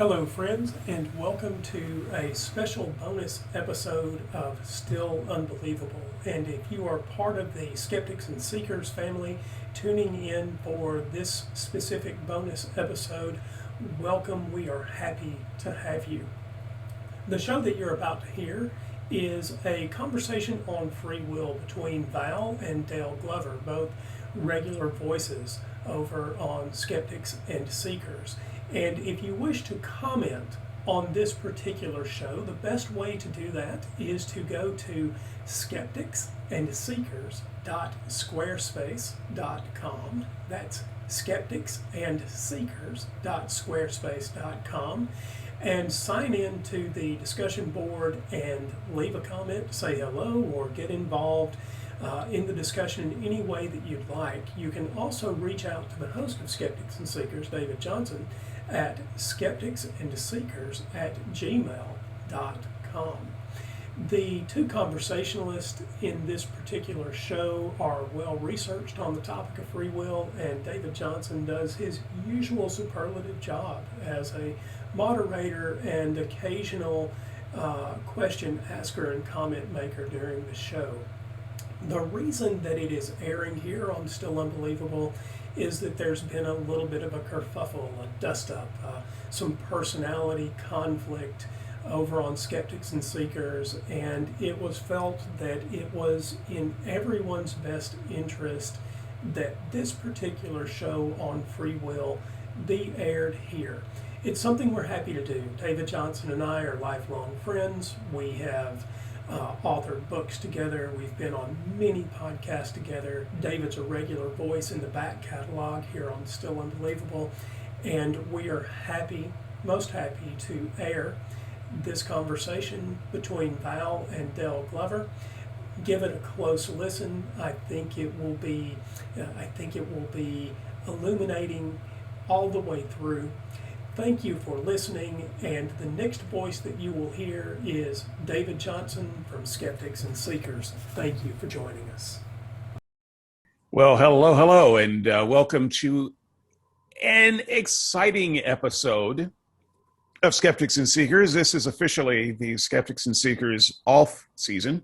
Hello, friends, and welcome to a special bonus episode of Still Unbelievable. And if you are part of the Skeptics and Seekers family tuning in for this specific bonus episode, welcome. We are happy to have you. The show that you're about to hear is a conversation on free will between Vaal and Dale Glover, both regular voices over on Skeptics and Seekers. And if you wish to comment on this particular show, the best way to do that is to go to skepticsandseekers.squarespace.com. That's skepticsandseekers.squarespace.com, and sign in to the discussion board and leave a comment, say hello, or get involved in the discussion in any way that you'd like. You can also reach out to the host of Skeptics and Seekers, David Johnson, at skepticsandseekers@gmail.com. The two conversationalists in this particular show are well researched on the topic of free will, and David Johnson does his usual superlative job as a moderator and occasional question asker and comment maker during the show. The reason that it is airing here on Still Unbelievable is that there's been a little bit of a kerfuffle, a dust-up, some personality conflict over on Skeptics and Seekers, and it was felt that it was in everyone's best interest that this particular show on free will be aired here. It's something we're happy to do. David Johnson and I are lifelong friends. We have authored books together. We've been on many podcasts together. David's a regular voice in the back catalog here on Still Unbelievable, and we are happy, most happy, to air this conversation between Vaal and Dale Glover. Give it a close listen. I think it will be illuminating all the way through. Thank you for listening, and the next voice that you will hear is David Johnson from Skeptics and Seekers. Thank you for joining us. Well, hello, and welcome to an exciting episode of Skeptics and Seekers. This is officially the Skeptics and Seekers off season.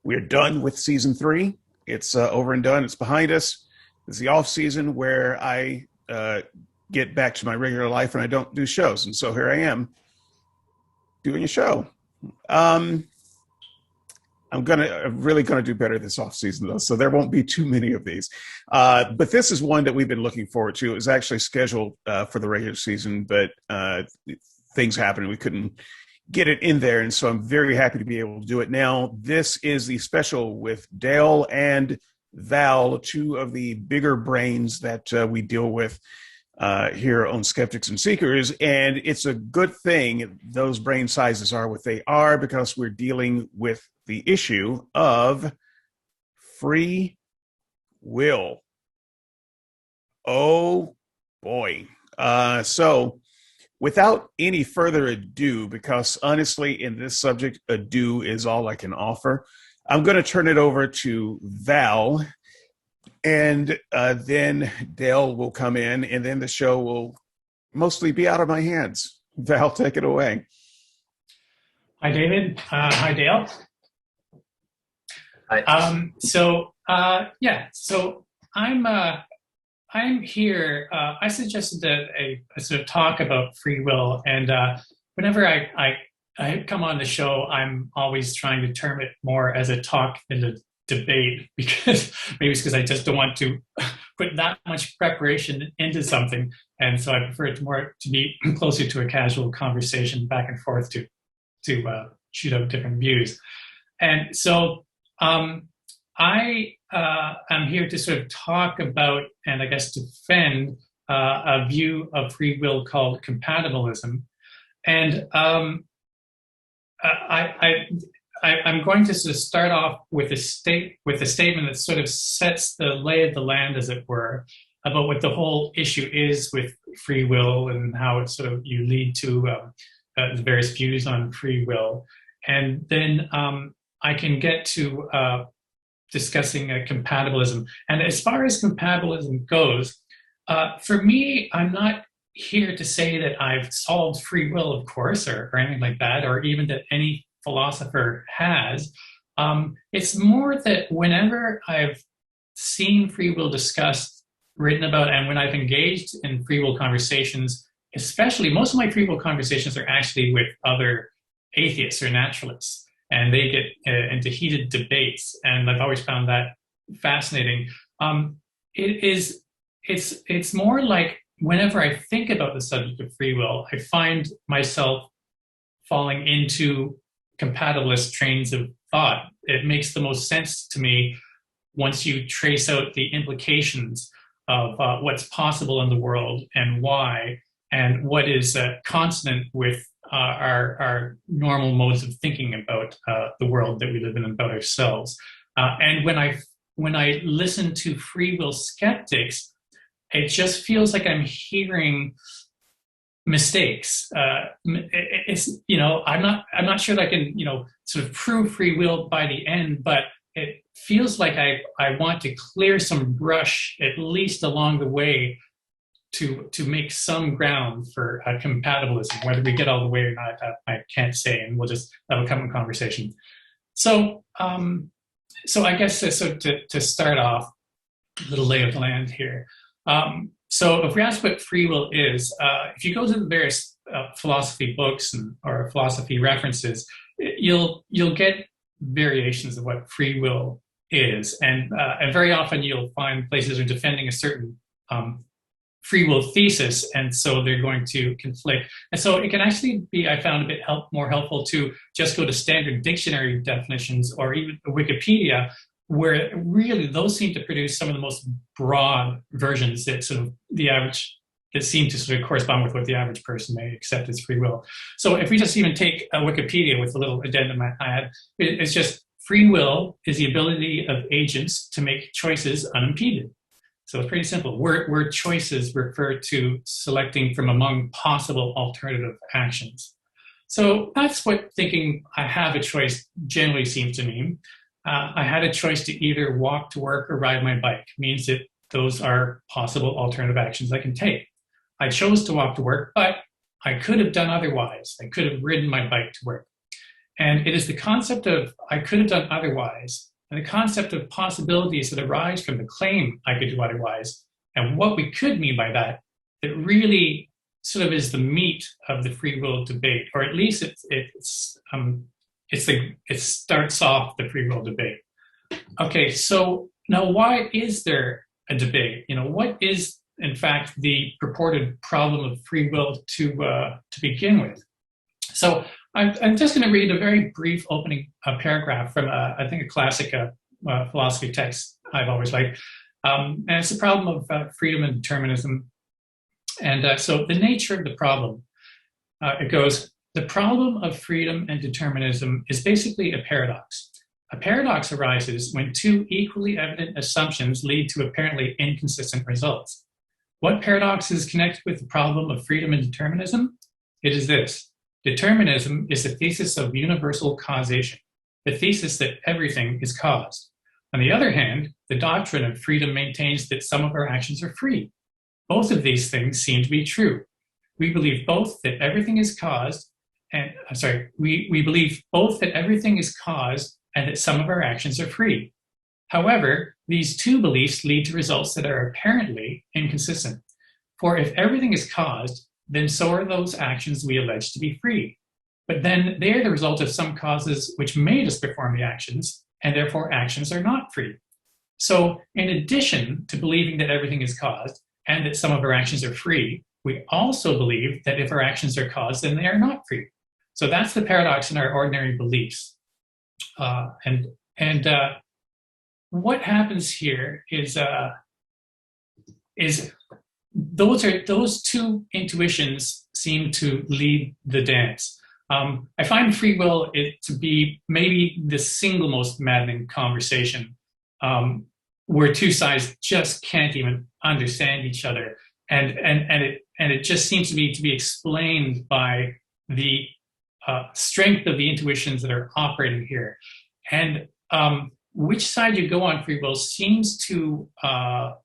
We're done with season 3. It's over and done. It's behind us. It's the off season where I get back to my regular life and I don't do shows. And so here I am doing a show. I'm really gonna do better this off season though, so there won't be too many of these. But this is one that we've been looking forward to. It was actually scheduled for the regular season, but things happened and we couldn't get it in there. And so I'm very happy to be able to do it now. This is the special with Dale and Vaal, two of the bigger brains that we deal with here on Skeptics and Seekers, and it's a good thing those brain sizes are what they are, because we're dealing with the issue of free will. Oh boy. So without any further ado, because honestly in this subject, ado is all I can offer, I'm going to turn it over to Vaal. And then Dale will come in, and then the show will mostly be out of my hands. Vaal, take it away. Hi, David. Hi, Dale. Hi. So I'm here. I suggested a sort of talk about free will, and whenever I come on the show, I'm always trying to term it more as a talk than a debate, because maybe it's because I just don't want to put that much preparation into something, and so I prefer it to be closer to a casual conversation back and forth to shoot out different views. And so I am here to sort of talk about, and I guess defend, a view of free will called compatibilism. And I'm going to sort of start off with a statement that sort of sets the lay of the land, as it were, about what the whole issue is with free will and how it sort of you lead to the various views on free will, and then I can get to discussing compatibilism. And as far as compatibilism goes, for me, I'm not here to say that I've solved free will, of course, or anything like that, or even that any philosopher has. It's more that whenever I've seen free will discussed, written about, and when I've engaged in free will conversations, especially most of my free will conversations are actually with other atheists or naturalists, and they get into heated debates, and I've always found that fascinating. It's more like whenever I think about the subject of free will, I find myself falling into compatibilist trains of thought. It makes the most sense to me once you trace out the implications of what's possible in the world and why, and what is consonant with our normal modes of thinking about the world that we live in and about ourselves. And when I listen to free will skeptics, it just feels like I'm hearing mistakes. It's, I'm not sure that I can, sort of prove free will by the end, but it feels like I want to clear some brush, at least along the way, to make some ground for compatibilism. Whether we get all the way or not, I can't say, and we'll just have a common conversation. So I guess to start off, a little lay of the land here. So if we ask what free will is, if you go to the various philosophy books or philosophy references, you'll get variations of what free will is, and very often you'll find places are defending a certain free will thesis, and so they're going to conflict. And so it can actually be, I found, a bit more helpful to just go to standard dictionary definitions or even Wikipedia, where really those seem to produce some of the most broad versions that seem to sort of correspond with what the average person may accept as free will. So if we just even take Wikipedia with a little addendum I had, it's just free will is the ability of agents to make choices unimpeded. So it's pretty simple. Where choices refer to selecting from among possible alternative actions. So that's what thinking I have a choice generally seems to mean. I had a choice to either walk to work or ride my bike. Means that those are possible alternative actions I can take. I chose to walk to work, but I could have done otherwise. I could have ridden my bike to work. And it is the concept of I could have done otherwise, and the concept of possibilities that arise from the claim I could do otherwise, and what we could mean by that really sort of is the meat of the free will debate, or at least it starts off the free will debate. Okay, so now why is there a debate? What is in fact the purported problem of free will to begin with? So I'm just going to read a very brief opening paragraph from I think a classic philosophy text I've always liked, and it's the problem of freedom and determinism. And so the nature of the problem, it goes. The problem of freedom and determinism is basically a paradox. A paradox arises when two equally evident assumptions lead to apparently inconsistent results. What paradox is connected with the problem of freedom and determinism? It is this. Determinism is the thesis of universal causation, the thesis that everything is caused. On the other hand, the doctrine of freedom maintains that some of our actions are free. Both of these things seem to be true. We believe both that everything is caused we believe both that everything is caused and that some of our actions are free. However, these two beliefs lead to results that are apparently inconsistent. For if everything is caused, then so are those actions we allege to be free. But then they are the result of some causes which made us perform the actions, and therefore actions are not free. So in addition to believing that everything is caused and that some of our actions are free, we also believe that if our actions are caused, then they are not free. So that's the paradox in our ordinary beliefs. And what happens here is those two intuitions seem to lead the dance. I find free will to be maybe the single most maddening conversation, where two sides just can't even understand each other, and it just seems to be explained by the strength of the intuitions that are operating here. And which side you go on free will seems to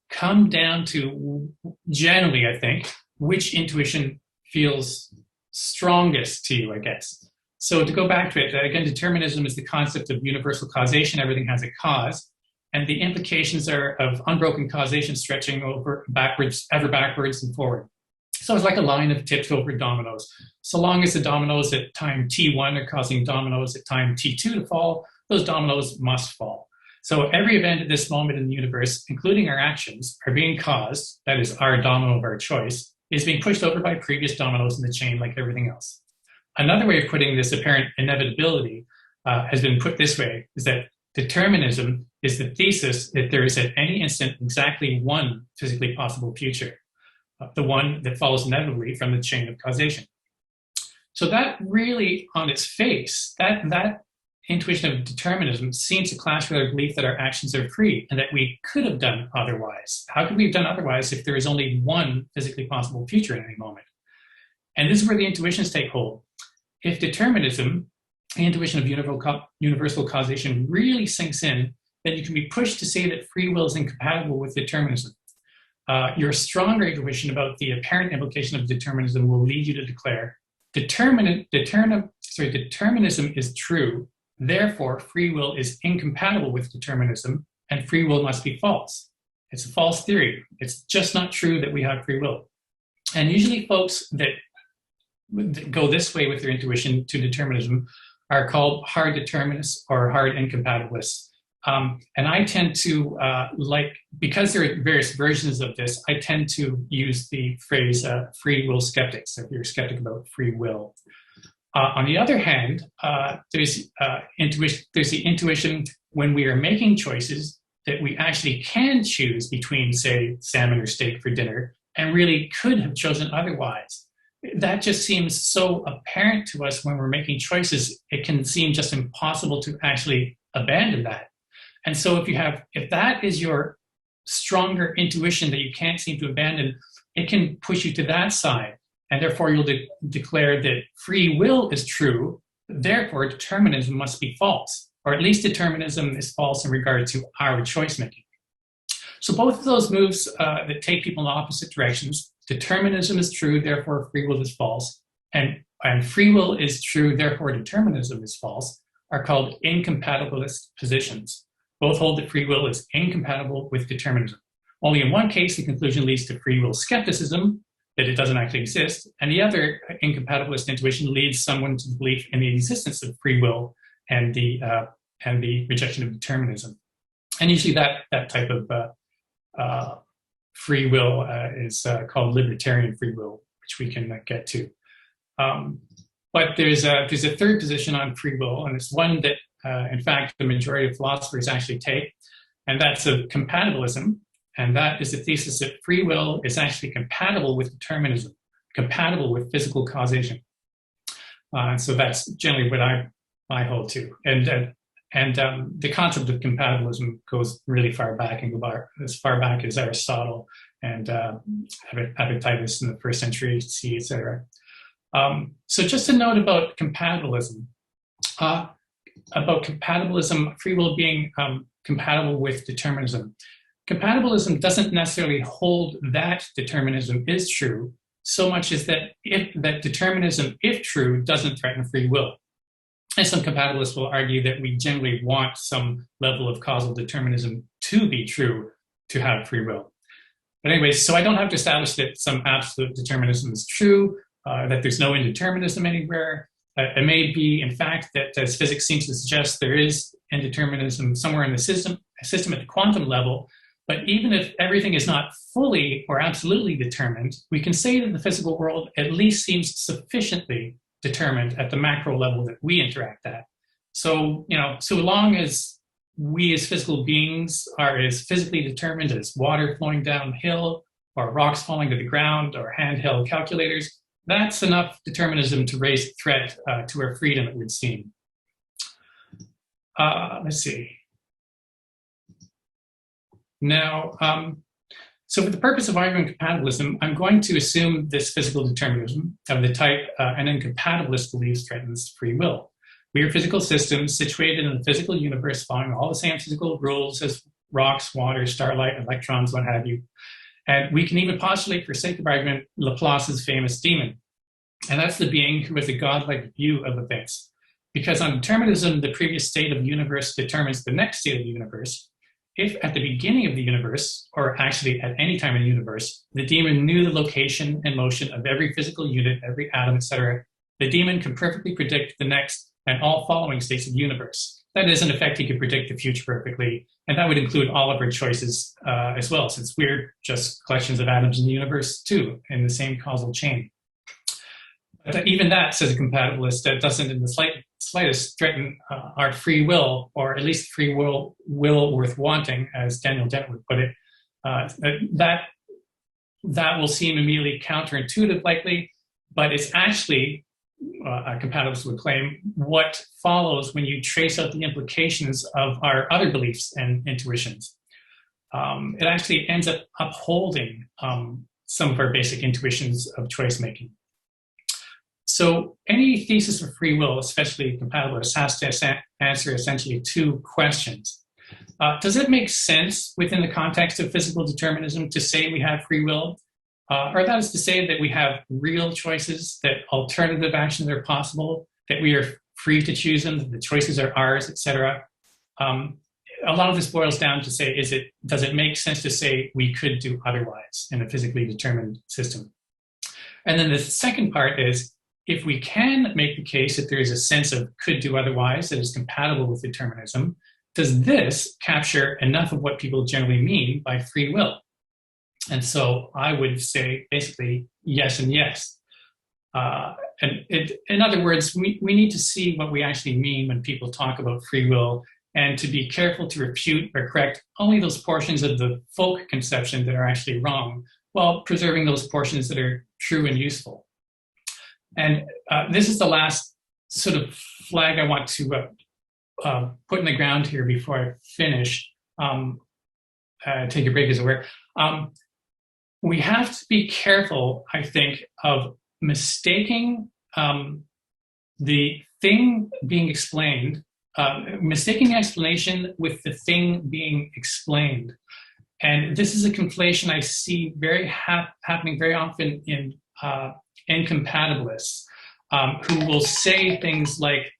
come down to, generally, I think, which intuition feels strongest to you, I guess. So to go back to it, again, determinism is the concept of universal causation. Everything has a cause. And the implications are of unbroken causation stretching over backwards, ever backwards and forward. So it's like a line of tipped over dominoes. So long as the dominoes at time t1 are causing dominoes at time t2 to fall, those dominoes must fall. So every event at this moment in the universe, including our actions, are being caused, that is our domino of our choice, is being pushed over by previous dominoes in the chain like everything else. Another way of putting this apparent inevitability has been put this way, is that determinism is the thesis that there is at any instant exactly one physically possible future, the one that follows inevitably from the chain of causation. So that really, on its face, that intuition of determinism seems to clash with our belief that our actions are free and that we could have done otherwise. How could we have done otherwise if there is only one physically possible future at any moment? And this is where the intuitions take hold. If determinism, the intuition of universal causation, really sinks in, then you can be pushed to say that free will is incompatible with determinism. Your stronger intuition about the apparent implication of determinism will lead you to declare determinism is true, therefore free will is incompatible with determinism, and free will must be false. It's a false theory. It's just not true that we have free will. And usually folks that go this way with their intuition to determinism are called hard determinists or hard incompatibilists. And I tend to, because there are various versions of this, I tend to use the phrase free will skeptics, if you're a skeptic about free will. On the other hand, there's the intuition when we are making choices that we actually can choose between, say, salmon or steak for dinner, and really could have chosen otherwise. That just seems so apparent to us when we're making choices, it can seem just impossible to actually abandon that. And so if that is your stronger intuition that you can't seem to abandon, it can push you to that side. And therefore you'll declare that free will is true, therefore determinism must be false, or at least determinism is false in regard to our choice making. So both of those moves that take people in opposite directions, determinism is true, therefore free will is false, and free will is true, therefore determinism is false, are called incompatibilist positions. Both hold that free will is incompatible with determinism. Only in one case, the conclusion leads to free will skepticism, that it doesn't actually exist, and the other incompatibilist intuition leads someone to the belief in the existence of free will and the rejection of determinism. And usually that type of free will is called libertarian free will, which we can get to. But there's a third position on free will, and it's one that, in fact, the majority of philosophers actually take, and that's of compatibilism. And that is the thesis that free will is actually compatible with determinism, compatible with physical causation. And so that's generally what I hold to. And the concept of compatibilism goes really far back, and go as far back as Aristotle and Epictetus in the first century CE, etc. So just a note about compatibilism. Free will being compatible with determinism. Compatibilism doesn't necessarily hold that determinism is true, so much as that determinism, if true, doesn't threaten free will. And some compatibilists will argue that we generally want some level of causal determinism to be true to have free will. But anyways, so I don't have to establish that some absolute determinism is true, that there's no indeterminism anywhere. It may be, in fact, that as physics seems to suggest, there is indeterminism somewhere in the system at the quantum level. But even if everything is not fully or absolutely determined, we can say that the physical world at least seems sufficiently determined at the macro level that we interact at. So, so long as we as physical beings are as physically determined as water flowing downhill or rocks falling to the ground or handheld calculators, that's enough determinism to raise threat to our freedom, it would seem. Let's see. Now, so for the purpose of arguing compatibilism, I'm going to assume this physical determinism of the type an incompatibilist believes threatens free will. We are physical systems situated in the physical universe following all the same physical rules as rocks, water, starlight, electrons, what have you. And we can even postulate, for sake of argument, Laplace's famous demon. And that's the being who has a godlike view of events. Because on determinism, the previous state of the universe determines the next state of the universe. If at the beginning of the universe, or actually at any time in the universe, the demon knew the location and motion of every physical unit, every atom, etc., the demon can perfectly predict the next and all following states of the universe. That is, in effect, he could predict the future perfectly, and that would include all of our choices as well, since we're just collections of atoms in the universe too, in the same causal chain. But even that, says a compatibilist, that doesn't in the slightest threaten our free will, or at least free will worth wanting, as Daniel Dent would put it. That will seem immediately counterintuitive, likely, but it's actually, a compatibilist would claim, what follows when you trace out the implications of our other beliefs and intuitions. It actually ends up upholding some of our basic intuitions of choice making. So any thesis of free will, especially compatibilist, has to answer essentially two questions. Does it make sense within the context of physical determinism to say we have free will? Or that is to say that we have real choices, that alternative actions are possible, that we are free to choose them, that the choices are ours, etc. A lot of this boils down to say, does it make sense to say we could do otherwise in a physically determined system? And then the second part is, if we can make the case that there is a sense of could do otherwise that is compatible with determinism, does this capture enough of what people generally mean by free will? And so I would say basically yes and yes. In other words, we need to see what we actually mean when people talk about free will, and to be careful to refute or correct only those portions of the folk conception that are actually wrong, while preserving those portions that are true and useful. And this is the last sort of flag I want to put in the ground here before I finish. Take a break, as it were. We have to be careful, I think, of mistaking the thing being explained, mistaking the explanation with the thing being explained. And this is a conflation I see happening very often in incompatibilists, who will say things like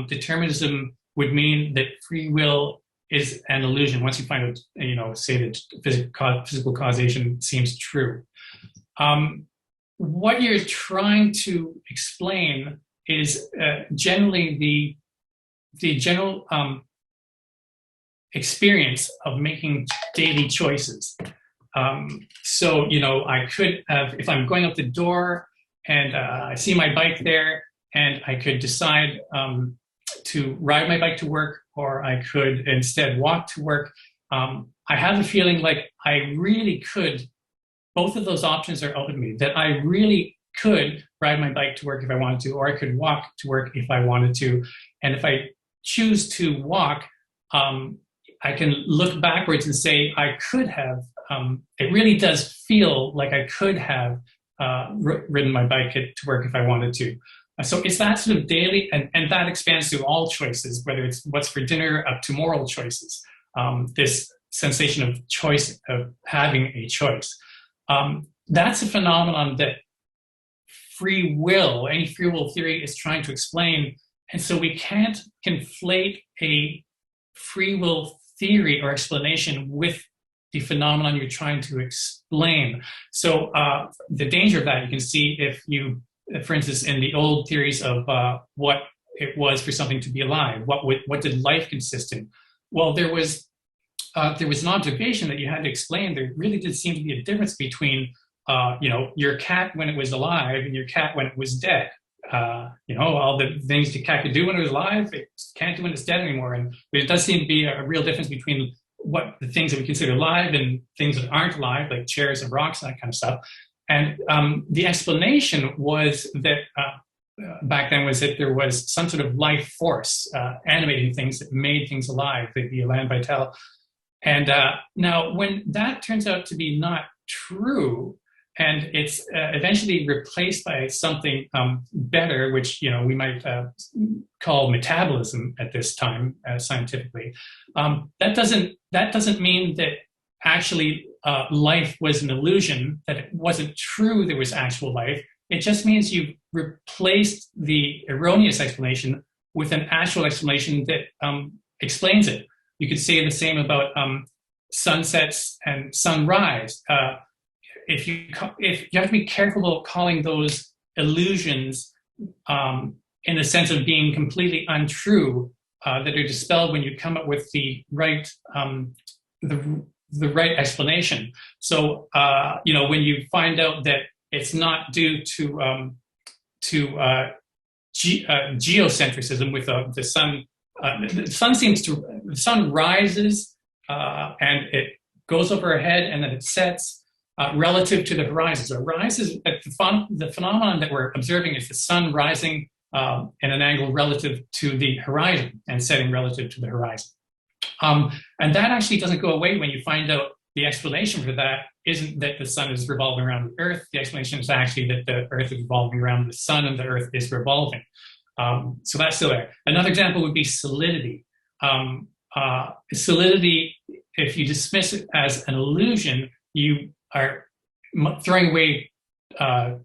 determinism would mean that free will is an illusion. Once you find out, say that physical causation seems true. What you're trying to explain is generally the general experience of making daily choices. So, I could have, if I'm going out the door and I see my bike there, and I could decide to ride my bike to work, or I could instead walk to work. I have a feeling like I really could, both of those options are open to me, that I really could ride my bike to work if I wanted to, or I could walk to work if I wanted to. And if I choose to walk, I can look backwards and say I could have, it really does feel like I could have ridden my bike to work if I wanted to. So it's that sort of daily, and that expands to all choices, whether it's what's for dinner up to moral choices. This sensation of choice, of having a choice. That's a phenomenon that any free will theory is trying to explain. And so we can't conflate a free will theory or explanation with the phenomenon you're trying to explain. So the danger of that you can see if you, for instance, in the old theories of what it was for something to be alive, what did life consist in? Well, there was an observation that you had to explain. There really did seem to be a difference between your cat when it was alive and your cat when it was dead. All the things the cat could do when it was alive, it can't do when it's dead anymore. And there does seem to be a real difference between what the things that we consider alive and things that aren't alive, like chairs and rocks and that kind of stuff. And the explanation was that back then was that there was some sort of life force animating things that made things alive, the elan vital. And now when that turns out to be not true, and it's eventually replaced by something better, which we might call metabolism at this time scientifically. That doesn't mean that actually life was an illusion, that it wasn't true there was actual life. It just means you've replaced the erroneous explanation with an actual explanation that explains it. You could say the same about sunsets and sunrise. If you have to be careful about calling those illusions in the sense of being completely untrue, that are dispelled when you come up with the right the right explanation. So when you find out that it's not due to geocentrism with the sun. The sun rises and it goes over our head and then it sets relative to the horizon. So it rises. The phenomenon that we're observing is the sun rising in an angle relative to the horizon and setting relative to the horizon. And that actually doesn't go away when you find out the explanation for that isn't that the sun is revolving around the earth. The explanation is actually that the earth is revolving around the sun and the earth is revolving. So that's still there. Another example would be solidity. Solidity, if you dismiss it as an illusion, you are throwing away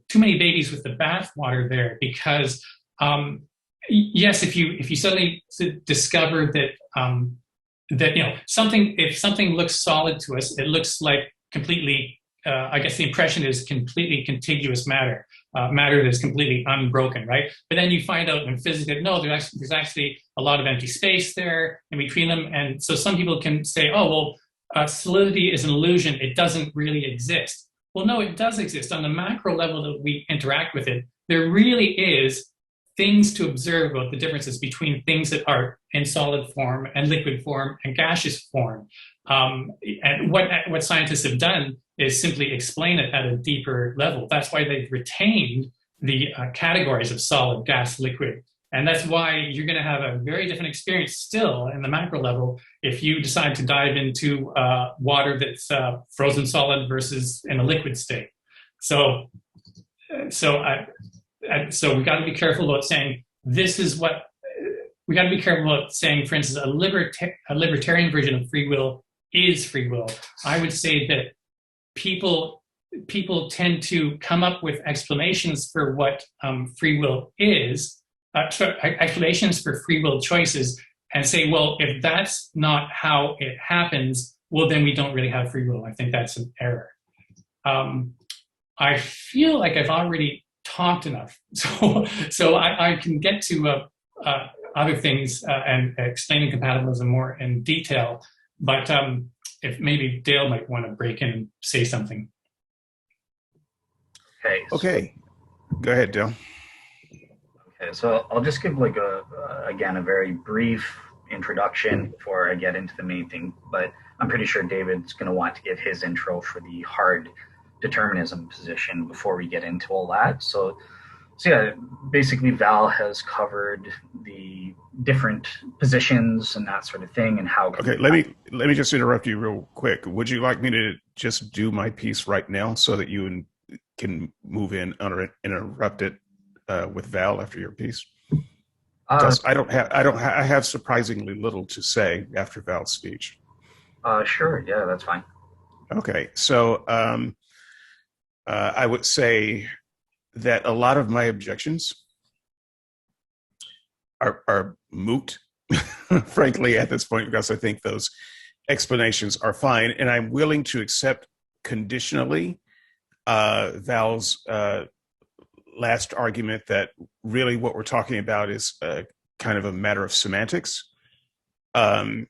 too many babies with the bathwater there, because yes, if you suddenly discover that if something looks solid to us, it looks like completely. I guess the impression is completely contiguous matter, matter that's completely unbroken, right? But then you find out in physics that no, there's actually a lot of empty space there in between them, and so some people can say, oh well, solidity is an illusion; it doesn't really exist. Well, no, it does exist on the macro level that we interact with it. There really is things to observe about the differences between things that are in solid form and liquid form and gaseous form. And what scientists have done is simply explain it at a deeper level. That's why they've retained the categories of solid, gas, liquid. And that's why you're going to have a very different experience still in the macro level if you decide to dive into water that's frozen solid versus in a liquid state. So we got to be careful about saying this is what we got to be careful about saying. For instance, a libertarian version of free will is free will. I would say that people tend to come up with explanations for what free will is, explanations for free will choices, and say, well, if that's not how it happens, well, then we don't really have free will. I think that's an error. I feel like I've already talked enough, so I can get to other things and explaining compatibilism more in detail. But if maybe Dale might want to break in and say something. Okay. Go ahead, Dale. Okay, so I'll just give again a very brief introduction before I get into the main thing. But I'm pretty sure David's going to want to give his intro for the hard determinism position before we get into all that. So yeah, basically Val has covered the different positions and that sort of thing and how. Okay, let me just interrupt you real quick. Would you like me to just do my piece right now so that you can move in uninterrupted with Val after your piece? Because I have surprisingly little to say after Val's speech. Sure, yeah, that's fine. Okay, so I would say that a lot of my objections are moot, frankly, at this point, because I think those explanations are fine, and I'm willing to accept conditionally Val's last argument that really what we're talking about is kind of a matter of semantics. When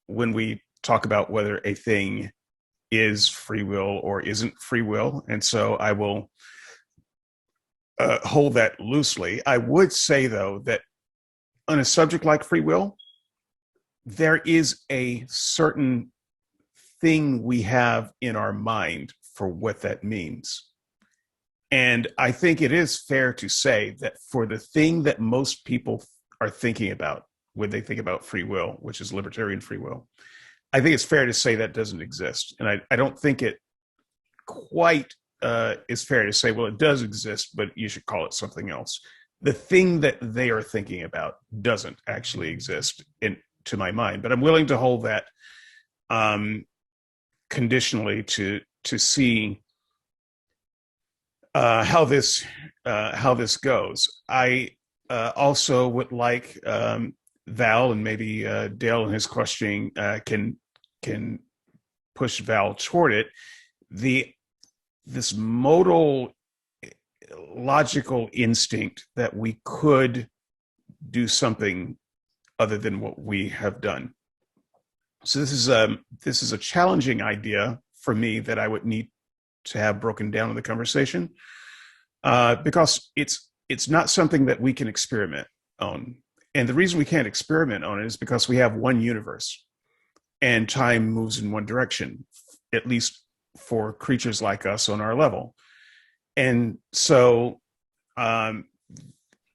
we talk about whether a thing is free will or isn't free will, and so I will hold that loosely. I would say, though, that on a subject like free will, there is a certain thing we have in our mind for what that means. And I think it is fair to say that for the thing that most people are thinking about when they think about free will, which is libertarian free will, I think it's fair to say that doesn't exist. And I don't think it quite is fair to say, well, it does exist, but you should call it something else. The thing that they are thinking about doesn't actually exist to my mind, but I'm willing to hold that conditionally to see how this goes. I also would like Val, and maybe Dale in his questioning can push Val toward it. This modal logical instinct that we could do something other than what we have done. So this is a challenging idea for me that I would need to have broken down in the conversation, because it's not something that we can experiment on. And the reason we can't experiment on it is because we have one universe, and time moves in one direction, at least for creatures like us on our level. And so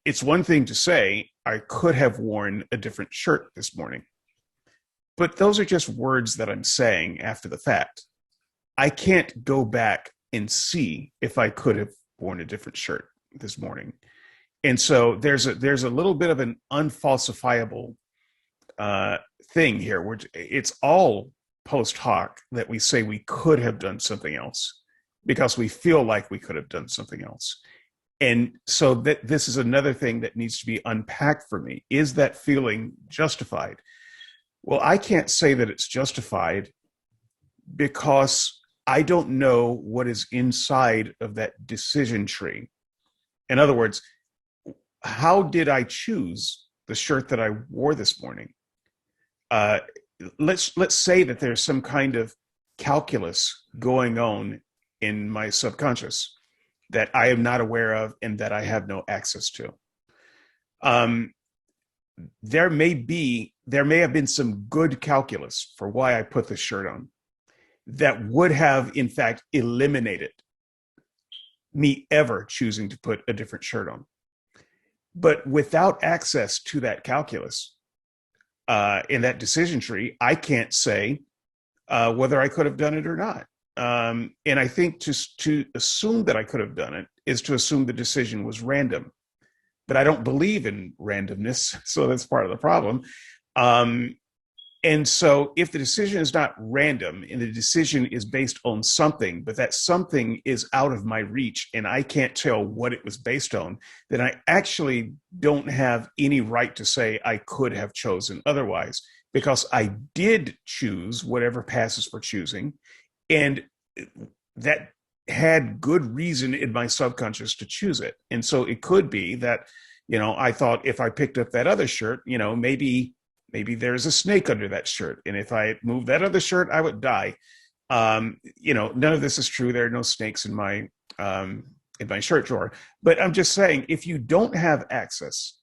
it's one thing to say, I could have worn a different shirt this morning. But those are just words that I'm saying after the fact. I can't go back and see if I could have worn a different shirt this morning. And so there's a little bit of an unfalsifiable thing here, where it's all post hoc that we say we could have done something else because we feel like we could have done something else. And so this is another thing that needs to be unpacked for me. Is that feeling justified? Well, I can't say that it's justified because I don't know what is inside of that decision tree. In other words, how did I choose the shirt that I wore this morning? Let's say that there's some kind of calculus going on in my subconscious that I am not aware of and that I have no access to. There may have been some good calculus for why I put this shirt on that would have, in fact, eliminated me ever choosing to put a different shirt on. But without access to that calculus in that decision tree, I can't say whether I could have done it or not. And I think to assume that I could have done it is to assume the decision was random. But I don't believe in randomness, so that's part of the problem. And so if the decision is not random and the decision is based on something, but that something is out of my reach and I can't tell what it was based on, then I actually don't have any right to say I could have chosen otherwise, because I did choose whatever passes for choosing. And that had good reason in my subconscious to choose it. And so it could be that, I thought if I picked up that other shirt, maybe there's a snake under that shirt. And if I moved that other shirt, I would die. None of this is true. There are no snakes in my shirt drawer. But I'm just saying, if you don't have access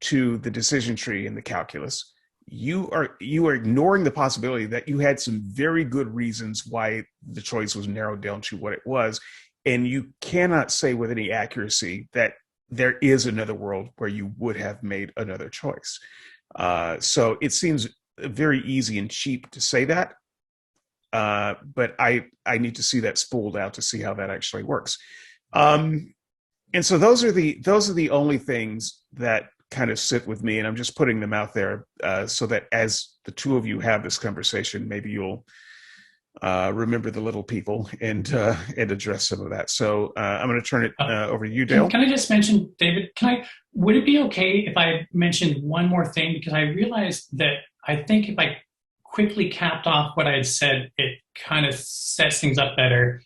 to the decision tree and the calculus, you are ignoring the possibility that you had some very good reasons why the choice was narrowed down to what it was. And you cannot say with any accuracy that there is another world where you would have made another choice. So it seems very easy and cheap to say that. But I need to see that spooled out to see how that actually works. And so those are the only things that kind of sit with me, and I'm just putting them out there so that as the two of you have this conversation, maybe you'll remember the little people and address some of that. So I'm going to turn it over to you, Dale. Can I just mention, David, would it be okay if I mentioned one more thing? Because I realized that I think if I quickly capped off what I had said, it kind of sets things up better,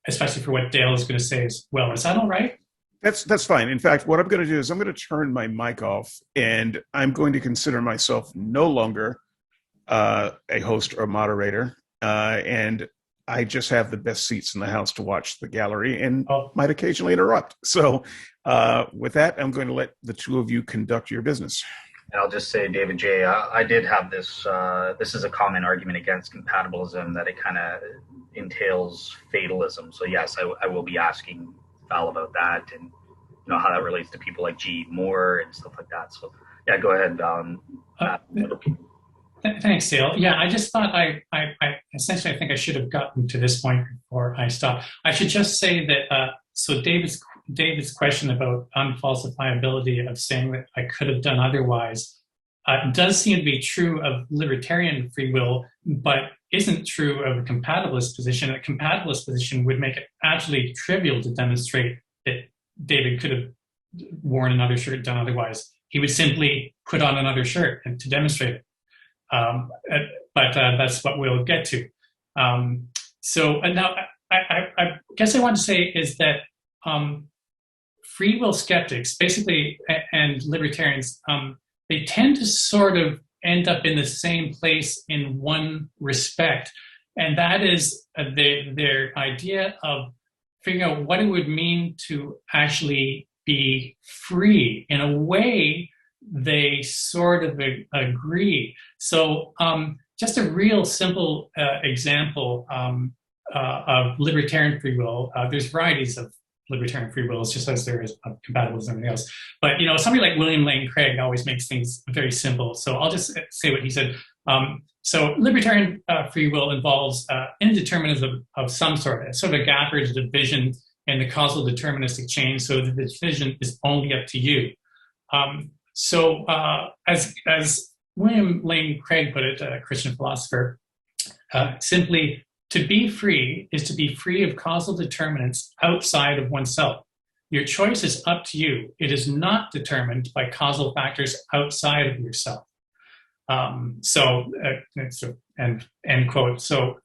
especially for what Dale is going to say as well. Is that all right? That's fine. In fact, what I'm going to do is I'm going to turn my mic off, and I'm going to consider myself no longer a host or moderator. And I just have the best seats in the house to watch the gallery and might occasionally interrupt. So with that, I'm going to let the two of you conduct your business. And I'll just say, David J., I did have this, this is a common argument against compatibilism, that it kind of entails fatalism. So yes, I will be asking Val about that, and how that relates to people like G. Moore and stuff like that. So yeah, go ahead, Val. Thanks, Dale. Yeah, I just thought I essentially, I think I should have gotten to this point before I stopped. I should just say that, so David's question about unfalsifiability of saying that I could have done otherwise, does seem to be true of libertarian free will, but isn't true of a compatibilist position. A compatibilist position would make it absolutely trivial to demonstrate that David could have worn another shirt done otherwise. He would simply put on another shirt and to demonstrate it. But that's what we'll get to. So now I guess I want to say is that free will skeptics, basically, and libertarians, they tend to sort of end up in the same place in one respect, and that is their idea of figuring out what it would mean to actually be free. In a way, they sort of agree. So just a real simple example of libertarian free will. There's varieties of libertarian free will, just as there is compatibilism and everything else. But somebody like William Lane Craig always makes things very simple. So I'll just say what he said. So libertarian free will involves indeterminism of some sort. It's sort of a gap or division in the causal deterministic chain, so that the decision is only up to you. So as William Lane Craig put it, a Christian philosopher, simply, to be free is to be free of causal determinants outside of oneself. Your choice is up to you. It is not determined by causal factors outside of yourself. End quote. So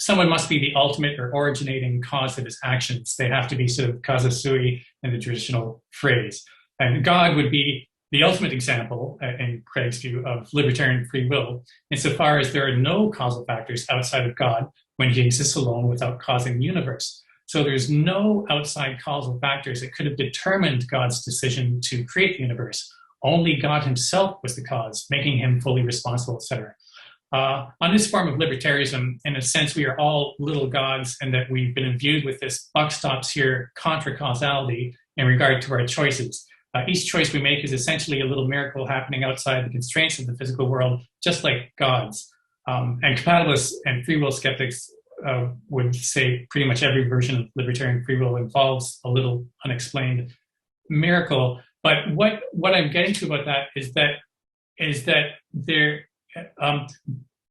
someone must be the ultimate or originating cause of his actions. They have to be sort of causa sui in the traditional phrase. And God would be the ultimate example, in Craig's view, of libertarian free will, insofar as there are no causal factors outside of God when he exists alone without causing the universe. So there's no outside causal factors that could have determined God's decision to create the universe. Only God himself was the cause, making him fully responsible, etc. On this form of libertarianism, in a sense, we are all little gods, and that we've been imbued with this buck stops here contra causality in regard to our choices. Each choice we make is essentially a little miracle happening outside the constraints of the physical world, just like God's. And compatibilists and free will skeptics would say pretty much every version of libertarian free will involves a little unexplained miracle. But what I'm getting to about that is that there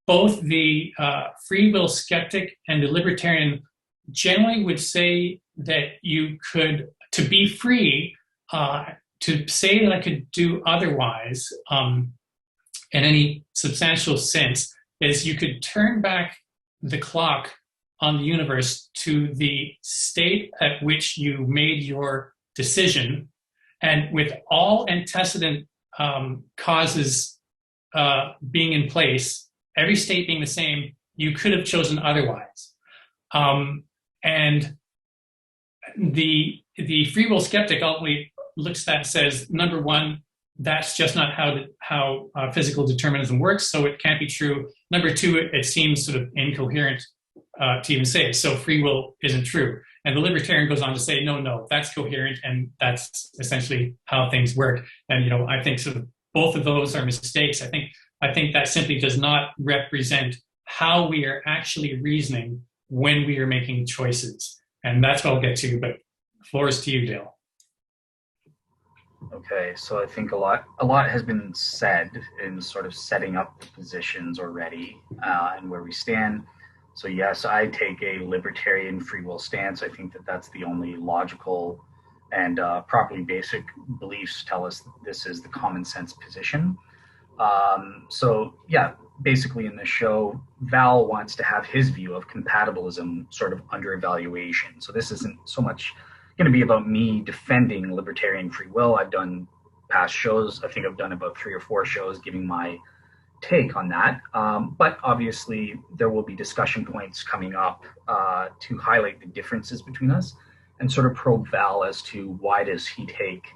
both the free will skeptic and the libertarian generally would say that you could, to be free, to say that I could do otherwise in any substantial sense is you could turn back the clock on the universe to the state at which you made your decision, and with all antecedent causes being in place, every state being the same, you could have chosen otherwise. And the free will skeptic ultimately looks at that and says, number one, that's just not how physical determinism works, so it can't be true. Number two, it seems sort of incoherent to even say it, so free will isn't true. And the libertarian goes on to say, no, that's coherent, and that's essentially how things work. And I think sort of both of those are mistakes. I think that simply does not represent how we are actually reasoning when we are making choices. And that's what I'll get to, but floor is to you, Dale. Okay, so I think a lot has been said in sort of setting up the positions already and where we stand. So yes, I take a libertarian free will stance. I think that that's the only logical and properly basic beliefs tell us that this is the common sense position. So yeah, basically in this show, Val wants to have his view of compatibilism sort of under evaluation. So this isn't so much going to be about me defending libertarian free will. I've done past shows. I think I've done about 3 or 4 shows giving my take on that. But obviously there will be discussion points coming up to highlight the differences between us and sort of probe Val as to why does he take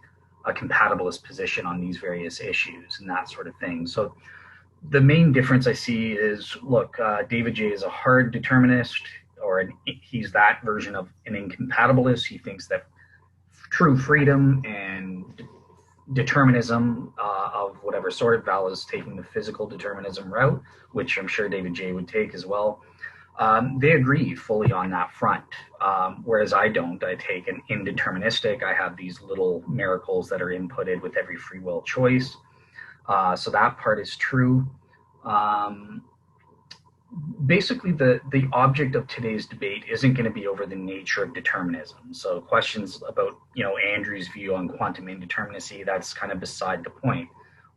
a compatibilist position on these various issues and that sort of thing. So the main difference I see is, look, David J is a hard determinist, he's that version of an incompatibilist. He thinks that true freedom and determinism of whatever sort, Val is taking the physical determinism route, which I'm sure David J would take as well. They agree fully on that front, whereas I don't. I take an indeterministic. I have these little miracles that are inputted with every free will choice. So that part is true. Basically, the object of today's debate isn't going to be over the nature of determinism. So questions about, Andrew's view on quantum indeterminacy, that's kind of beside the point.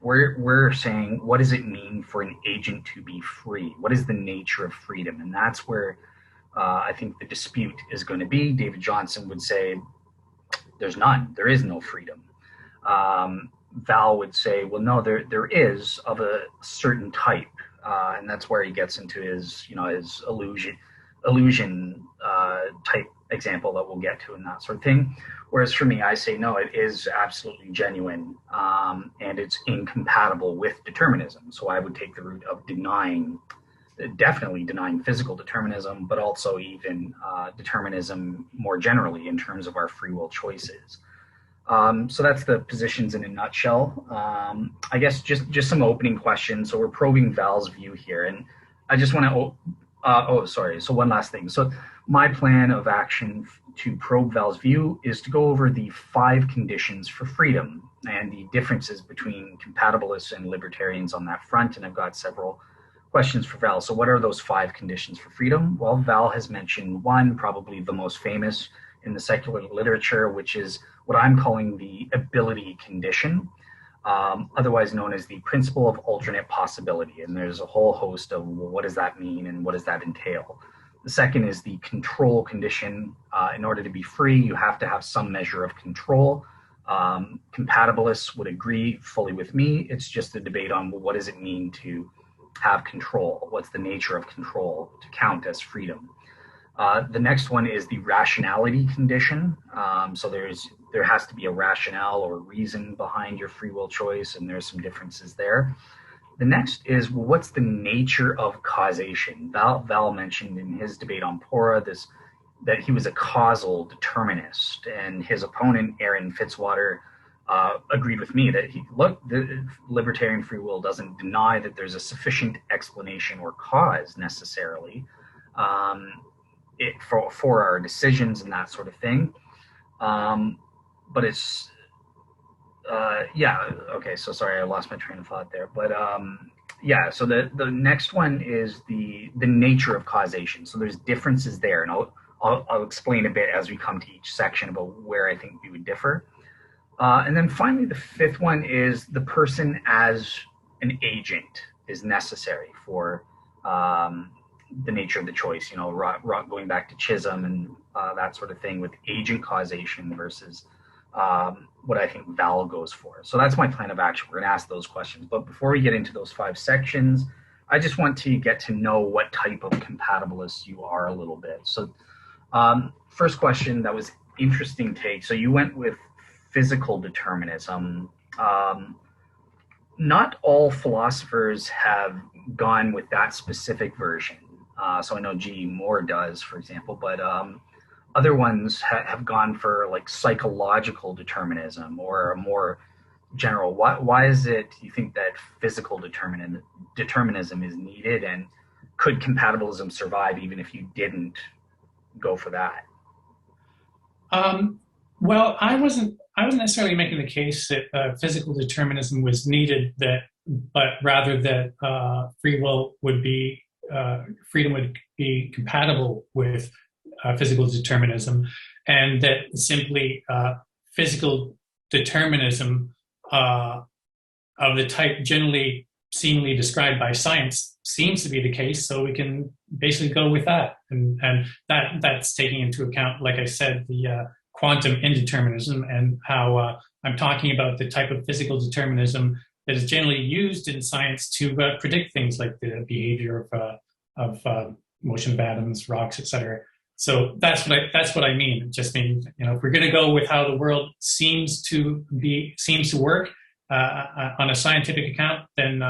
We're saying, what does it mean for an agent to be free? What is the nature of freedom? And that's where I think the dispute is going to be. David Johnson would say there's none. There is no freedom. Val would say, well, no, there is, of a certain type. And that's where he gets into his illusion type example that we'll get to and that sort of thing. Whereas for me, I say, no, it is absolutely genuine, and it's incompatible with determinism. So I would take the route of definitely denying physical determinism, but also even determinism more generally in terms of our free will choices. So that's the positions in a nutshell. I guess just some opening questions. So we're probing Val's view here, and I just want to. So one last thing. So my plan of action to probe Val's view is to go over the 5 conditions for freedom and the differences between compatibilists and libertarians on that front. And I've got several questions for Val. So what are those 5 conditions for freedom? Well, Val has mentioned one, probably the most famous in the secular literature, which is what I'm calling the ability condition, otherwise known as the principle of alternate possibility. And there's a whole host of, well, what does that mean and what does that entail? The second is the control condition. In order to be free, you have to have some measure of control. Compatibilists would agree fully with me. It's just a debate on, well, what does it mean to have control? What's the nature of control to count as freedom? The next one is the rationality condition. So there has to be a rationale or reason behind your free will choice, and there's some differences there. The next is, well, what's the nature of causation? Val mentioned in his debate on Pora that he was a causal determinist, and his opponent, Aaron Fitzwater, agreed with me that the libertarian free will doesn't deny that there's a sufficient explanation or cause necessarily for our decisions and that sort of thing. But it's okay, so sorry, I lost my train of thought there. But so the next one is the nature of causation. So there's differences there, and I'll explain a bit as we come to each section about where I think we would differ. And then finally, the 5th one is the person as an agent is necessary for the nature of the choice, going back to Chisholm and that sort of thing with agent causation versus what I think Val goes for. So that's my plan of action. We're going to ask those questions. But before we get into those 5 sections, I just want to get to know what type of compatibilist you are a little bit. So first question, that was interesting take. So you went with physical determinism. Not all philosophers have gone with that specific version. So I know G. Moore does, for example, but other ones have gone for like psychological determinism or a more general. Why is it you think that physical determinism is needed, and could compatibilism survive even if you didn't go for that? Well, I wasn't necessarily making the case that physical determinism was needed, but rather that freedom would be compatible with physical determinism, and that simply physical determinism of the type generally seemingly described by science seems to be the case, so we can basically go with that. And that's taking into account, like I said, the quantum indeterminism, and how I'm talking about the type of physical determinism that is generally used in science to predict things like the behavior of motion of atoms, rocks, etc. So that's what I mean. It just means, if we're going to go with how the world seems to work on a scientific account, then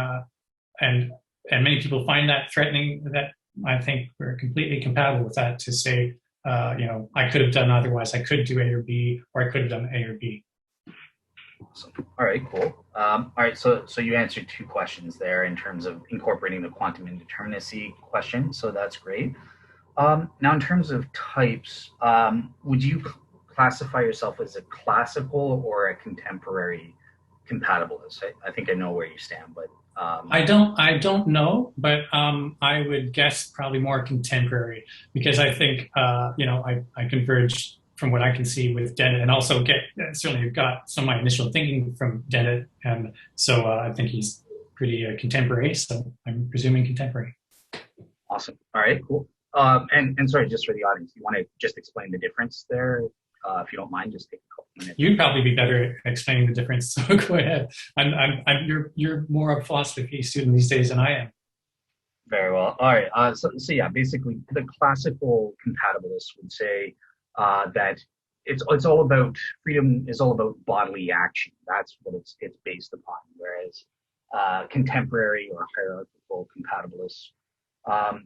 and many people find that threatening, that I think we're completely compatible with that to say, I could have done otherwise. I could do A or B, or I could have done A or B. Awesome. All right, cool. All right, so you answered 2 questions there in terms of incorporating the quantum indeterminacy question. So that's great. Now, in terms of types, would you classify yourself as a classical or a contemporary compatibilist? I think I know where you stand, but I don't know, but I would guess probably more contemporary, because I think I converge from what I can see with Dennett, and also certainly got some of my initial thinking from Dennett, and so I think he's pretty contemporary. So I'm presuming contemporary. Awesome. All right, cool. And sorry, just for the audience, you want to just explain the difference there, if you don't mind, just take a couple minutes. You'd probably be better at explaining the difference. So go ahead. You're more of a philosophy student these days than I am. Very well. All right. So yeah, basically, the classical compatibilists would say that it's all about freedom is all about bodily action. That's what it's based upon. Whereas contemporary or hierarchical compatibilists,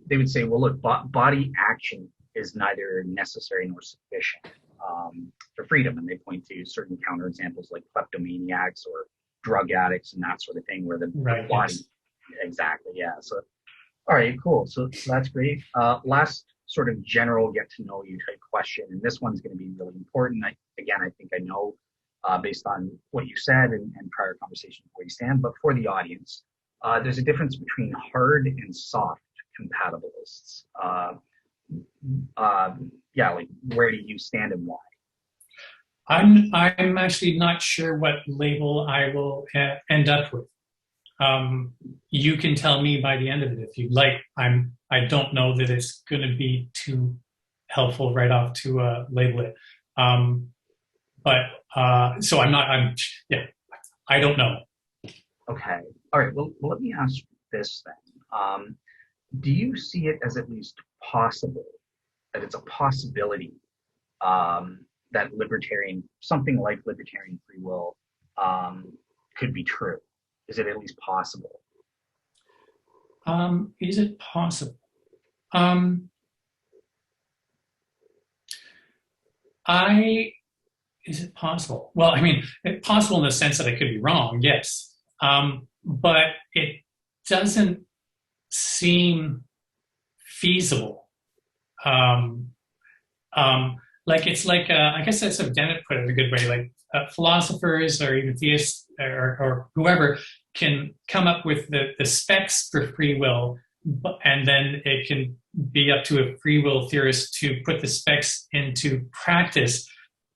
they would say, well, look, body action is neither necessary nor sufficient for freedom, and they point to certain counterexamples like kleptomaniacs or drug addicts and that sort of thing, where the body, yes. Exactly, yeah. So, all right, cool. So that's great. Last sort of general get to know you type question, and this one's going to be really important. I think I know based on what you said and prior conversation where you stand, but for the audience, there's a difference between hard and soft compatibilists. Like where do you stand and why? I'm actually not sure what label I will end up with. You can tell me by the end of it if you'd like. I don't know that it's going to be too helpful right off to label it. So I don't know. Okay. All right. Well, let me ask this then. Do you see it as at least possible, that it's a possibility that something like libertarian free will could be true? Is it at least possible? Is it possible? Is it possible? Well, I mean, it's possible in the sense that I could be wrong, yes. But it doesn't seem feasible. I guess that's how Dennett put it a good way, like philosophers or even theists or whoever can come up with the specs for free will, and then it can be up to a free will theorist to put the specs into practice.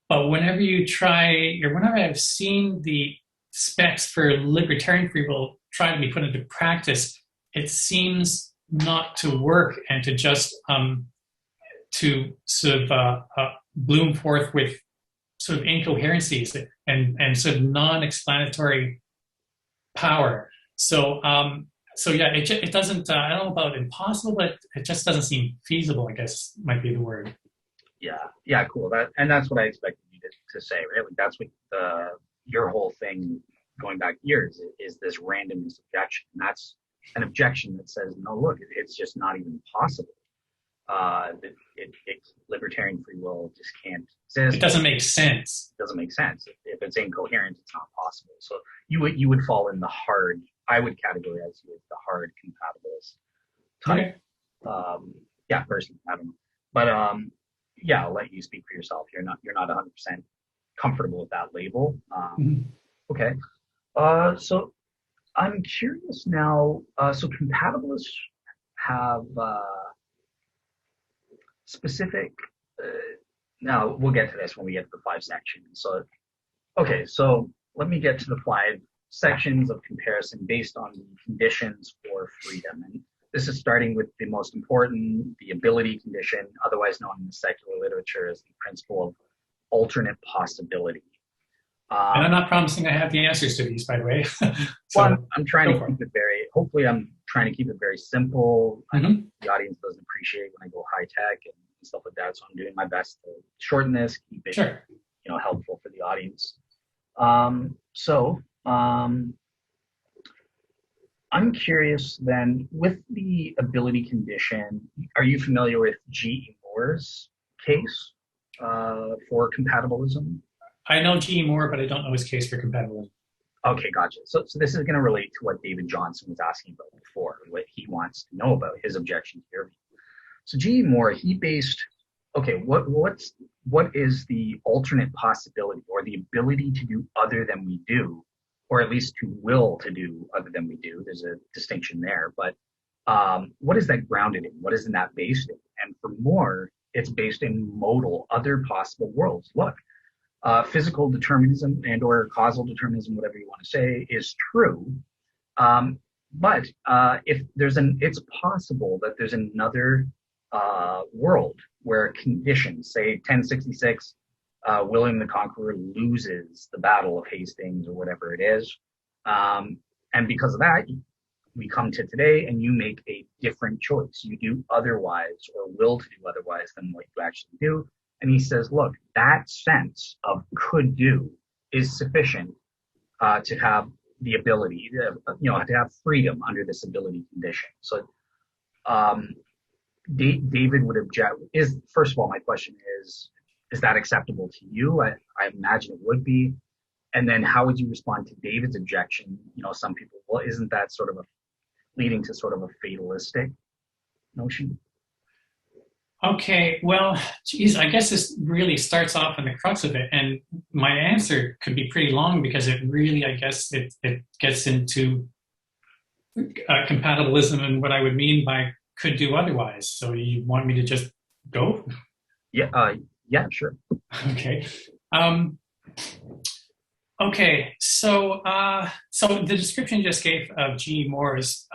But whenever I've seen the specs for libertarian free will try to be put into practice, it seems not to work, and to just to sort of bloom forth with sort of incoherencies and sort of non-explanatory power. So yeah, it doesn't. I don't know about impossible, but it just doesn't seem feasible, I guess might be the word. Yeah, cool. That's what I expected you to say, right? Like that's what your whole thing going back years is this randomness objection. And that's an objection that says, no, look, it's just not even possible. Libertarian free will just can't exist. It doesn't make sense. It doesn't make sense. If it's incoherent, it's not possible. So you would fall in the hard. I would categorize you as the hard compatibilist type. Okay. Personally, I don't know, but I'll let you speak for yourself. You're not 100% comfortable with that label. Okay. So I'm curious now. So compatibilists have specific. Now we'll get to this when we get to the 5 sections. So, okay. So let me get to the 5 sections of comparison based on the conditions for freedom. And this is starting with the most important, the ability condition, otherwise known in the secular literature as the principle of alternate possibility. And I'm not promising I have the answers to these, by the way. I'm trying to keep it very simple. I know the audience doesn't appreciate when I go high tech and stuff like that, so I'm doing my best to shorten this, keep it helpful for the audience. I'm curious then, with the ability condition, are you familiar with G.E. Moore's case for compatibilism? I know G.E. Moore, but I don't know his case for compatibilism. Okay, gotcha. So this is going to relate to what David Johnson was asking about before, what he wants to know about, his objection to your view. So G.E. Moore, he based, what is the alternate possibility or the ability to do other than we do, or at least to will to do other than we do. There's a distinction there, but what is that grounded in? What is that based in? And for more, it's based in modal, other possible worlds. Look, physical determinism and or causal determinism, whatever you want to say, is true. But if it's possible that there's another world where conditions, say 1066, William the Conqueror loses the Battle of Hastings or whatever it is. And because of that, we come to today and you make a different choice. You do otherwise or will to do otherwise than what you actually do. And he says, look, that sense of could do is sufficient to have the ability, to have freedom under this ability condition. So David would object. First of all, my question is that acceptable to you? I imagine it would be. And then how would you respond to David's objection? Some people, well, isn't that sort of leading to sort of a fatalistic notion? Okay, well, geez, I guess this really starts off in the crux of it. And my answer could be pretty long because it really, I guess, it gets into compatibilism and what I would mean by could do otherwise. So you want me to just go? Yeah, sure. Okay. Okay, so the description you just gave of G. Moore's,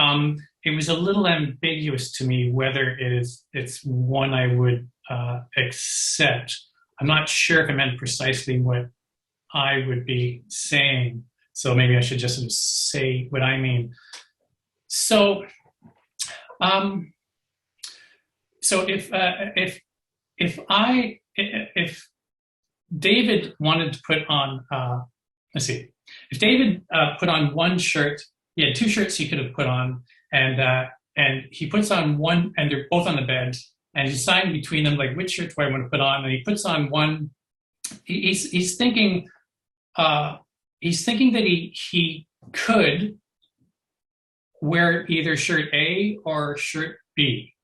it was a little ambiguous to me whether it's one I would accept. I'm not sure if it meant precisely what I would be saying, so maybe I should just sort of say what I mean. So if David wanted to put on if David put on one shirt, he had two shirts he could have put on, and he puts on one, and they're both on the bed, and he's deciding between them, like, which shirt do I want to put on? And he puts on one. He's thinking that he could wear either shirt A or shirt B.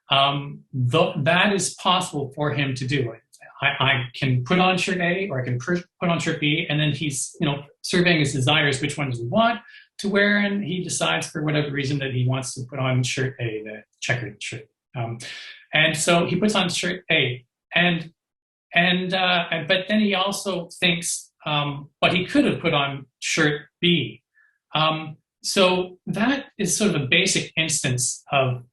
That is possible for him to do. I can put on shirt A or I can put on shirt B, and then he's surveying his desires, which one does he want to wear, and he decides for whatever reason that he wants to put on shirt A, the checkered shirt, and so he puts on shirt A, but then he also thinks, but he could have put on shirt B. So that is sort of a basic instance of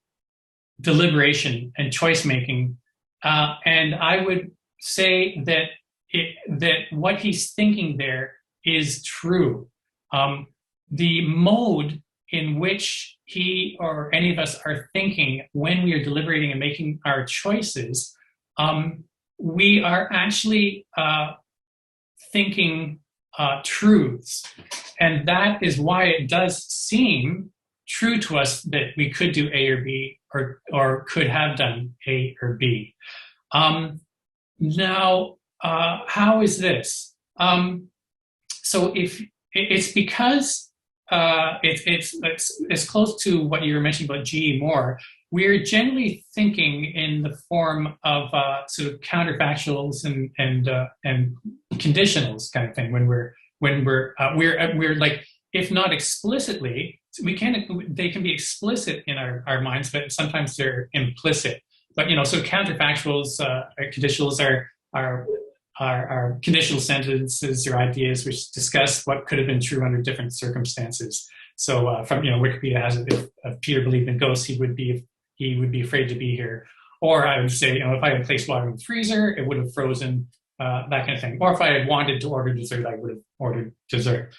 deliberation and choice making, and I would say that what he's thinking there is true. The mode in which he or any of us are thinking when we are deliberating and making our choices, we are actually thinking truths. And that is why it does seem true to us that we could do A or B or could have done A or B. Now, how is this? So if it's because it's close to what you were mentioning about G. Moore, we're generally thinking in the form of sort of counterfactuals and conditionals kind of thing. When we're like, if not explicitly, they can be explicit in our minds, but sometimes they're implicit. But so counterfactuals, conditionals are conditional sentences or ideas which discuss what could have been true under different circumstances. So from Wikipedia has it, if Peter believed in ghosts, he would be afraid to be here. Or I would say, if I had placed water in the freezer, it would have frozen, that kind of thing. Or if I had wanted to order dessert, I would have ordered dessert.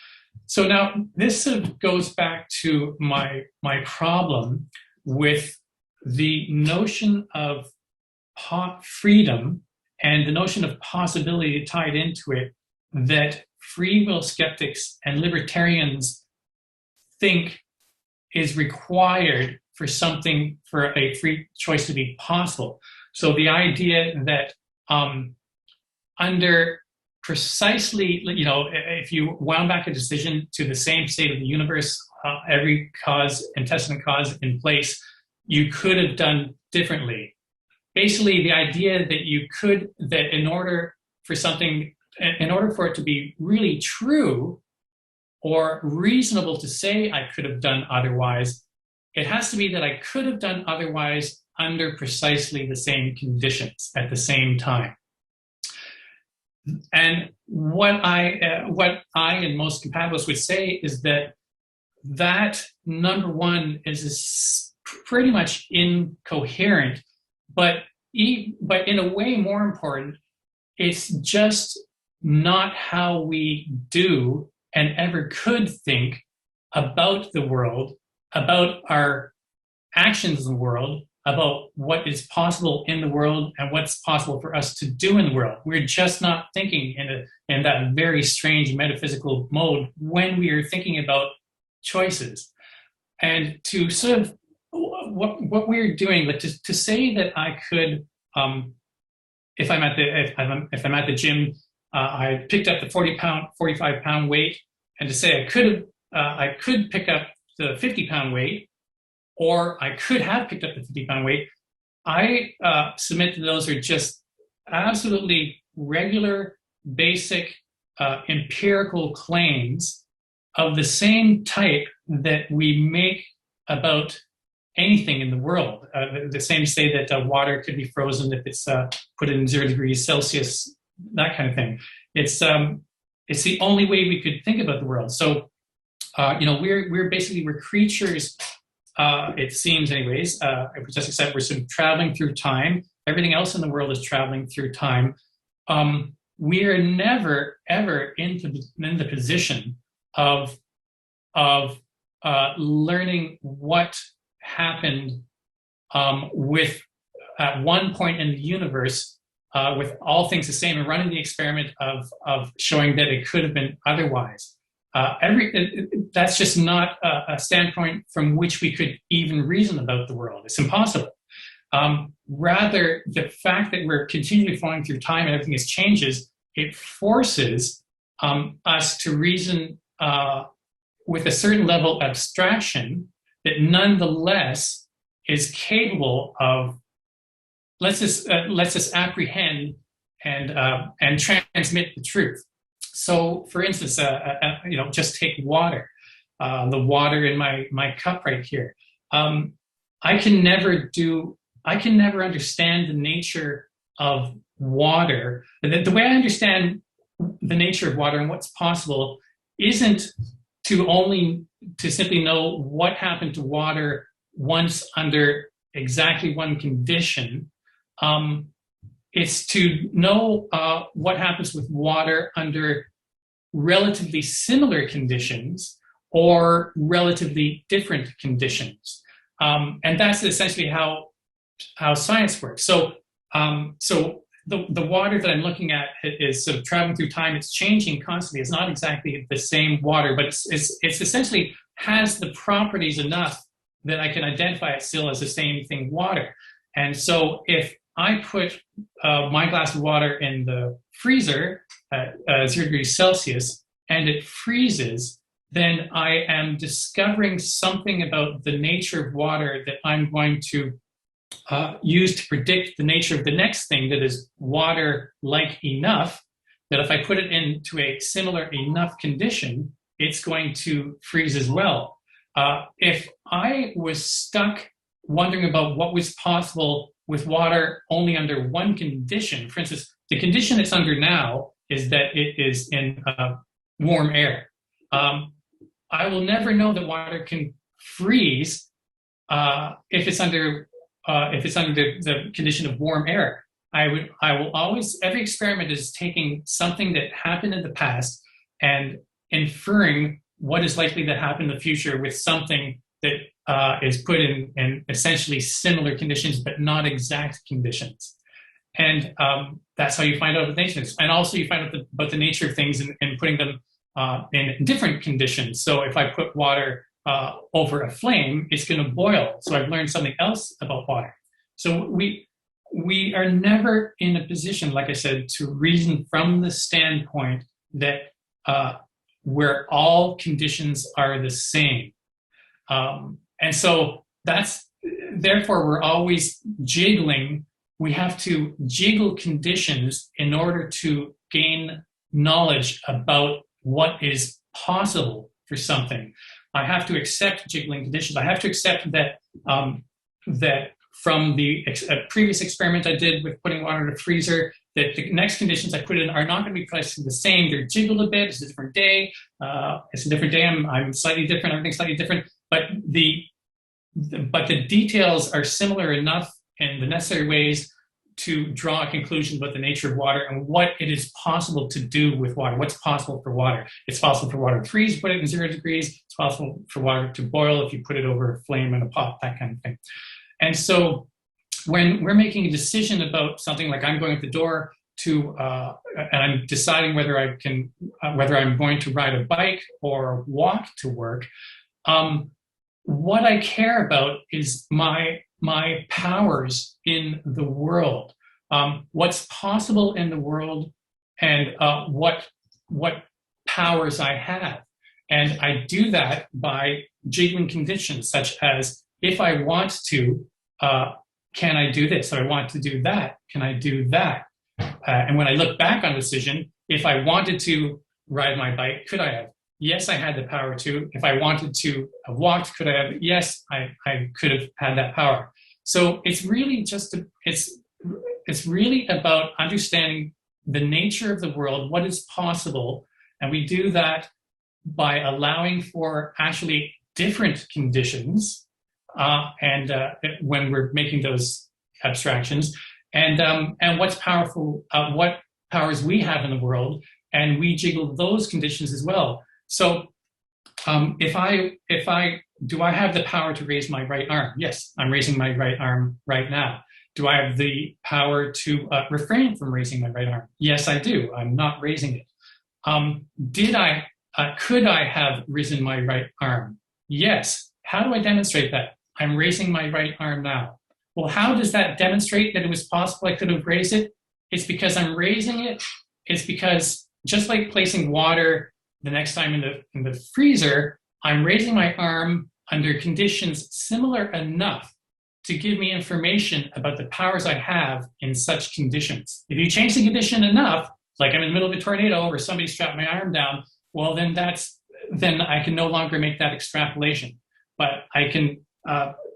So now this sort of goes back to my problem with the notion of freedom and the notion of possibility tied into it, that free will skeptics and libertarians think is required for a free choice to be possible. So the idea that under precisely, if you wound back a decision to the same state of the universe, every antecedent cause in place, you could have done differently. Basically, the idea that in order for it to be really true, or reasonable to say I could have done otherwise. It has to be that I could have done otherwise under precisely the same conditions at the same time. And what I and most compatibilists would say is that number one is pretty much incoherent, but in a way more important, it's just not how we do and ever could think about the world, about our actions in the world, about what is possible in the world and what's possible for us to do in the world. We're just not thinking in that very strange metaphysical mode when we are thinking about choices. And to sort of what we're doing, like to say that I could, if I'm at the gym, I picked up the 45 pound weight, and to say I could pick up the 50 pound weight, or I could have picked up the 50 pound weight, I submit that those are just absolutely regular, basic, empirical claims of the same type that we make about anything in the world. The same to say that water could be frozen if it's put in 0 degrees Celsius, that kind of thing. It's the only way we could think about the world. So, we're creatures. It seems, anyways, just except we're sort of traveling through time. Everything else in the world is traveling through time. We are never ever in the position of learning what happened with at one point in the universe with all things the same, and running the experiment of showing that it could have been otherwise. That's just not a standpoint from which we could even reason about the world. It's impossible. Rather, the fact that we're continually flowing through time and everything changes, it forces us to reason with a certain level of abstraction that nonetheless is capable of lets us apprehend and transmit the truth. So, for instance, just take water, the water in my cup right here. I can never understand the nature of water. The way I understand the nature of water and what's possible isn't to simply know what happened to water once under exactly one condition. It's to know what happens with water under relatively similar conditions or relatively different conditions. And that's essentially how science works. So the water that I'm looking at is sort of traveling through time. It's changing constantly. It's not exactly the same water, but it's essentially has the properties enough that I can identify it still as the same thing, water. And so if I put my glass of water in the freezer at 0 degrees Celsius and it freezes, then I am discovering something about the nature of water that I'm going to use to predict the nature of the next thing that is water-like enough that if I put it into a similar enough condition, it's going to freeze as well. If I was stuck wondering about what was possible with water only under one condition, for instance, the condition it's under now is that it is in warm air. I will never know that water can freeze if it's under the condition of warm air. I will always, every experiment is taking something that happened in the past and inferring what is likely to happen in the future with something that is put in essentially similar conditions, but not exact conditions. And that's how you find out about nature. And also you find out about the nature of things and putting them in different conditions. So if I put water over a flame, it's going to boil. So I've learned something else about water. So we are never in a position, like I said, to reason from the standpoint that where all conditions are the same. And so therefore we're always jiggling. We have to jiggle conditions in order to gain knowledge about what is possible for something. I have to accept jiggling conditions. I have to accept that that from the previous experiment I did with putting water in a freezer, that the next conditions I put in are not going to be precisely the same. They're jiggled a bit. It's a different day. I'm slightly different. Everything's slightly different. But the details are similar enough in the necessary ways to draw a conclusion about the nature of water and what it is possible to do with water. What's possible for water? It's possible for water to freeze, put it in 0 degrees. It's possible for water to boil if you put it over a flame in a pot, that kind of thing. And so when we're making a decision about something, like I'm going at the door to, and I'm deciding whether I'm going to ride a bike or walk to work, what I care about is my powers in the world, what's possible in the world, and what powers I have. And I do that by jiggling conditions, such as, if I want to, can I do this? If I want to do that, can I do that? And when I look back on the decision, if I wanted to ride my bike, could I have? Yes, I had the power to. If I wanted to have walked, could I have? Yes, I could have had that power. So it's really it's really about understanding the nature of the world, what is possible, and we do that by allowing for actually different conditions, and when we're making those abstractions, and what's powerful, what powers we have in the world, and we jiggle those conditions as well. So if I do I have the power to raise my right arm? Yes, I'm raising my right arm right now. Do I have the power to refrain from raising my right arm? Yes, I do. I'm not raising it. Could I have risen my right arm? Yes. How do I demonstrate that? I'm raising my right arm now. Well, how does that demonstrate that it was possible I could have raised it? It's because I'm raising it. It's because, just like placing water the next time in the freezer, I'm raising my arm under conditions similar enough to give me information about the powers I have in such conditions. If you change the condition enough, like I'm in the middle of a tornado or somebody strapped my arm down, well, then I can no longer make that extrapolation. But I can,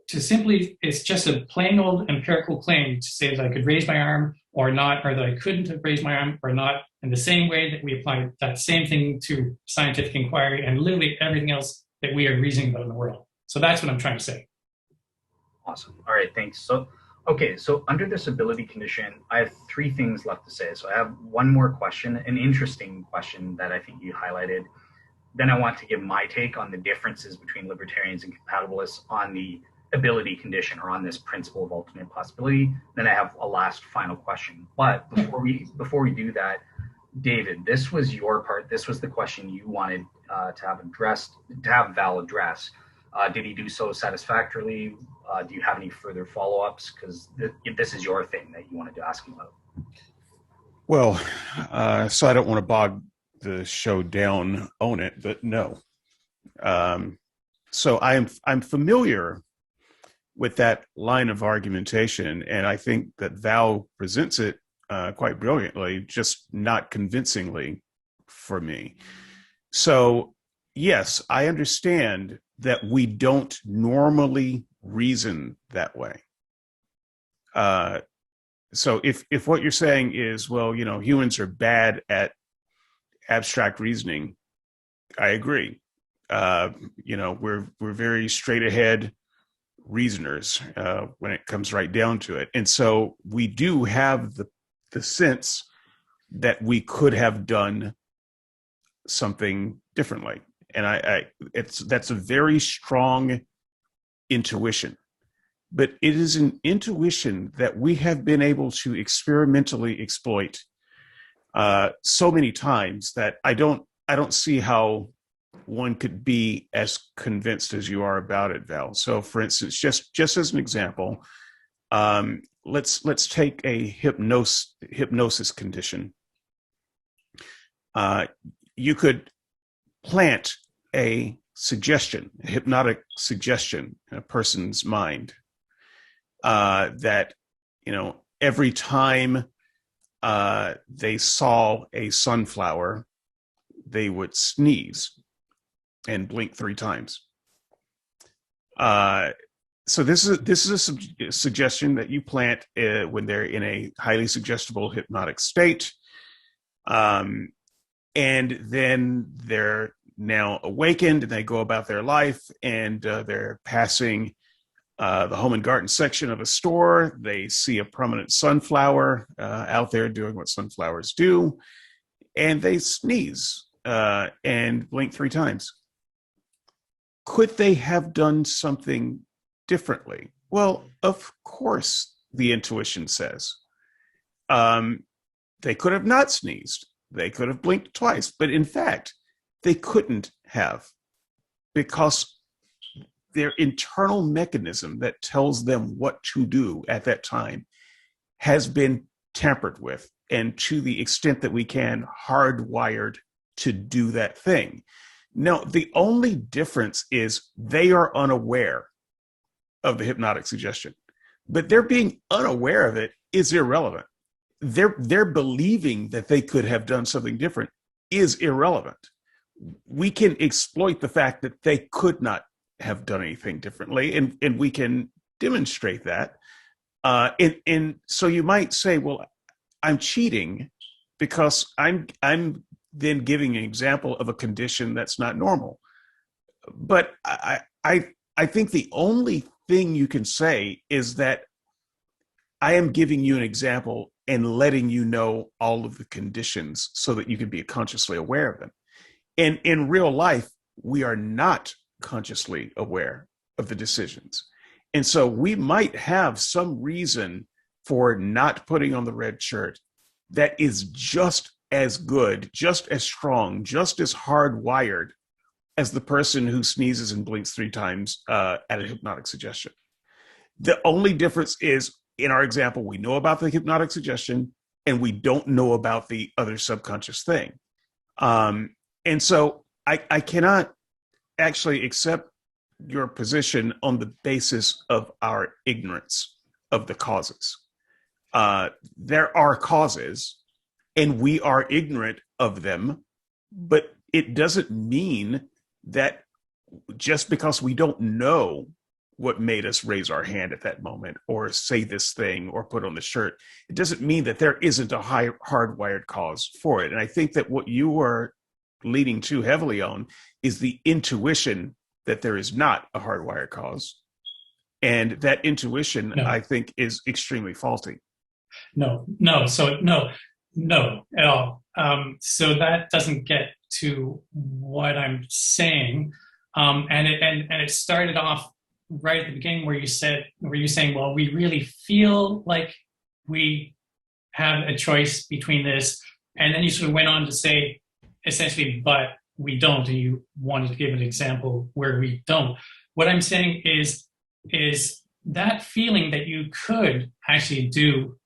it's just a plain old empirical claim to say that I could raise my arm or not, or that I couldn't have raised my arm or not, in the same way that we apply that same thing to scientific inquiry and literally everything else that we are reasoning about in the world. So that's what I'm trying to say. Awesome. All right, thanks. So under this ability condition, I have 3 things left to say. So I have one more question, an interesting question that I think you highlighted. Then I want to give my take on the differences between libertarians and compatibilists on the ability condition, or on this principle of ultimate possibility. Then I have a last final question. But before we do that, David, this was your part. This was the question you wanted to have Val address. Did he do so satisfactorily? Do you have any further follow-ups? Because this is your thing that you wanted to ask him about. Well, so I don't want to bog the show down on it, but no. So I'm familiar with that line of argumentation, and I think that Val presents it quite brilliantly, just not convincingly for me. So, yes, I understand that we don't normally reason that way. So if what you're saying is, well, humans are bad at abstract reasoning, I agree. We're very straight ahead reasoners when it comes right down to it. And so we do have the sense that we could have done something differently. And that's a very strong intuition, but it is an intuition that we have been able to experimentally exploit so many times that I don't see how one could be as convinced as you are about it, Val. So, for instance, just as an example, let's take a hypnosis condition. You could plant a hypnotic suggestion in a person's mind that every time they saw a sunflower, they would sneeze. and blink 3 times. So this is a suggestion that you plant when they're in a highly suggestible hypnotic state, and then they're now awakened and they go about their life, and they're passing the home and garden section of a store. They see a prominent sunflower out there doing what sunflowers do, and they sneeze and blink 3 times. Could they have done something differently? Well, of course, the intuition says. They could have not sneezed. They could have blinked twice. But in fact, they couldn't have, because their internal mechanism that tells them what to do at that time has been tampered with, and to the extent that we can, hardwired to do that thing. No, the only difference is they are unaware of the hypnotic suggestion, but their being unaware of it is irrelevant. Their believing that they could have done something different is irrelevant. We can exploit the fact that they could not have done anything differently, and we can demonstrate that. And so you might say, well, I'm cheating because I'm then giving an example of a condition that's not normal. But I think the only thing you can say is that I am giving you an example and letting you know all of the conditions so that you can be consciously aware of them. And in real life, we are not consciously aware of the decisions. And so we might have some reason for not putting on the red shirt that is just as good, just as strong, just as hardwired as the person who sneezes and blinks 3 times at a hypnotic suggestion. The only difference is, in our example, we know about the hypnotic suggestion and we don't know about the other subconscious thing. And so I cannot actually accept your position on the basis of our ignorance of the causes. There are causes, and we are ignorant of them, but it doesn't mean that just because we don't know what made us raise our hand at that moment or say this thing or put on the shirt, it doesn't mean that there isn't a hardwired cause for it. And I think that what you are leaning too heavily on is the intuition that there is not a hardwired cause. And that intuition, no, I think, is extremely faulty. No at all. So that doesn't get to what I'm saying. And it started off right at the beginning where you're saying, well, we really feel like we have a choice between this. And then you sort of went on to say, essentially, but we don't. And you wanted to give an example where we don't. What I'm saying is that feeling that you could actually do,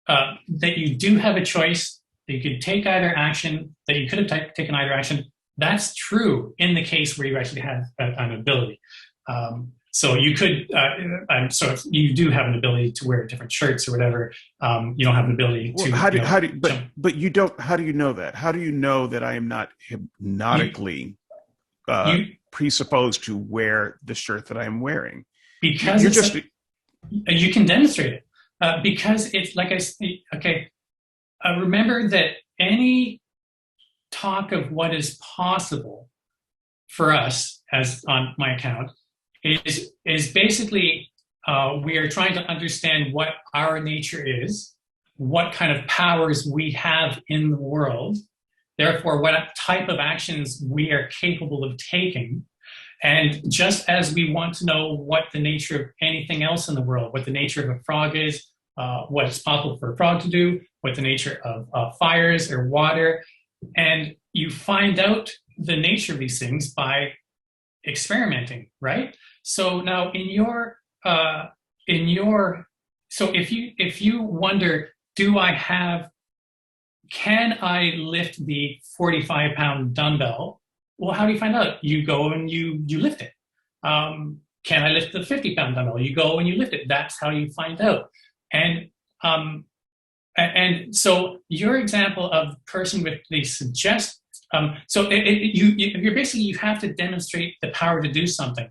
that you do have a choice, that you could take either action, that you could have taken either action, that's true in the case where you actually had an ability. So you could, you do have an ability to wear different shirts or whatever. You don't have an ability to. Well, but you don't. How do you know that? How do you know that I am not hypnotically presupposed to wear the shirt that I am wearing? Because you can demonstrate it. Because it's like I say. Okay, remember that any talk of what is possible for us, as on my account, is basically we are trying to understand what our nature is, what kind of powers we have in the world, therefore what type of actions we are capable of taking. And just as we want to know what the nature of anything else in the world, what the nature of a frog is, what is possible for a frog to do, what the nature of fires or water, and you find out the nature of these things by experimenting, right? So now so if you wonder, can I lift the 45-pound dumbbell? Well, how do you find out? You go and you lift it. Can I lift the 50-pound dumbbell? You go and you lift it. That's how you find out. And so your example of the person with the So you're basically, you have to demonstrate the power to do something.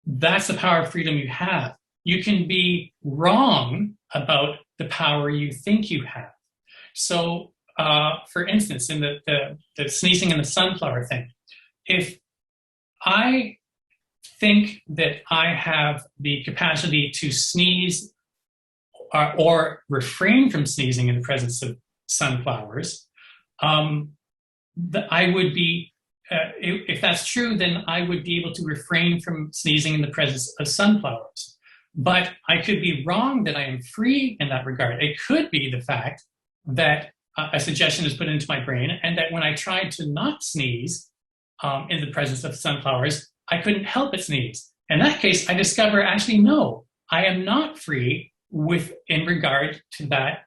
That's the power of freedom you have. You can be wrong about the power you think you have. So, for instance, in the sneezing in the sunflower thing, if I think that I have the capacity to sneeze or refrain from sneezing in the presence of sunflowers, I would be, if that's true, then I would be able to refrain from sneezing in the presence of sunflowers. But I could be wrong that I am free in that regard. It could be the fact that a suggestion is put into my brain, and that when I tried to not sneeze in the presence of sunflowers, I couldn't help but sneeze. In that case, I discover actually, no, I am not free in regard to that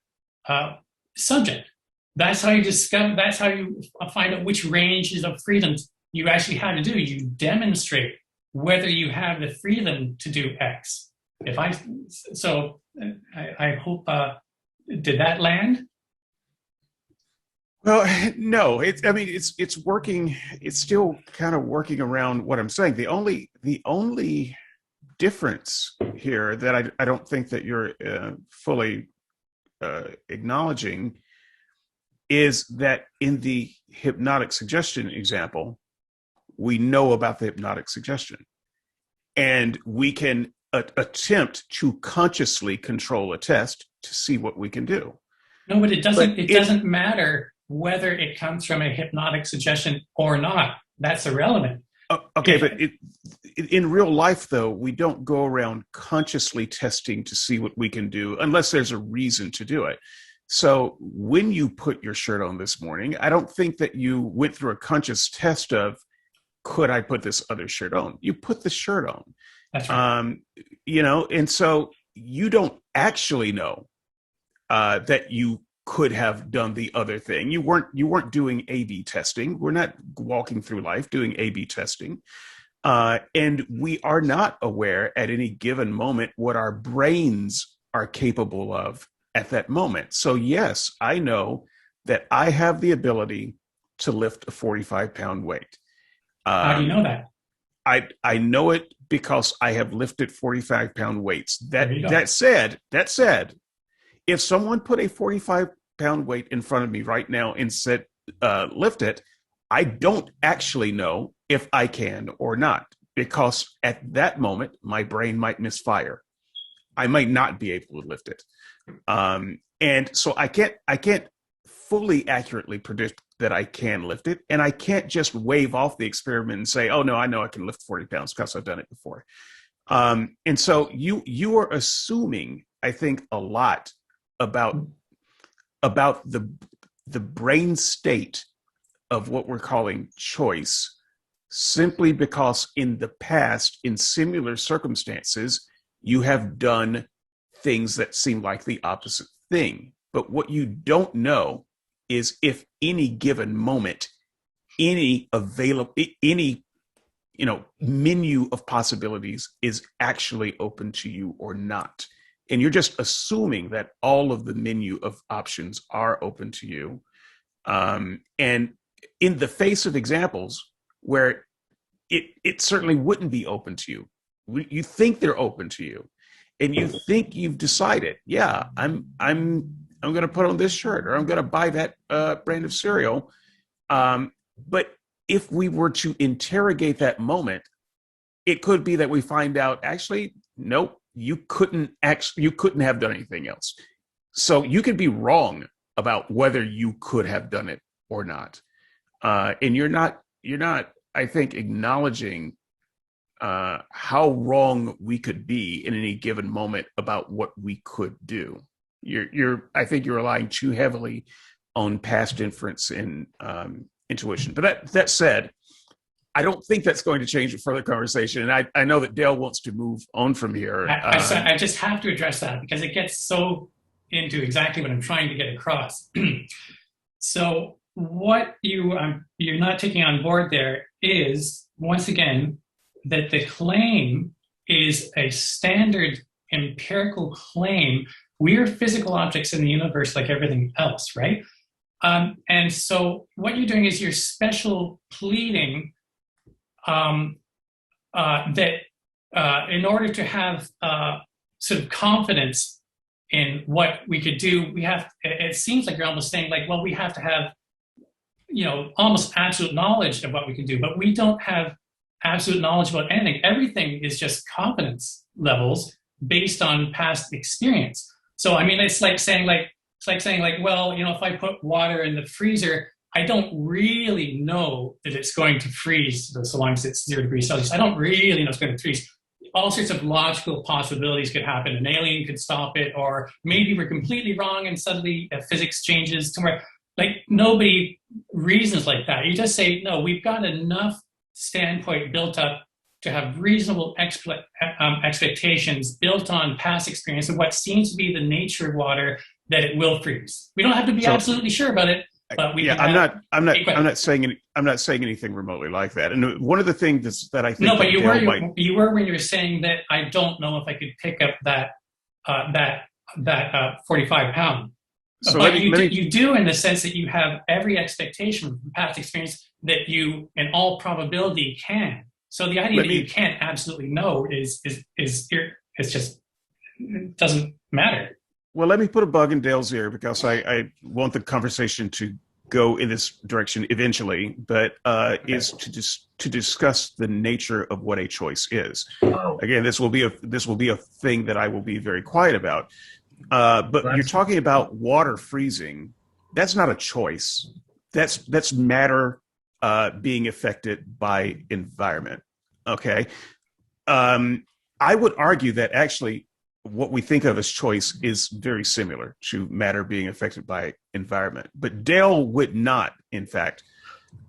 subject. That's how you discover, that's how you find out which ranges of freedom you actually have to do. You demonstrate whether you have the freedom to do X. I hope, did that land? Well, no, it's working. It's still kind of working around what I'm saying. The only difference here that I don't think that you're fully acknowledging is that in the hypnotic suggestion example, we know about the hypnotic suggestion, and we can attempt to consciously control a test to see what we can do. No, but it doesn't matter whether it comes from a hypnotic suggestion or not. That's irrelevant. Okay, but in real life, though, we don't go around consciously testing to see what we can do unless there's a reason to do it. So when you put your shirt on this morning, I don't think that you went through a conscious test of, could I put this other shirt on? You put the shirt on. That's right. And so you don't actually know that you could have done the other thing. You weren't doing A/B testing. We're not walking through life doing A/B testing. And we are not aware at any given moment what our brains are capable of at that moment. So yes, I know that I have the ability to lift a 45-pound weight. How do you know that? I know it because I have lifted 45-pound weights. That said, if someone put a 45-pound weight in front of me right now and said, lift it, I don't actually know if I can or not, because at that moment, my brain might misfire. I might not be able to lift it. And so I can't fully accurately predict that I can lift it. And I can't just wave off the experiment and say, oh no, I know I can lift 40 pounds because I've done it before. And so you are assuming, I think, a lot about the brain state of what we're calling choice, simply because in the past, in similar circumstances, you have done things that seem like the opposite thing. But what you don't know is if any given moment, any menu of possibilities is actually open to you or not. And you're just assuming that all of the menu of options are open to you. And in the face of examples where it certainly wouldn't be open to you, you think they're open to you, and you think you've decided, yeah, I'm going to put on this shirt, or I'm going to buy that brand of cereal. But if we were to interrogate that moment, it could be that we find out, actually, nope, you couldn't have done anything else. So you could be wrong about whether you could have done it or not. And you're not, I think, acknowledging how wrong we could be in any given moment about what we could do. I think you're relying too heavily on past inference and intuition. But that said, I don't think that's going to change a further conversation. And I know that Dale wants to move on from here. I just have to address that because it gets so into exactly what I'm trying to get across. So what you're not taking on board there is, once again, that the claim is a standard empirical claim. We are physical objects in the universe like everything else, right? And so what you're doing is you're special pleading that in order to have sort of confidence in what we could do, it seems like you're almost saying like, well, we have to have, almost absolute knowledge of what we can do, but we don't have absolute knowledge about anything. Everything is just confidence levels based on past experience. So, I mean, it's like saying well, if I put water in the freezer, I don't really know that it's going to freeze so long as it's 0 degrees Celsius. I don't really know it's going to freeze. All sorts of logical possibilities could happen. An alien could stop it, or maybe we're completely wrong and suddenly physics changes to where, like, nobody reasons like that. You just say, no, we've got enough standpoint built up to have reasonable expectations built on past experience of what seems to be the nature of water, that it will freeze. We don't have to be absolutely sure about it, but we. Yeah, I'm not saying anything remotely like that. And one of the things that I think no, but you were when you were saying that I don't know if I could pick up that 45 pound. So but you do in the sense that you have every expectation from past experience that you, in all probability, can. So the idea that you can't absolutely know is just, it doesn't matter. Well, let me put a bug in Dale's ear, because I want the conversation to go in this direction eventually, but is to discuss the nature of what a choice is. Again, this will be a thing that I will be very quiet about. But you're talking about water freezing. That's not a choice. That's matter being affected by environment. Okay. I would argue that actually what we think of as choice is very similar to matter being affected by environment. But Dale would not, in fact,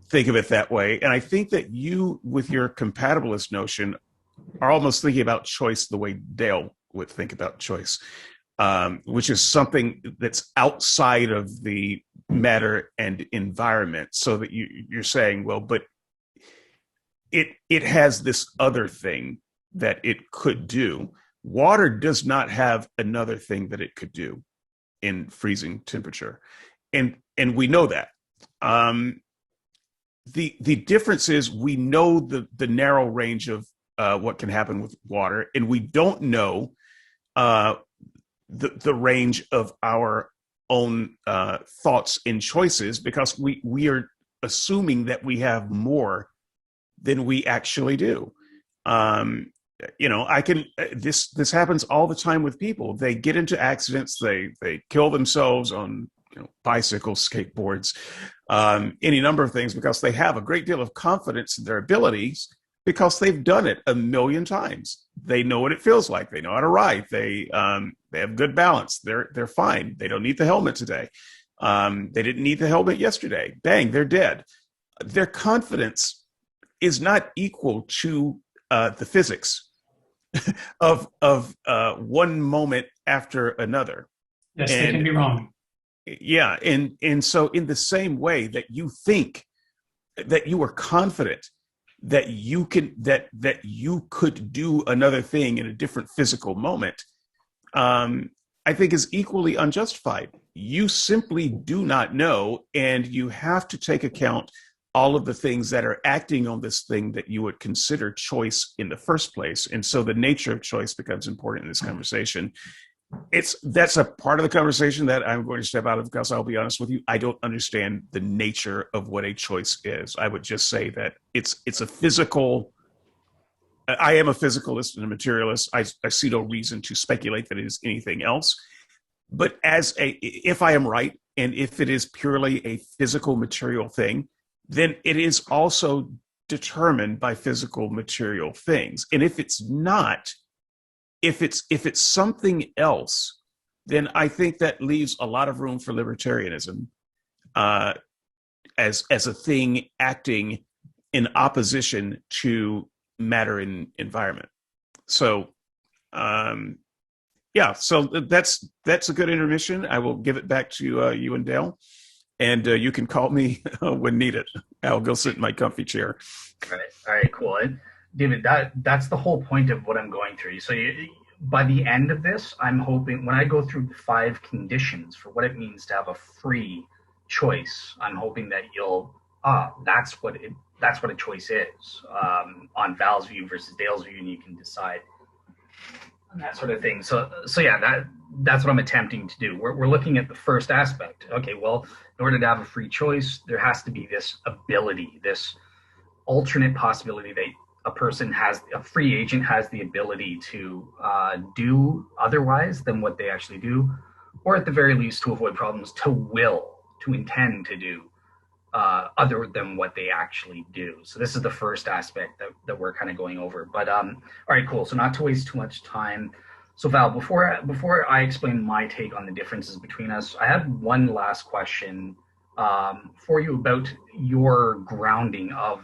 think of it that way. And I think that you, with your compatibilist notion, are almost thinking about choice the way Dale would think about choice, which is something that's outside of the matter and environment. So that you're saying, well, but it has this other thing that it could do. Water does not have another thing that it could do in freezing temperature. And we know that. The difference is we know the narrow range of what can happen with water, and we don't know the range of our own thoughts and choices, because we are assuming that we have more than we actually do. This happens all the time with people. They get into accidents, they kill themselves on bicycles, skateboards, any number of things, because they have a great deal of confidence in their abilities, because they've done it a million times. They know what it feels like. They know how to ride. They have good balance. They're fine. They don't need the helmet today. They didn't need the helmet yesterday. Bang, they're dead. Their confidence is not equal to the physics of one moment after another. Yes, they can be wrong. Yeah, and so in the same way that you think that you are confident that you could do another thing in a different physical moment, I think is equally unjustified. You simply do not know, and you have to take account all of the things that are acting on this thing that you would consider choice in the first place. And so the nature of choice becomes important in this conversation. That's a part of the conversation that I'm going to step out of, because I'll be honest with you, I don't understand the nature of what a choice is. I would just say that it's a physical. I am a physicalist and a materialist. I see no reason to speculate that it is anything else. But if I am right, and if it is purely a physical material thing, then it is also determined by physical material things. And if it's not, if it's something else, then I think that leaves a lot of room for libertarianism as a thing acting in opposition to matter and environment. So so that's a good intermission. I will give it back to you and Dale. And you can call me when needed. I'll go sit in my comfy chair. All right, cool. And David, that's the whole point of what I'm going through. So by the end of this, I'm hoping when I go through the 5 conditions for what it means to have a free choice. I'm hoping that you'll that's what a choice is on Val's view versus Dale's view, and you can decide and that sort of thing. So yeah, that's what I'm attempting to do. We're looking at the first aspect. Okay, well, in order to have a free choice, there has to be this ability, this alternate possibility that a free agent has the ability to do otherwise than what they actually do, or at the very least to avoid problems, to intend to do other than what they actually do. So this is the first aspect that we're kind of going over. But all right, cool. So not to waste too much time. So Val, before I explain my take on the differences between us, I have one last question for you about your grounding of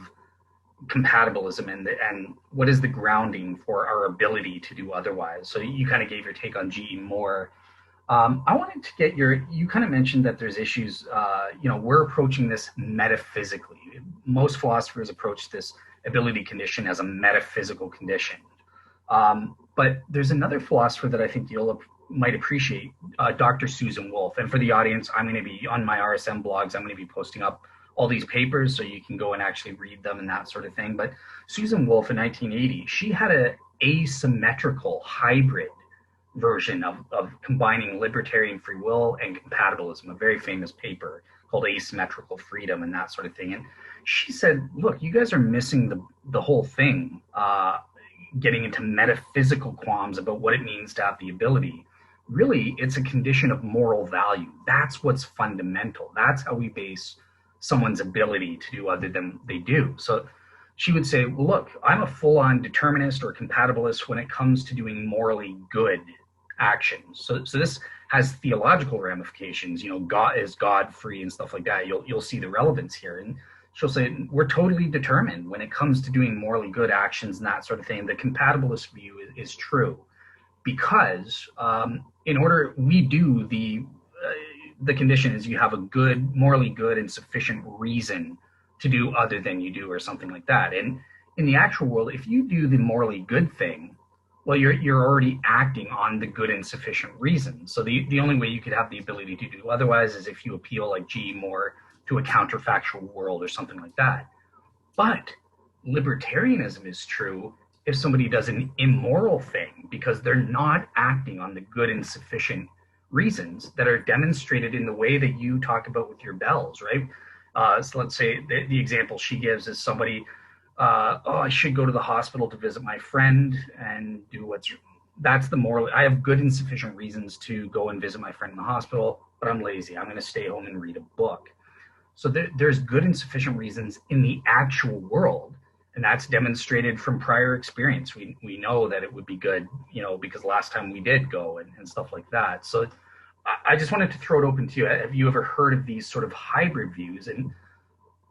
compatibilism and what is the grounding for our ability to do otherwise. So you kind of gave your take on G.E. Moore. I wanted to get you kind of mentioned that there's issues, we're approaching this metaphysically. Most philosophers approach this ability condition as a metaphysical condition. But there's another philosopher that I think you'll might appreciate, Dr. Susan Wolf. And for the audience, I'm going to be on my RSM blogs, I'm going to be posting up all these papers so you can go and actually read them and that sort of thing. But Susan Wolf in 1980, she had an asymmetrical hybrid version of combining libertarian free will and compatibilism, a very famous paper called Asymmetrical Freedom and that sort of thing. And she said, look, you guys are missing the whole thing, getting into metaphysical qualms about what it means to have the ability. Really, it's a condition of moral value. That's what's fundamental. That's how we base someone's ability to do other than they do. So she would say, well, look, I'm a full-on determinist or compatibilist when it comes to doing morally good actions. So this has theological ramifications. God is God free and stuff like that. You'll see the relevance here. And she'll say we're totally determined when it comes to doing morally good actions and that sort of thing. The compatibilist view is true because we do the condition is you have a good, morally good and sufficient reason to do other than you do or something like that. And in the actual world, if you do the morally good thing, well, you're already acting on the good and sufficient reason. So the only way you could have the ability to do otherwise is if you appeal like G.E. Moore to a counterfactual world or something like that. But libertarianism is true if somebody does an immoral thing because they're not acting on the good and sufficient reasons that are demonstrated in the way that you talk about with your bells, right? So let's say the example she gives is somebody, I should go to the hospital to visit my friend and do that's the moral. I have good and sufficient reasons to go and visit my friend in the hospital, but I'm lazy. I'm going to stay home and read a book. So there's good and sufficient reasons in the actual world. And that's demonstrated from prior experience. We know that it would be good, because last time we did go and stuff like that. So I just wanted to throw it open to you. Have you ever heard of these sort of hybrid views? And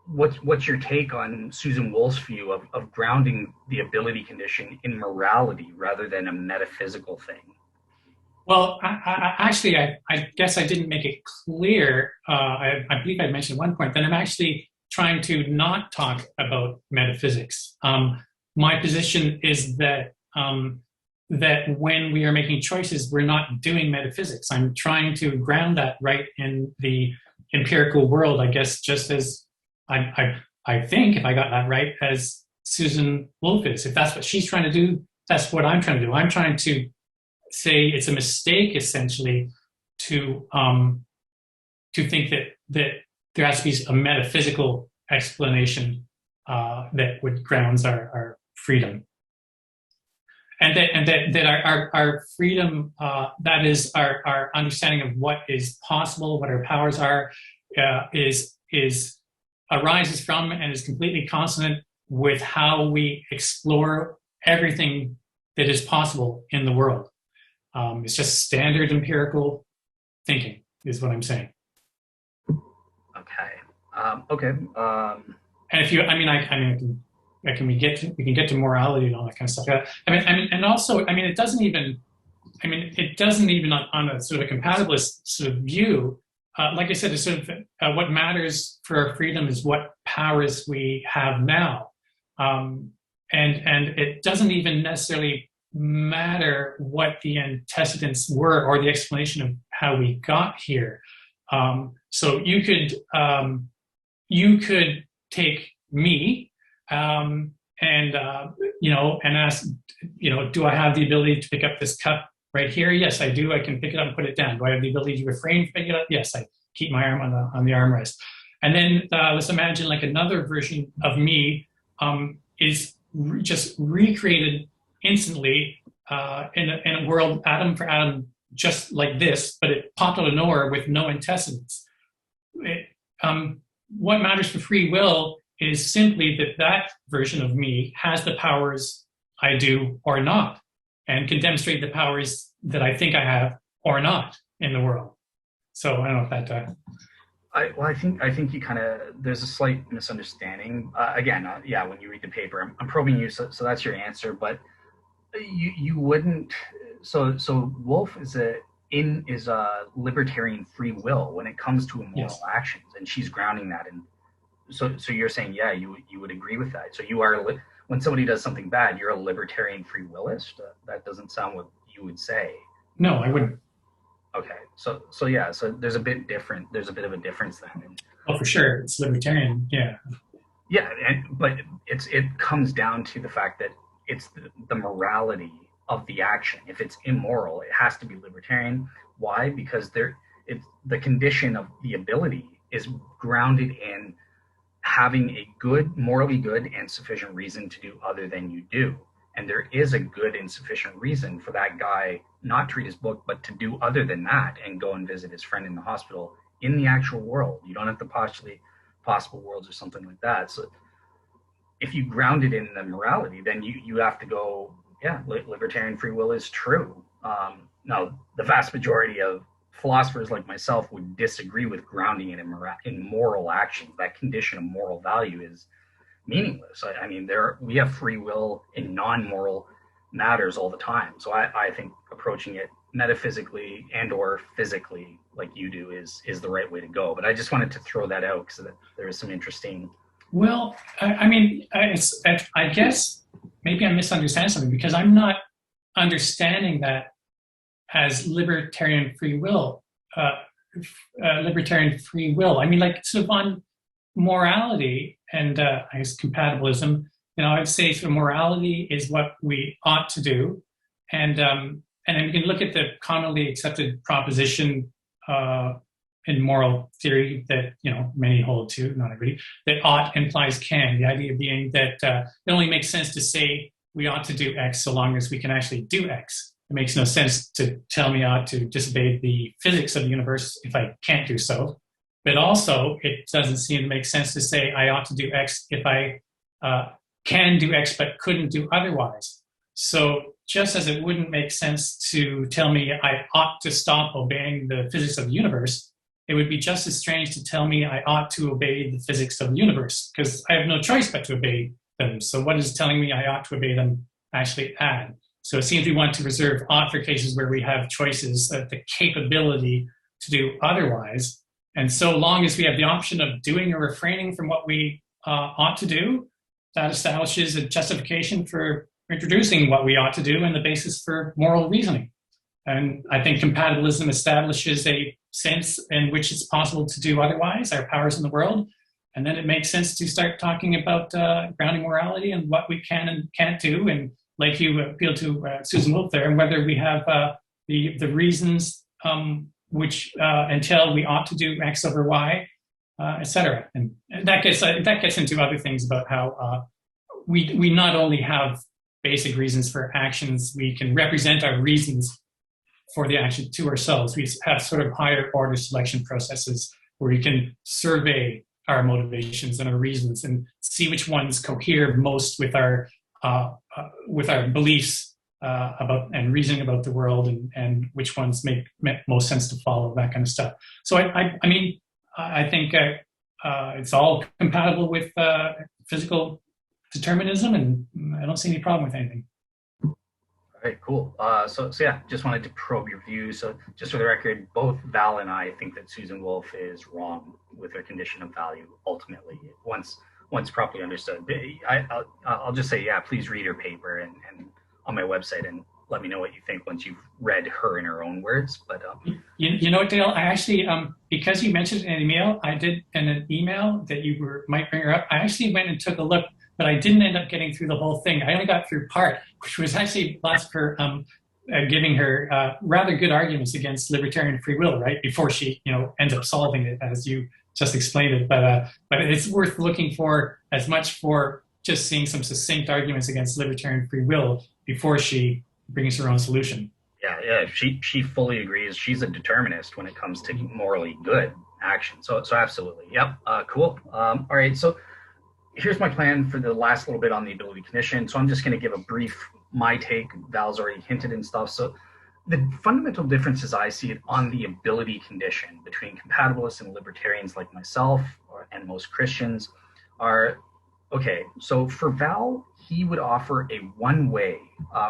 what's your take on Susan Wolf's view of grounding the ability condition in morality rather than a metaphysical thing? Well, I guess I didn't make it clear. I believe I mentioned at one point that I'm actually trying to not talk about metaphysics. My position is that that when we are making choices, we're not doing metaphysics. I'm trying to ground that right in the empirical world, I guess, just as I think, if I got that right, as Susan Wolf is. If that's what she's trying to do, that's what I'm trying to do. I'm trying to say it's a mistake, essentially, to think that there has to be a metaphysical explanation that would grounds our freedom, and that our freedom, that is our understanding of what is possible, what our powers are, arises from and is completely consonant with how we explore everything that is possible in the world. It's just standard empirical thinking, is what I'm saying. Okay. And if you, we can get to morality and all that kind of stuff. And also, it doesn't even on a sort of a compatibilist sort of view. Like I said, it's sort of what matters for our freedom is what powers we have now, and it doesn't even necessarily matter what the antecedents were or the explanation of how we got here. So you could take me and ask, do I have the ability to pick up this cup right here? Yes, I do. I can pick it up and put it down. Do I have the ability to refrain from picking it up? Yes, I keep my arm on the armrest. And then let's imagine like another version of me is just recreated instantly in a world atom for atom, just like this, but it popped out of nowhere with no antecedents. What matters for free will is simply that version of me has the powers I do or not, and can demonstrate the powers that I think I have or not in the world. So I don't know if that. I think you kind of, there's a slight misunderstanding. When you read the paper, I'm probing you, so that's your answer. But you wouldn't. So Wolf is a libertarian free will when it comes to immoral actions, and she's grounding that in. So you're saying, you would agree with that. So you are, when somebody does something bad, you're a libertarian free willist. That doesn't sound what you would say. No, I wouldn't. Okay, so there's a bit of a difference then. Oh, for sure, it's libertarian. Yeah. Yeah, but it comes down to the fact that it's the morality of the action. If it's immoral, it has to be libertarian. Why? Because the condition of the ability is grounded in having a morally good and sufficient reason to do other than you do. And there is a good and sufficient reason for that guy not to read his book, but to do other than that and go and visit his friend in the hospital in the actual world. You don't have to postulate possible worlds or something like that. So if you ground it in the morality, then you have to go, libertarian free will is true. Now, the vast majority of philosophers like myself would disagree with grounding it in moral actions. That condition of moral value is meaningless. I mean, we have free will in non-moral matters all the time. So I think approaching it metaphysically and or physically like you do is the right way to go. But I just wanted to throw that out because there is some interesting. Well, I guess maybe I misunderstand something, because I'm not understanding that as libertarian free will. Libertarian free will. I mean, like, sort of on morality and I guess compatibilism. I'd say sort of morality is what we ought to do, and then you can look at the commonly accepted proposition in moral theory that many hold to, not everybody, that ought implies can. The idea being that it only makes sense to say we ought to do X so long as we can actually do X. It makes no sense to tell me I ought to disobey the physics of the universe if I can't do so. But also, it doesn't seem to make sense to say I ought to do X if I can do X but couldn't do otherwise. So just as it wouldn't make sense to tell me I ought to stop obeying the physics of the universe, it would be just as strange to tell me I ought to obey the physics of the universe, because I have no choice but to obey them. So what is telling me I ought to obey them actually add? So it seems we want to reserve ought for cases where we have choices, the capability to do otherwise. And so long as we have the option of doing or refraining from what we ought to do, that establishes a justification for introducing what we ought to do and the basis for moral reasoning. And I think compatibilism establishes a sense in which it's possible to do otherwise, our powers in the world. And then it makes sense to start talking about grounding morality and what we can and can't do. And like you appealed to Susan Wolf there, and whether we have the reasons which until we ought to do X over Y, et cetera. And that gets into other things about how we not only have basic reasons for actions, we can represent our reasons for the action to ourselves. We have sort of higher order selection processes where we can survey our motivations and our reasons and see which ones cohere most with our beliefs about and reasoning about the world, and which ones make most sense to follow, that kind of stuff. So I think it's all compatible with physical determinism, and I don't see any problem with anything. All right, cool. So just wanted to probe your views. So just for the record, both Val and I think that Susan Wolf is wrong with her condition of value. Ultimately, once properly understood, I'll just say, please read her paper and on my website and let me know what you think once you've read her in her own words. But you know what, Dale? I actually, because you mentioned it in an email, I did in an email that might bring her up. I actually went and took a look, but I didn't end up getting through the whole thing. I only got through part, which was actually lots of her giving her rather good arguments against libertarian free will, right? Before she, ends up solving it, as you just explained it. But it's worth looking for as much for just seeing some succinct arguments against libertarian free will before she brings her own solution. Yeah, she fully agrees. She's a determinist when it comes to morally good action. So absolutely, yep, cool. All right, so here's my plan for the last little bit on the ability condition. So I'm just going to give a brief my take. Val's already hinted and stuff. So the fundamental differences I see it on the ability condition between compatibilists and libertarians like myself and most Christians are, okay, so for Val, he would offer a one-way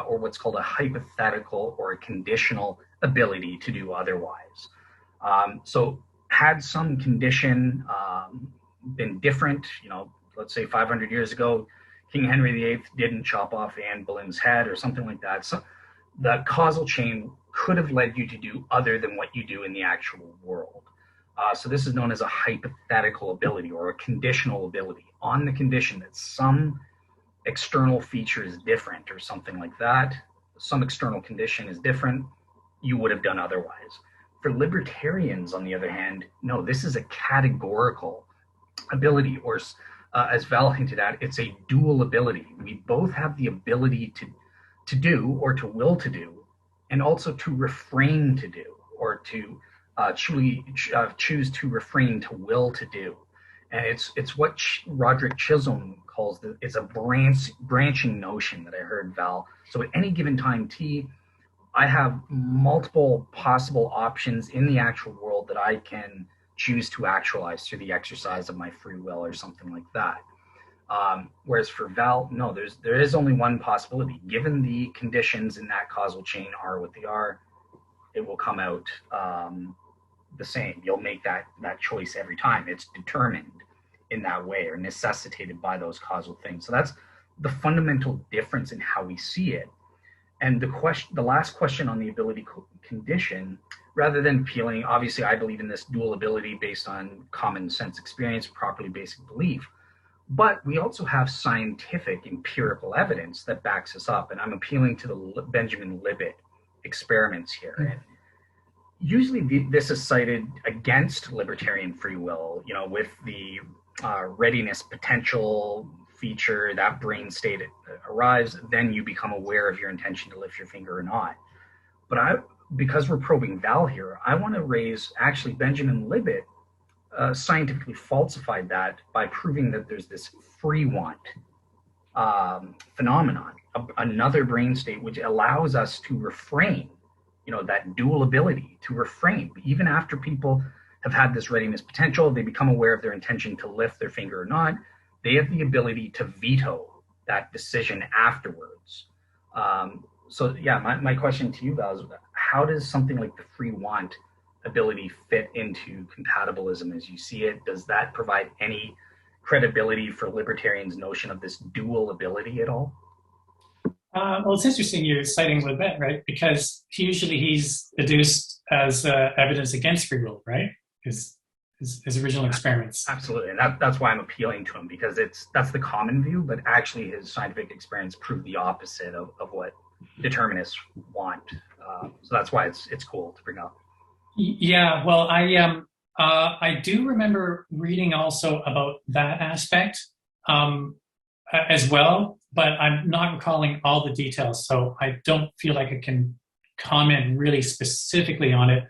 or what's called a hypothetical or a conditional ability to do otherwise. So had some condition been different, let's say 500 years ago, King Henry VIII didn't chop off Anne Boleyn's head or something like that. So the causal chain could have led you to do other than what you do in the actual world. So this is known as a hypothetical ability or a conditional ability on the condition that some external feature is different or something like that. Some external condition is different. You would have done otherwise. For libertarians, on the other hand, no, this is a categorical ability, or as Val hinted at, it's a dual ability. We both have the ability to do or to will to do, and also to refrain to do or to choose to refrain to will to do. And it's what Roderick Chisholm calls it's a branching notion that I heard Val. So at any given time t, I have multiple possible options in the actual world that I can choose to actualize through the exercise of my free will or something like that. Whereas for Val, no, there is only one possibility. Given the conditions in that causal chain are what they are, it will come out the same. You'll make that choice every time. It's determined in that way or necessitated by those causal things. So that's the fundamental difference in how we see it. And the last question on the ability condition, rather than appealing, obviously I believe in this dual ability based on common sense experience, properly basic belief. But we also have scientific empirical evidence that backs us up. And I'm appealing to the Benjamin Libet experiments here. And usually this is cited against libertarian free will, with the readiness potential feature, that brain state arrives, then you become aware of your intention to lift your finger or not. But because we're probing Val here, I want to raise, actually Benjamin Libet scientifically falsified that by proving that there's this free want phenomenon, another brain state which allows us to refrain, that dual ability to refrain. Even after people have had this readiness potential, they become aware of their intention to lift their finger or not, they have the ability to veto that decision afterwards. So yeah, my question to you, Val, is how does something like the free want ability fit into compatibilism as you see it? Does that provide any credibility for libertarians' notion of this dual ability at all? Well, it's interesting you're citing Libet, right? Because he's adduced as evidence against free will, right? His original experiments. Absolutely, and that's why I'm appealing to him, because that's the common view, but actually his scientific experiments prove the opposite of what determinists want. So that's why it's cool to bring up. Yeah, well, I do remember reading also about that aspect as well, but I'm not recalling all the details, so I don't feel like I can comment really specifically on it.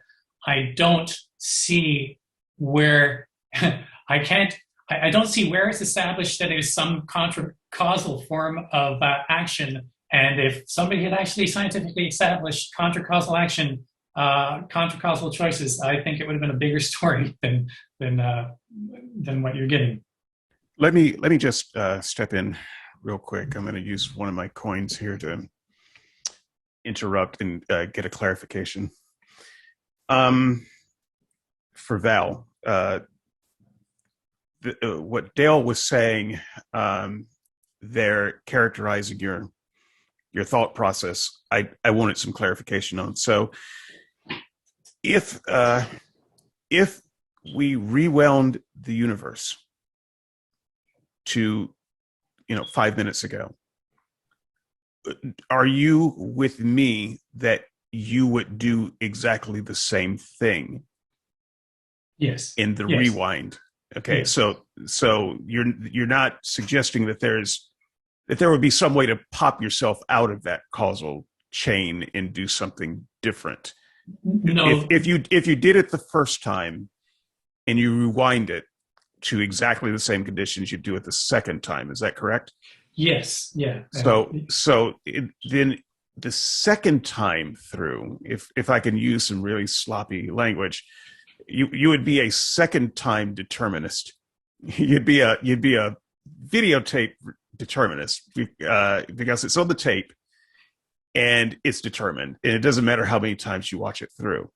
I don't see where I don't see where it's established that there's some contra-causal form of action, and if somebody had actually scientifically established contra-causal action, contra-causal choices, I think it would have been a bigger story than what you're getting. Let me just step in real quick. I'm going to use one of my coins here to interrupt and get a clarification. For Val, what Dale was saying, they're characterizing your your thought process, I wanted some clarification on. So if we rewound the universe to 5 minutes ago, are you with me that you would do exactly the same thing? Yes. In the yes. rewind. Okay. Yes. So you're not suggesting that there would be some way to pop yourself out of that causal chain and do something different. No. If you did it the first time and you rewind it to exactly the same conditions, you do it the second time. Is that correct? Yes. Yeah. Then the second time through, if I can use some really sloppy language, you would be a second time determinist. You'd be a videotape determinist because it's on the tape and it's determined, and it doesn't matter how many times you watch it through.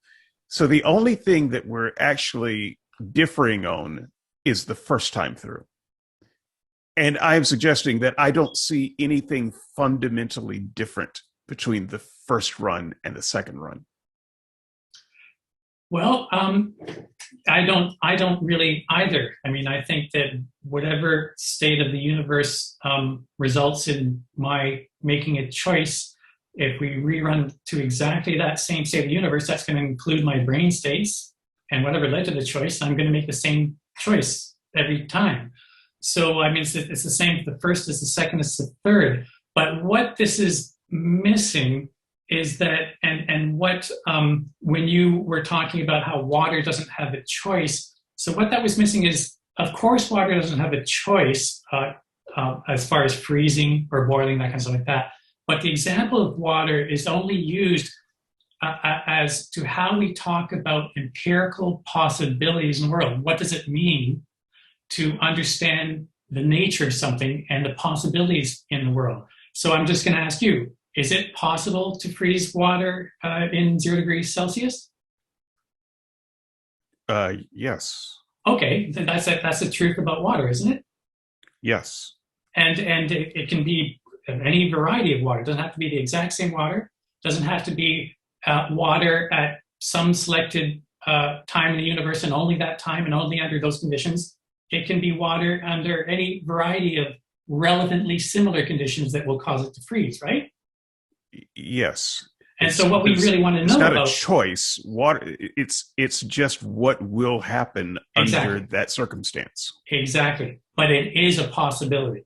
So the only thing that we're actually differing on is the first time through. And I'm suggesting that I don't see anything fundamentally different between the first run and the second run. Well, I don't really either. I mean, I think that whatever state of the universe results in my making a choice, if we rerun to exactly that same state of the universe, that's going to include my brain states, and whatever led to the choice, I'm going to make the same choice every time. So, I mean, it's the same for the first as the second as the third. But what this is missing is that, and what, when you were talking about how water doesn't have a choice, so what that was missing is, of course, water doesn't have a choice as far as freezing or boiling, that kind of stuff like that. But the example of water is only used as to how we talk about empirical possibilities in the world. What does it mean to understand the nature of something and the possibilities in the world? So I'm just going to ask you, is it possible to freeze water in 0 degrees Celsius? Yes. Okay, then that's the truth about water, isn't it? Yes. And it can be any variety of water. It doesn't have to be the exact same water. It doesn't have to be water at some selected time in the universe and only that time and only under those conditions. It can be water under any variety of relevantly similar conditions that will cause it to freeze, right? Yes. And so what we really want to know it's not about, a choice. Water, it's just what will happen under that circumstance. Exactly. But it is a possibility.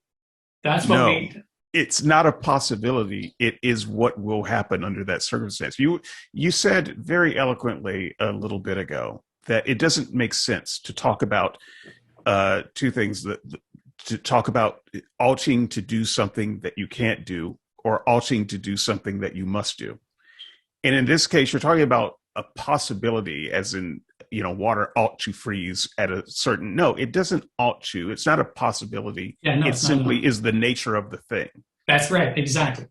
That's what it's not a possibility. It is what will happen under that circumstance. You said very eloquently a little bit ago that it doesn't make sense to talk about two things, to talk about altering to do something that you can't do or altering to do something that you must do. And in this case, you're talking about a possibility as in, water ought to freeze at a certain, no, it doesn't ought to. It's not a possibility. Yeah, no, it simply is the nature of the thing. That's right. Exactly.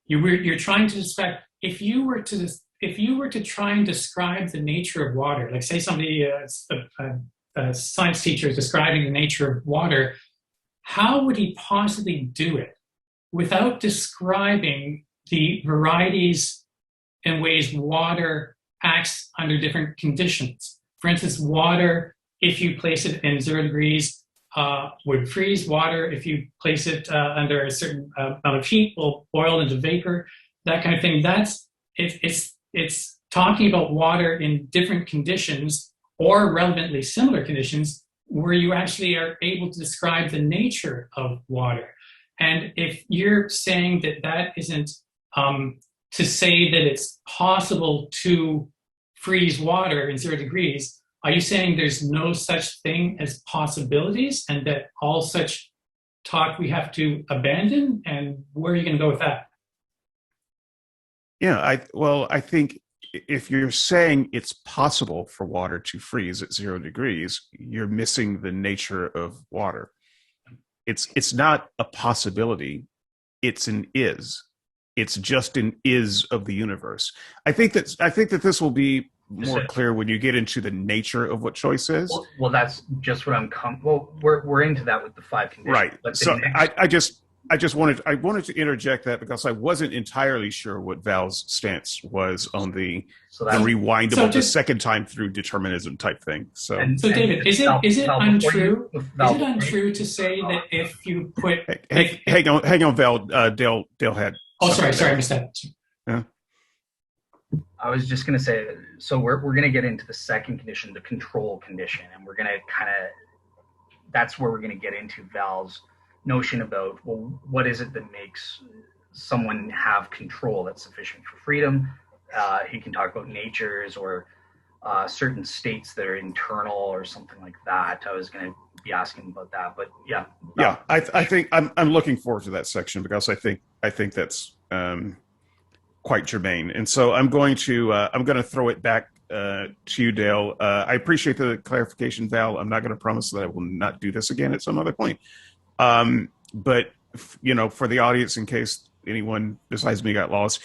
You're trying to describe, if you were to try and describe the nature of water, like say somebody, a science teacher is describing the nature of water, how would he possibly do it without describing the varieties in ways water acts under different conditions? For instance, water, if you place it in 0 degrees, would freeze. Water, if you place it under a certain amount of heat, will boil into vapor, that kind of thing. It's talking about water in different conditions or relevantly similar conditions where you actually are able to describe the nature of water. And if you're saying that isn't to say that it's possible to freeze water in 0 degrees, are you saying there's no such thing as possibilities and that all such talk we have to abandon? And where are you going to go with that? Yeah, I think if you're saying it's possible for water to freeze at 0 degrees, you're missing the nature of water. It's not a possibility. It's an is. It's just an is of the universe. I think that this will be more clear when you get into the nature of what choice is. Well, that's just what we're into that with the 5 conditions. Right. So I wanted to interject that because I wasn't entirely sure what Val's stance was on the rewindable, the second time through determinism type thing. So David, is it untrue? Is it untrue to say that if you put hang on, Val, Dale had. Oh, sorry, I missed that. Yeah. I was just going to say, so we're going to get into the second condition, the control condition, and we're going to that's where we're going to get into Val's notion about, well, what is it that makes someone have control that's sufficient for freedom? He can talk about natures or certain states that are internal or something like that. I was going to be asking about that, but yeah. Yeah, I think I'm looking forward to that section because I think that's quite germane. And so I'm going to throw it back to you, Dale. I appreciate the clarification, Val. I'm not going to promise that I will not do this again at some other point. But for the audience, in case anyone besides me got lost,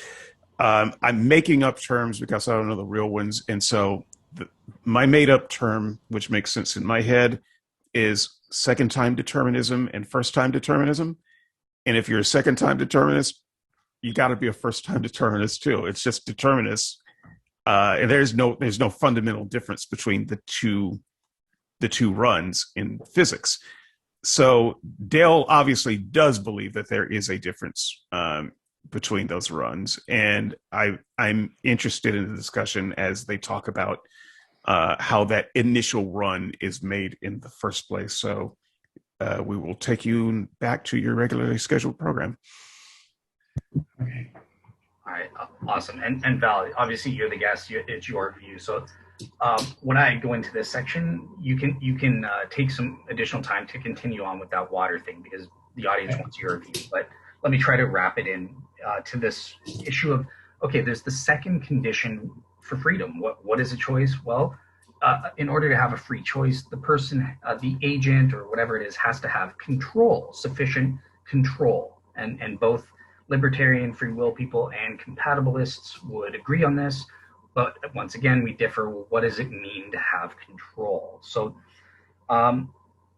I'm making up terms because I don't know the real ones. And so my made up term, which makes sense in my head, is second time determinism and first time determinism. And if you're a second time determinist, you got to be a first time determinist too. It's just determinists. And there's no fundamental difference between the two runs in physics. So Dale obviously does believe that there is a difference between those runs, and I'm interested in the discussion as they talk about how that initial run is made in the first place. So we will take you back to your regularly scheduled program. Okay. All right. Awesome. And Val, obviously you're the guest. It's your view. So when I go into this section, you can take some additional time to continue on with that water thing because the audience wants your view. But let me try to wrap it in to this issue of, okay, there's the second condition for freedom. What is a choice? Well, in order to have a free choice, the person, the agent or whatever it is, has to have control, sufficient control. And both libertarian free will people and compatibilists would agree on this. But once again, we differ. What does it mean to have control? So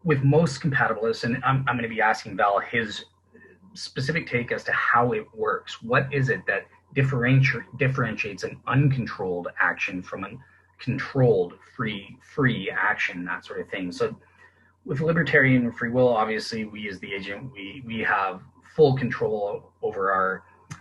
with most compatibilists, and I'm going to be asking Val his specific take as to how it works. What is it that differentiates an uncontrolled action from a controlled free action, that sort of thing? So with libertarian free will, obviously we as the agent, we have full control over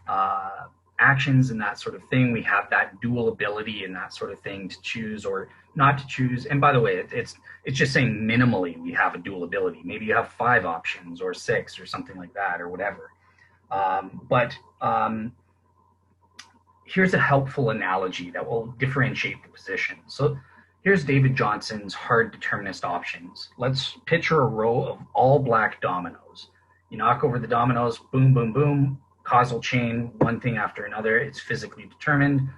our actions and that sort of thing. We have that dual ability and that sort of thing to choose or not to choose. And by the way, it's just saying minimally we have a dual ability. Maybe you have 5 options or 6 or something like that or whatever. But here's a helpful analogy that will differentiate the position. So here's David Johnson's hard determinist options. Let's picture a row of all black dominoes. You knock over the dominoes, boom, boom, boom, causal chain, one thing after another. It's physically determined.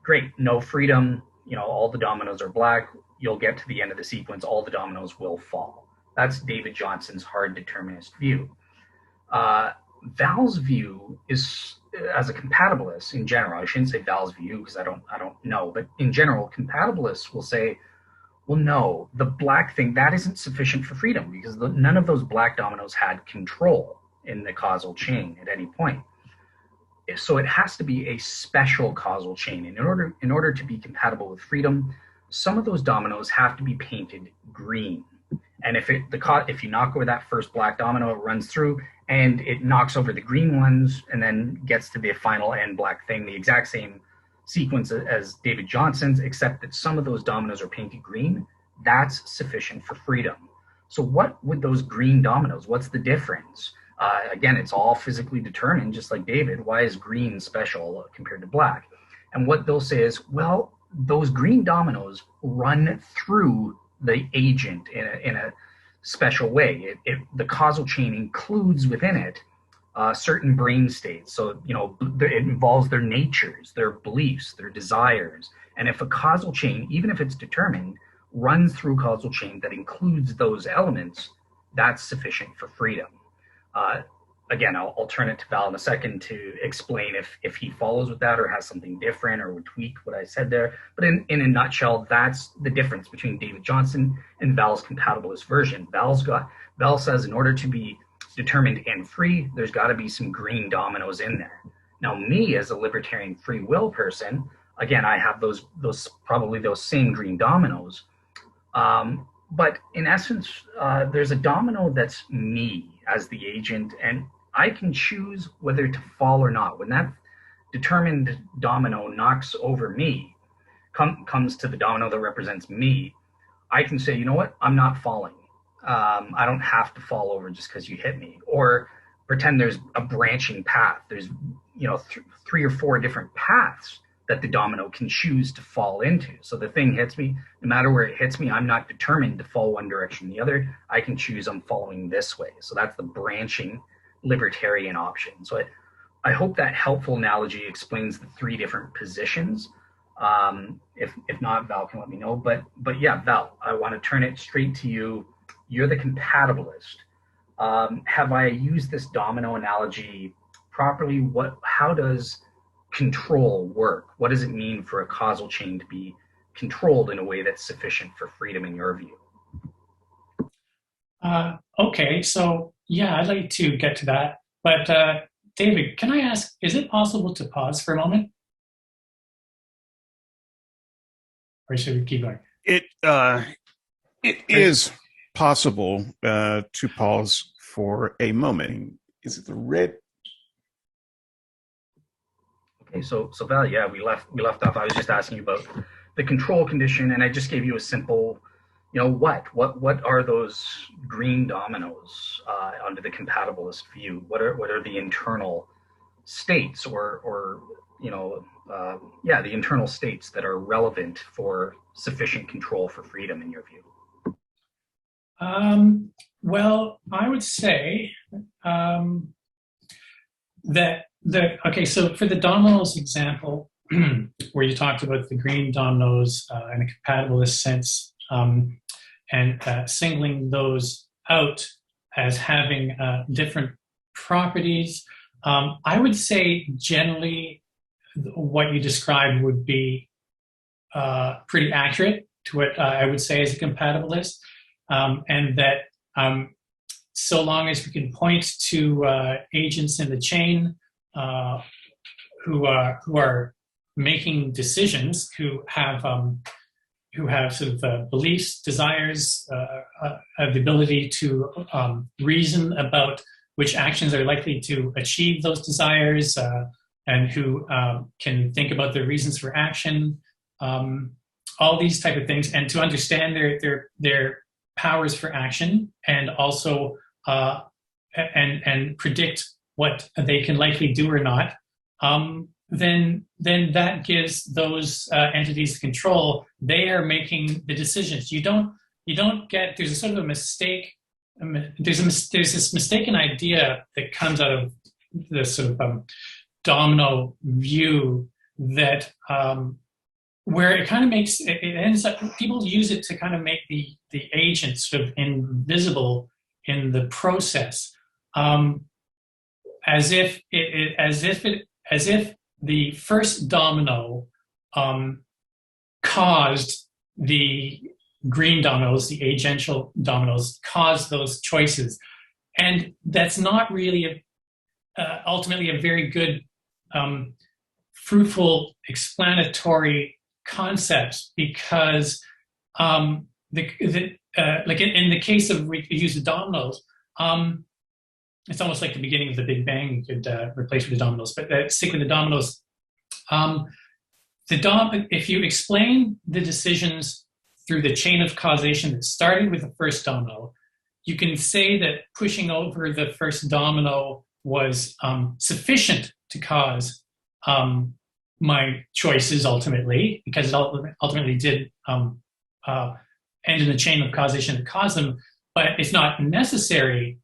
Great, no freedom. All the dominoes are black. You'll get to the end of the sequence, all the dominoes will fall. That's David Johnson's hard determinist view. Val's view is, as a compatibilist in general, I shouldn't say Val's view because I don't know, but in general, compatibilists will say, well, no, the black thing, that isn't sufficient for freedom because none of those black dominoes had control in the causal chain at any point. So it has to be a special causal chain. And in order to be compatible with freedom, some of those dominoes have to be painted green. And if you knock over that first black domino, it runs through and it knocks over the green ones and then gets to the final end black thing, the exact same sequence as David Johnson's, except that some of those dominoes are painted green. That's sufficient for freedom. So what would those green dominoes, what's the difference? Again, it's all physically determined, just like David. Why is green special compared to black? And what they'll say is, well, those green dominoes run through the agent in a special way. The causal chain includes within it certain brain states. So, it involves their natures, their beliefs, their desires. And if a causal chain, even if it's determined, runs through causal chain that includes those elements, that's sufficient for freedom. Again, I'll turn it to Val in a second to explain if he follows with that or has something different or would tweak what I said there. But in a nutshell, that's the difference between David Johnson and Val's compatibilist version. Val says in order to be determined and free, there's got to be some green dominoes in there. Now, me as a libertarian free will person, again, I have those probably those same green dominoes. But in essence, there's a domino that's me as the agent, and I can choose whether to fall or not. When that determined domino knocks over me, comes to the domino that represents me, I can say, you know what, I'm not falling. I don't have to fall over just because you hit me. Or pretend there's a branching path. There's, three or four different paths that the domino can choose to fall into. So the thing hits me, no matter where it hits me, I'm not determined to fall one direction or the other. I can choose I'm following this way. So that's the branching libertarian option. So I hope that helpful analogy explains the three different positions. If not, Val can let me know. But yeah, Val, I want to turn it straight to you. You're the compatibilist. Have I used this domino analogy properly? How does control work? What does it mean for a causal chain to be controlled in a way that's sufficient for freedom in your view? Okay, so yeah, I'd like to get to that. But David, can I ask, is it possible to pause for a moment? Or should we keep going? It is possible to pause for a moment. Is it the red? Okay, so Val, yeah, we left off. I was just asking you about the control condition, and I just gave you a simple, what are those green dominoes under the compatibilist view? What are the internal states, or the internal states that are relevant for sufficient control for freedom in your view? Well, I would say so for the dominoes example, where you talked about the green dominoes in a compatibilist sense, and singling those out as having different properties, I would say generally what you described would be pretty accurate to what I would say as a compatibilist, and that so long as we can point to agents in the chain who are making decisions, who have sort of beliefs, desires, have the ability to reason about which actions are likely to achieve those desires, and who can think about their reasons for action, all these type of things, and to understand their powers for action, and also and predict what they can likely do or not, then that gives those entities control. They are making the decisions. You don't get, there's a sort of a mistake. There's this mistaken idea that comes out of the sort of domino view that where it kind of makes it ends up, people use it to kind of make the agent sort of invisible in the process, as if the first domino caused the green dominoes, the agential dominoes, caused those choices, and that's not really ultimately a very good, fruitful, explanatory concept, because like in the case of we use the dominoes, it's almost like the beginning of the Big Bang. You could replace with the dominoes, but stick with the dominoes. If you explain the decisions through the chain of causation that started with the first domino, you can say that pushing over the first domino was sufficient to cause my choices ultimately, because it ultimately did end in the chain of causation that caused them, but it's not necessary.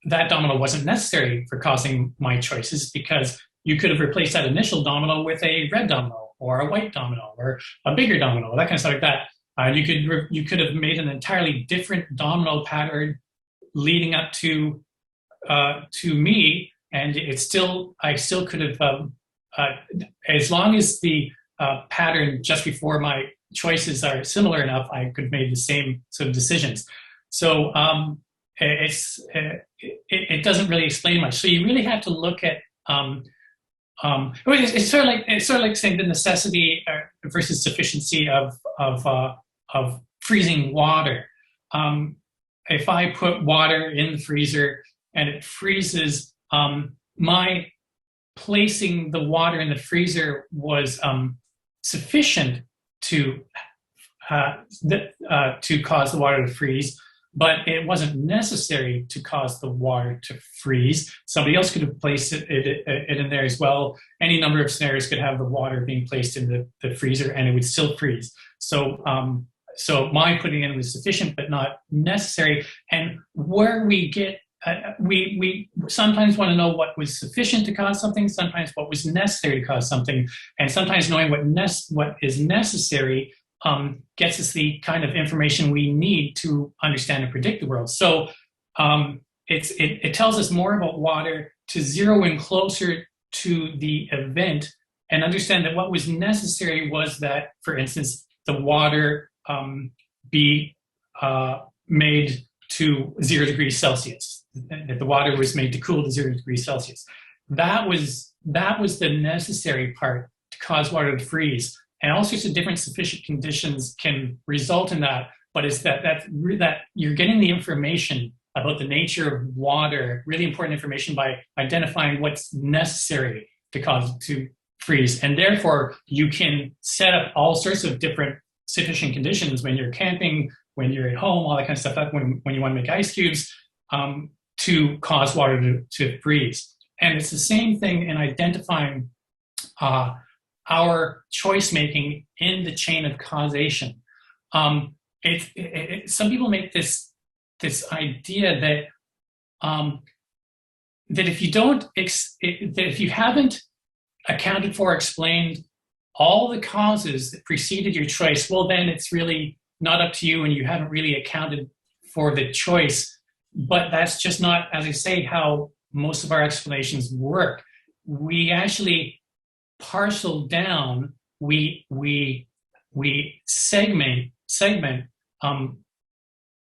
That domino wasn't necessary for causing my choices, because you could have replaced that initial domino with a red domino or a white domino or a bigger domino, that kind of stuff like that. You could have made an entirely different domino pattern leading up to me, and I still could have, as long as the pattern just before my choices are similar enough, I could have made the same sort of decisions. So it doesn't really explain much. So you really have to look at it's sort of like saying the necessity versus sufficiency of freezing water. If I put water in the freezer and it freezes, my placing the water in the freezer was sufficient to cause the water to freeze, but it wasn't necessary to cause the water to freeze. Somebody else could have placed it in there as well. Any number of scenarios could have the water being placed in the freezer and it would still freeze. So my putting in was sufficient, but not necessary. And where we get, we sometimes want to know what was sufficient to cause something, sometimes what was necessary to cause something, and sometimes knowing what is necessary gets us the kind of information we need to understand and predict the world. So it tells us more about water to zero in closer to the event and understand that what was necessary was that, for instance, the water be made to 0 degrees Celsius, that the water was made to cool to 0 degrees Celsius. That was the necessary part to cause water to freeze. And all sorts of different sufficient conditions can result in that. But it's that you're getting the information about the nature of water, really important information, by identifying what's necessary to cause it to freeze. And therefore, you can set up all sorts of different sufficient conditions when you're camping, when you're at home, all that kind of stuff, when you want to make ice cubes, to cause water to freeze. And it's the same thing in identifying our choice making in the chain of causation. Some people make this idea that if you haven't accounted for, explained all the causes that preceded your choice, well, then it's really not up to you, and you haven't really accounted for the choice. But that's just not, as I say, how most of our explanations work. We actually parcel down, we segment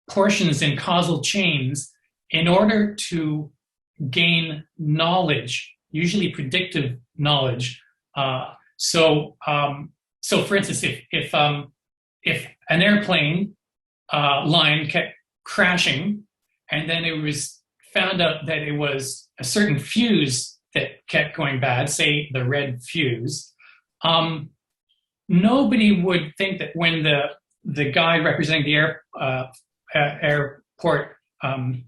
portions in causal chains in order to gain knowledge, usually predictive knowledge. So for instance, if an airplane line kept crashing, and then it was found out that it was a certain fuse that kept going bad, say the red fuse, nobody would think that when the guy representing the airport,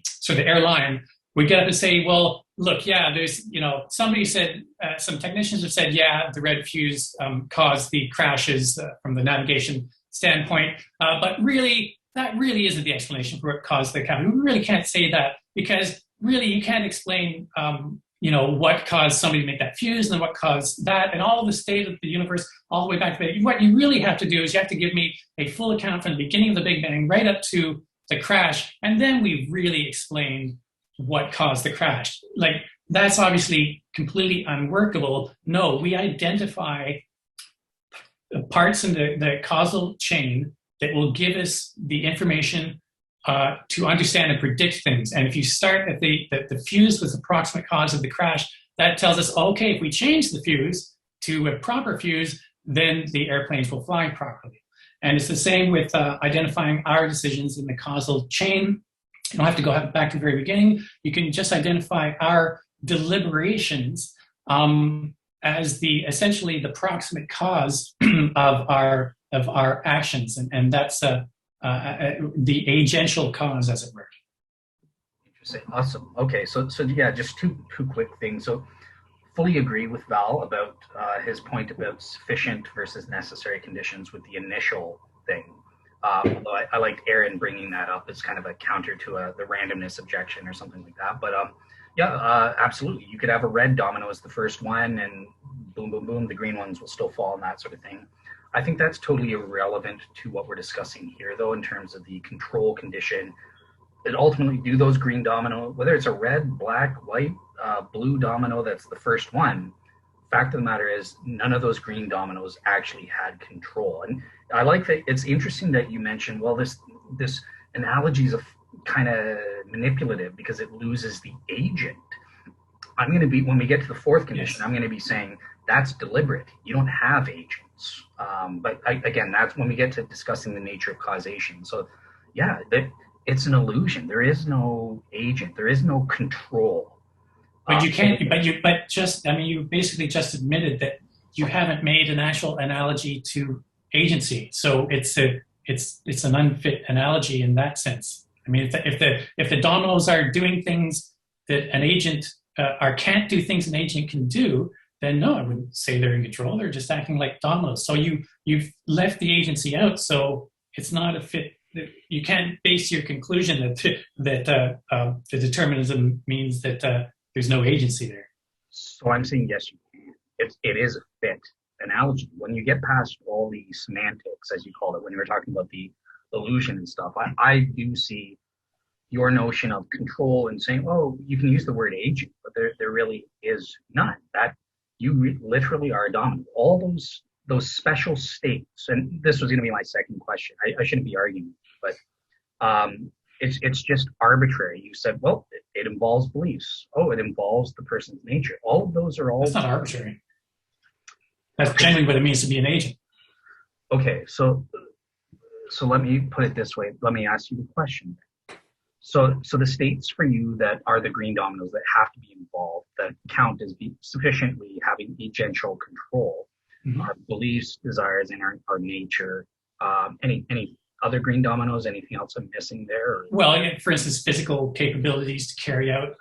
so the airline, would get up and say, well, look, yeah, there's, somebody said, some technicians have said, yeah, the red fuse caused the crashes from the navigation standpoint, but really, that really isn't the explanation for what caused the crash. We really can't say that, because really you can't explain what caused somebody to make that fuse and what caused that and all the state of the universe all the way back to the. What you really have to do is you have to give me a full account from the beginning of the Big Bang right up to the crash, and then we've really explained what caused the crash. Like, that's obviously completely unworkable. No, we identify parts in the causal chain that will give us the information to understand and predict things. And if you start at the fuse was the proximate cause of the crash, that tells us, okay, if we change the fuse to a proper fuse, then the airplanes will fly properly. And it's the same with identifying our decisions in the causal chain. You don't have to go back to the very beginning. You can just identify our deliberations as essentially the proximate cause of our actions, and that's the agential cause, as it were. Interesting. Awesome. Okay, so yeah, just two quick things. So, fully agree with Val about his point about sufficient versus necessary conditions with the initial thing. Although I liked Aaron bringing that up as kind of a counter to the randomness objection or something like that. But absolutely. You could have a red domino as the first one, and boom, boom, boom, the green ones will still fall and that sort of thing. I think that's totally irrelevant to what we're discussing here, though, in terms of the control condition. That ultimately, do those green domino, whether it's a red, black, white, blue domino that's the first one, fact of the matter is none of those green dominoes actually had control. And I like that. It's interesting that you mentioned, well, this analogy kind of manipulative because it loses the agent. I'm going to be, when we get to the fourth condition, I'm going to be saying that's deliberate. You don't have agents. Again, that's when we get to discussing the nature of causation. So yeah, it's an illusion. There is no agent. There is no control. But you can't, you basically just admitted that you haven't made an actual analogy to agency. So it's an unfit analogy in that sense. I mean, if the dominoes are doing things that an agent or can't do things an agent can do, then no, I wouldn't say they're in control. They're just acting like dominoes. So you've left the agency out. So it's not a fit. You can't base your conclusion that the determinism means that there's no agency there. So I'm saying yes, you can. It is a fit analogy. When you get past all the semantics, as you called it, when you were talking about the illusion and stuff, I do see your notion of control and saying, oh, you can use the word agent, but there really is none. That you literally are a dominant. All those special states, and this was going to be my second question. I shouldn't be arguing, but it's just arbitrary. You said, well, it involves beliefs. Oh, it involves the person's nature. All of those are all. That's not arbitrary. That's generally what it means to be an agent. Okay, so let me put it this way. Let me ask you the question. So the states for you that are the green dominoes that have to be involved, that count as sufficiently having agential control, our beliefs, desires, and our nature. Any other green dominoes? Anything else I'm missing there? Or? Well, for instance, physical capabilities to carry out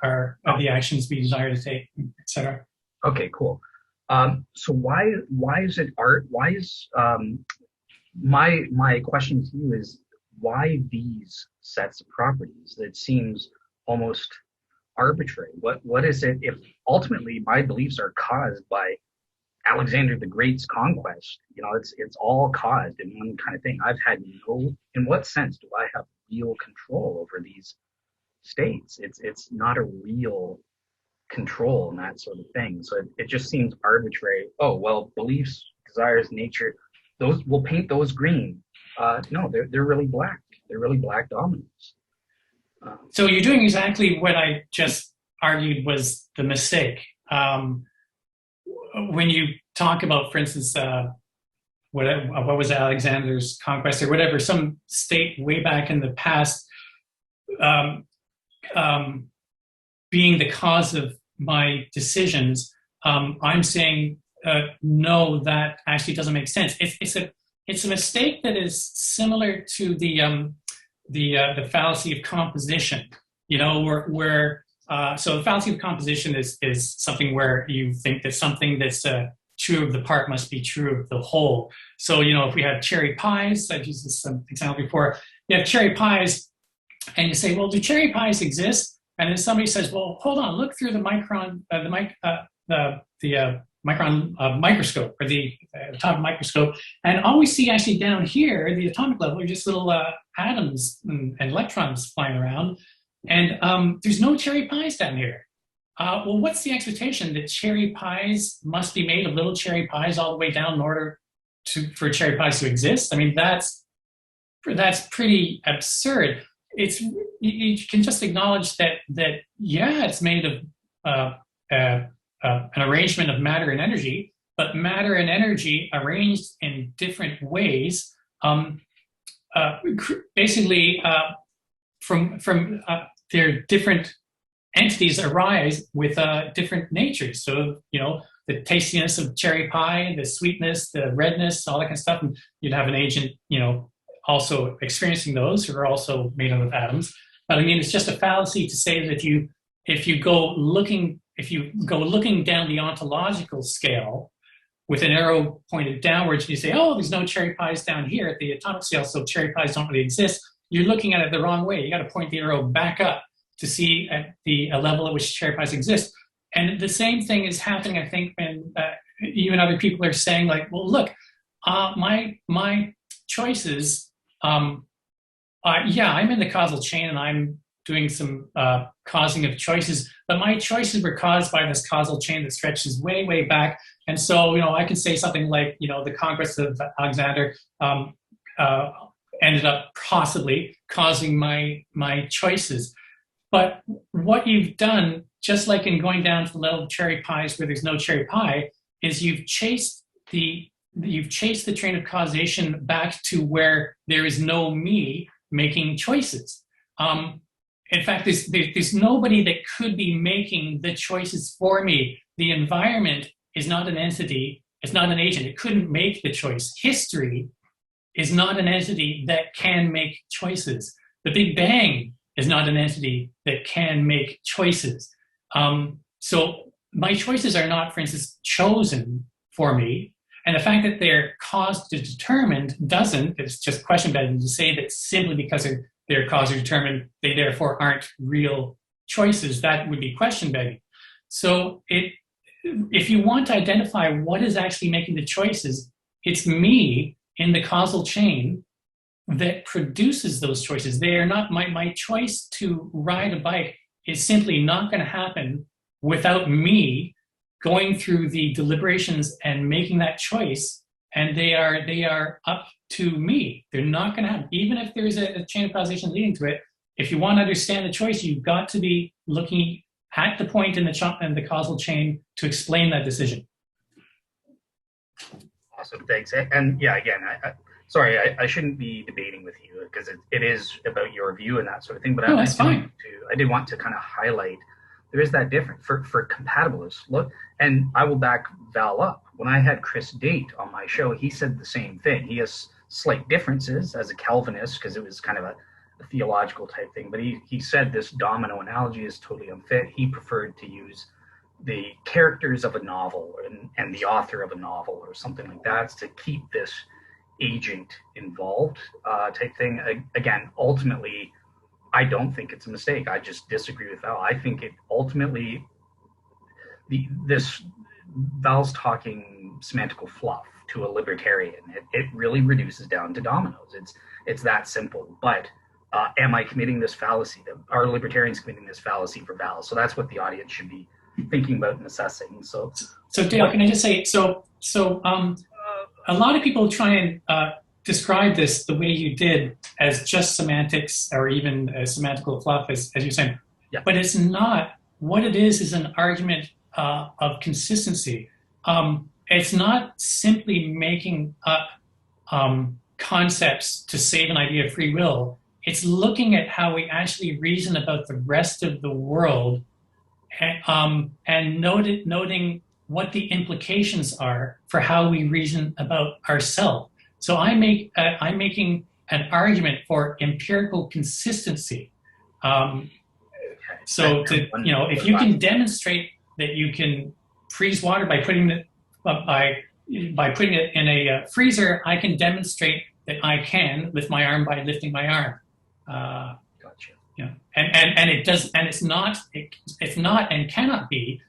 the actions we desire to take, etc. Okay, cool. So why is it art? Why is my question to you is, why these sets of properties? That seems almost arbitrary. What is it if ultimately my beliefs are caused by Alexander the Great's conquest? It's all caused in one kind of thing. In what sense do I have real control over these states? It's not a real control and that sort of thing. So it just seems arbitrary. Oh, well, beliefs, desires, nature, those, we'll paint those green. No, they're really black. They're really black dominoes. So you're doing exactly what I just argued was the mistake. When you talk about, for instance, what was Alexander's conquest or whatever, some state way back in the past being the cause of my decisions, I'm saying no, that actually doesn't make sense. It's a mistake that is similar to the fallacy of composition. So the fallacy of composition is something where you think that something that's true of the part must be true of the whole. So if we have cherry pies, I've used this example before. You have cherry pies, and you say, well, do cherry pies exist? And then somebody says, well, hold on, look through the micron microscope, or the atomic microscope, and all we see actually down here at the atomic level are just little atoms and electrons flying around, and there's no cherry pies down here. Well, what's the expectation that cherry pies must be made of little cherry pies all the way down in order for cherry pies to exist? I mean, that's pretty absurd. You can just acknowledge that it's made of an arrangement of matter and energy, but matter and energy arranged in different ways, basically from their different entities arise with different natures. So, the tastiness of cherry pie, the sweetness, the redness, all that kind of stuff, and you'd have an agent, also experiencing those who are also made up of atoms. But I mean, it's just a fallacy to say that if you go looking down the ontological scale with an arrow pointed downwards, and you say, oh, there's no cherry pies down here at the atomic scale, so cherry pies don't really exist, you're looking at it the wrong way. You got to point the arrow back up to see at the level at which cherry pies exist. And the same thing is happening, I think, when even other people are saying, like, well, look, my choices, I'm in the causal chain and I'm doing some causing of choices, but my choices were caused by this causal chain that stretches way, way back. And so, I can say something like, the conquest of Alexander ended up possibly causing my choices. But what you've done, just like in going down to the level of cherry pies where there's no cherry pie, is you've chased the train of causation back to where there is no me making choices. In fact, there's nobody that could be making the choices for me. The environment is not an entity, it's not an agent. It couldn't make the choice. History is not an entity that can make choices. The Big Bang is not an entity that can make choices. So my choices are not, for instance, chosen for me. And the fact that they're caused or determined doesn't, it's just question begging to say that simply because they're caused or determined, they therefore aren't real choices. That would be question begging. So if you want to identify what is actually making the choices, it's me in the causal chain that produces those choices. They are not, my choice to ride a bike is simply not going to happen without me going through the deliberations and making that choice. And they are up to me. They're not going to happen. Even if there's a chain of causation leading to it, if you want to understand the choice, you've got to be looking at the point in the causal chain to explain that decision. Awesome, thanks. And yeah, again, sorry, I shouldn't be debating with you because it is about your view and that sort of thing. But that's fine. I did want to kind of highlight there is that difference for compatibilists. Look, and I will back Val up. When I had Chris Date on my show, he said the same thing. He has slight differences as a Calvinist because it was kind of a theological type thing. But he said this domino analogy is totally unfit. He preferred to use the characters of a novel and the author of a novel or something like that to keep this agent involved type thing. Again, ultimately, I don't think it's a mistake. I just disagree with Val. I think it ultimately, Val's talking semantical fluff to a libertarian. It really reduces down to dominoes. It's that simple. But am I committing this fallacy? Are libertarians committing this fallacy for Val? So that's what the audience should be thinking about and assessing. So Dale, can I just say, a lot of people try and describe this the way you did as just semantics or even semantical fluff, as you're saying. Yeah. But it's not. What it is an argument of consistency. It's not simply making up concepts to save an idea of free will. It's looking at how we actually reason about the rest of the world and noting what the implications are for how we reason about ourselves. So I'm making an argument for empirical consistency. If you can demonstrate that you can freeze water by putting it in a freezer, I can demonstrate that I can lift my arm by lifting my arm. Gotcha. Yeah, and it does, and it's not and cannot be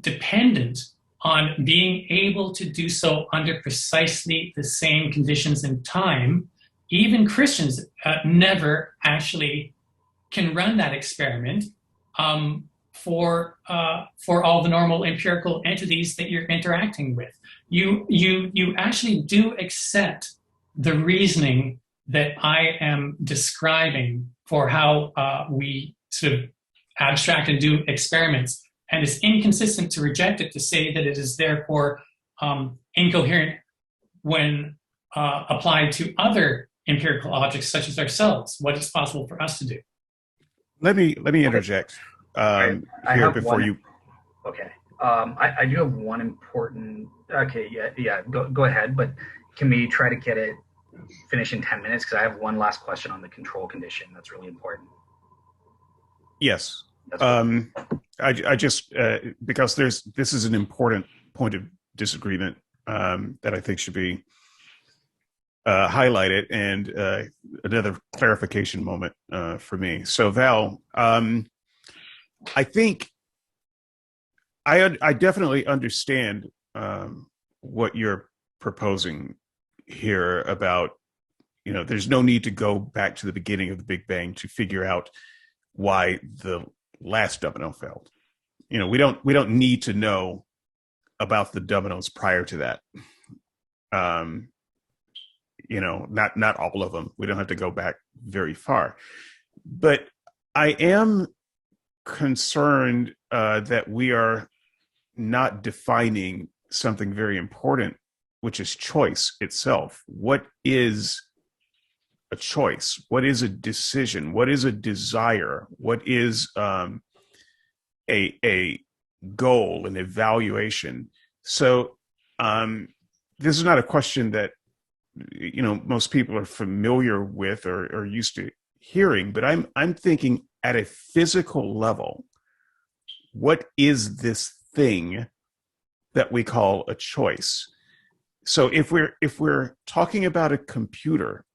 dependent on being able to do so under precisely the same conditions and time. Even Christians never actually can run that experiment for all the normal empirical entities that you're interacting with. You actually do accept the reasoning that I am describing for how we sort of abstract and do experiments. And it's inconsistent to reject it, to say that it is therefore incoherent when applied to other empirical objects such as ourselves, what is possible for us to do. Let me interject here before you. Okay. I do have one important. Okay. Yeah. Go ahead. But can we try to get it finish in 10 minutes? Because I have one last question on the control condition. That's really important. Yes. I just because this is an important point of disagreement that I think should be highlighted, and another clarification moment for me. So Val, I think I definitely understand what you're proposing here about, there's no need to go back to the beginning of the Big Bang to figure out why the last domino fell. We don't need to know about the dominoes prior to that. not all of them. We don't have to go back very far. But I am concerned that we are not defining something very important, which is choice itself. What is a choice? What is a decision? What is a desire? What is a goal, an evaluation? So this is not a question that most people are familiar with or used to hearing, but I'm thinking at a physical level, what is this thing that we call a choice? So if we're talking about a computer,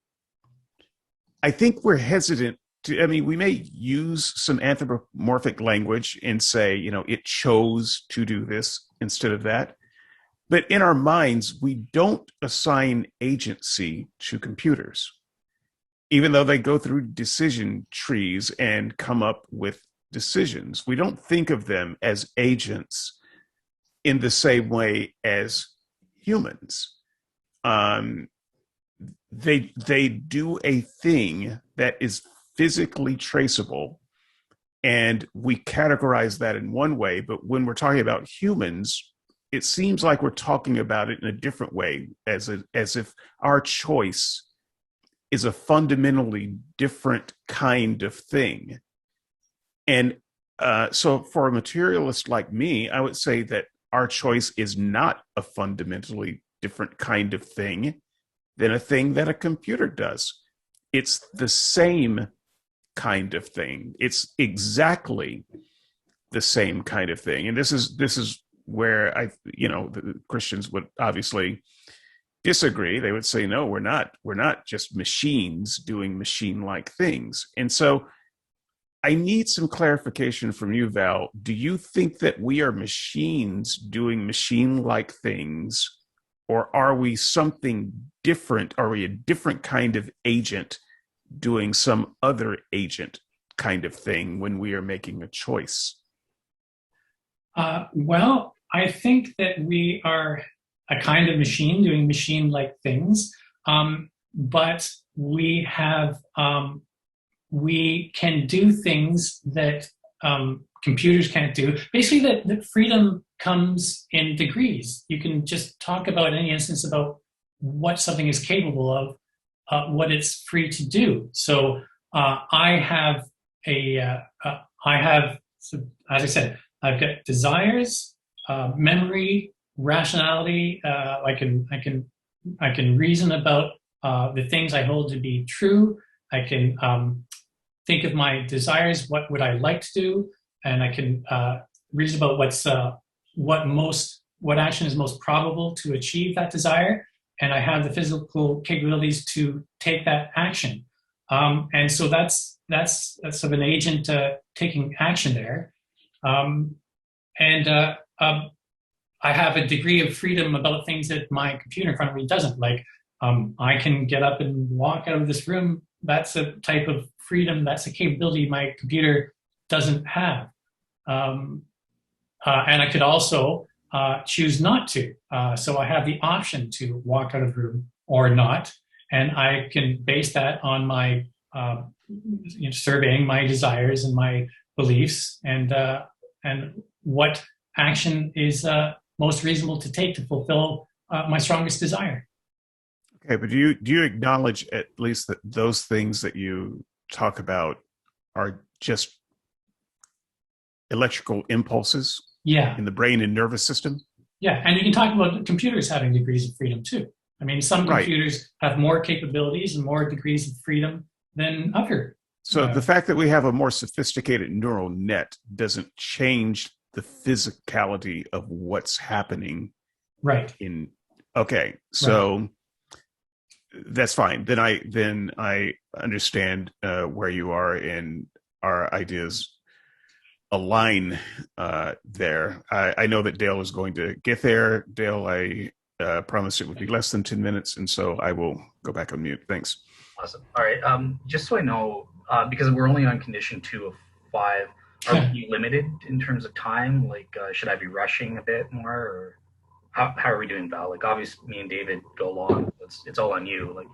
I think we're hesitant to, we may use some anthropomorphic language and say, it chose to do this instead of that. But in our minds, we don't assign agency to computers, even though they go through decision trees and come up with decisions. We don't think of them as agents in the same way as humans. They do a thing that is physically traceable, and we categorize that in one way. But when we're talking about humans, it seems like we're talking about it in a different way, as if our choice is a fundamentally different kind of thing. And so for a materialist like me, I would say that our choice is not a fundamentally different kind of thing than a thing that a computer does. It's the same kind of thing. It's exactly the same kind of thing. And this is where the Christians would obviously disagree. They would say, no, we're not just machines doing machine-like things. And so I need some clarification from you, Val. Do you think that we are machines doing machine-like things, or are we something different? Are we a different kind of agent doing some other agent kind of thing when we are making a choice? Well, I think that we are a kind of machine doing machine-like things, but we can do things that computers can't do. Basically, that freedom comes in degrees. You can just talk about any instance about what something is capable of, what it's free to do. So I have so as I said, I've got desires, memory, rationality. I can reason about the things I hold to be true. I can think of my desires. What would I like to do? And I can reason about what action is most probable to achieve that desire. And I have the physical capabilities to take that action. And so that's sort of an agent taking action there. I have a degree of freedom about things that my computer in front of me doesn't. Like, I can get up and walk out of this room. That's a type of freedom. That's a capability my computer doesn't have. And I could also choose not to. So I have the option to walk out of the room or not. And I can base that on my surveying my desires and my beliefs and what action is most reasonable to take to fulfill my strongest desire. Okay, but do you acknowledge at least that those things that you talk about are just electrical impulses in the brain and nervous system? Yeah, and you can talk about computers having degrees of freedom too. I mean, some computers have more capabilities and more degrees of freedom than other. So the fact that we have a more sophisticated neural net doesn't change the physicality of what's happening. Right. Okay, so that's fine. Then I understand where you are, and our ideas align there. I know that Dale is going to get there. Dale, I promised it would be less than 10 minutes, and so I will go back on mute. Thanks. Awesome. All right. Just so I know, because we're only on condition 2 of 5, are we limited in terms of time? Like, should I be rushing a bit more? Or? How are we doing, Val? Like, obviously, me and David go along. It's all on you. Like,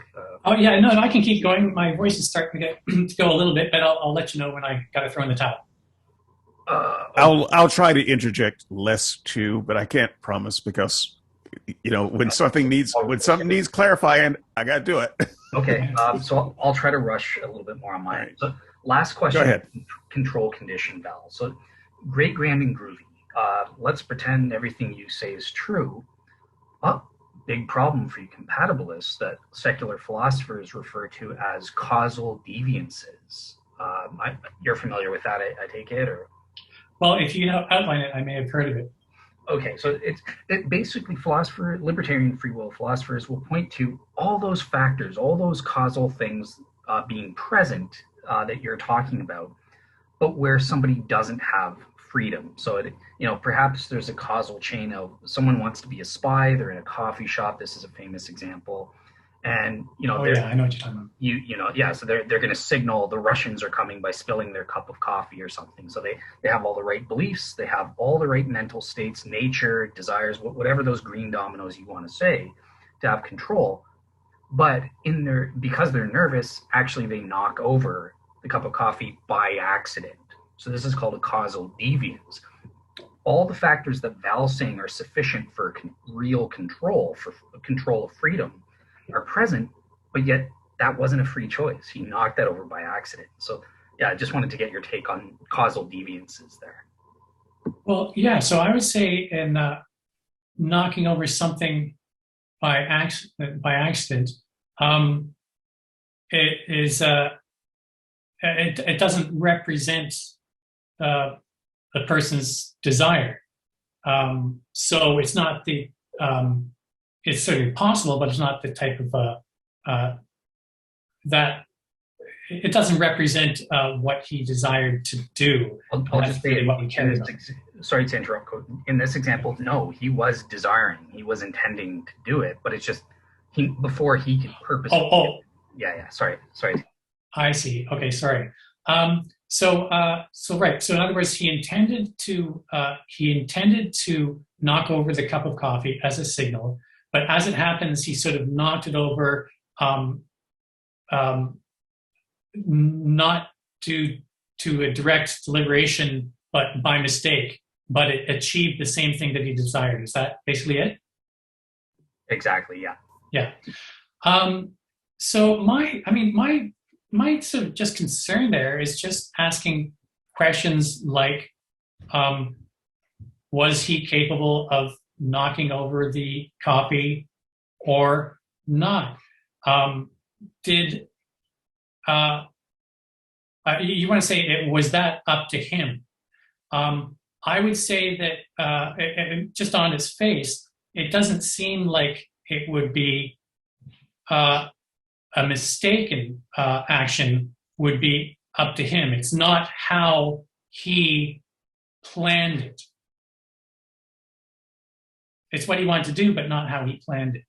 Oh yeah, no, I can keep going. My voice is starting to get to go a little bit, but I'll let you know when I got to throw in the towel. I'll try to interject less too, but I can't promise because when something needs clarifying, I got to do it. Okay, so I'll try to rush a little bit more on mine. Right. So last question. Go ahead. Control condition, Val. So great, grand, and groovy. Let's pretend everything you say is true. Big problem for you compatibilists that secular philosophers refer to as causal deviances. You're familiar with that, I take it, or? Well, if you outline it, I may have heard of it. Okay, so it basically libertarian free will philosophers will point to all those factors, all those causal things being present that you're talking about, but where somebody doesn't have freedom. So perhaps there's a causal chain of someone wants to be a spy. They're in a coffee shop. This is a famous example, and I know what you're talking about. So they're going to signal the Russians are coming by spilling their cup of coffee or something. So they have all the right beliefs. They have all the right mental states, nature, desires, whatever those green dominoes you want to say, to have control. But because they're nervous, actually they knock over the cup of coffee by accident. So this is called a causal deviance. All the factors that Val's saying are sufficient for real control, for control of freedom, are present, but yet that wasn't a free choice. He knocked that over by accident. So yeah, I just wanted to get your take on causal deviances there. Well, yeah, so I would say in knocking over something by accident, it doesn't represent the person's desire. So it's not it's certainly possible, but it's not the type of that it doesn't represent what he desired to do. I'll just say what we can. Sorry to interrupt. In this example, no, he was desiring, he was intending to do it, but it's just before he could purposely. Yeah. Sorry. I see. Okay, sorry. So right. So in other words, he intended to knock over the cup of coffee as a signal, but as it happens, he sort of knocked it over, not due to a direct deliberation, but by mistake. But it achieved the same thing that he desired. Is that basically it? Exactly. Yeah. Yeah. So my sort of just concern there is just asking questions like, was he capable of knocking over the coffee or not? You want to say was that up to him? I would say that just on its face, it doesn't seem like it would be a mistaken action would be up to him. It's not how he planned it. It's what he wanted to do, but not how he planned it.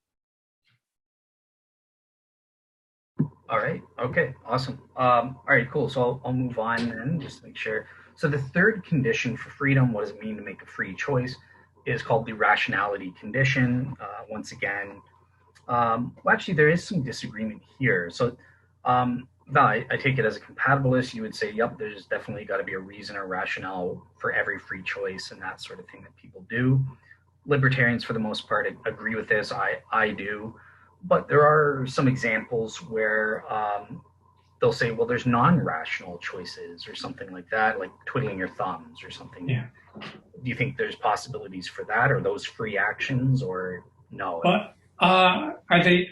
All right. Okay. Awesome. All right. Cool. So I'll move on then, just to make sure. So the third condition for freedom, what does it mean to make a free choice, is called the rationality condition. Once again, actually, there is some disagreement here. So, Val, I take it as a compatibilist, you would say, yep, there's definitely got to be a reason or rationale for every free choice and that sort of thing that people do. Libertarians, for the most part, agree with this. I do. But there are some examples where they'll say, well, there's non-rational choices or something like that, like twiddling your thumbs or something. Yeah. Do you think there's possibilities for that, or those free actions, or no? But are they?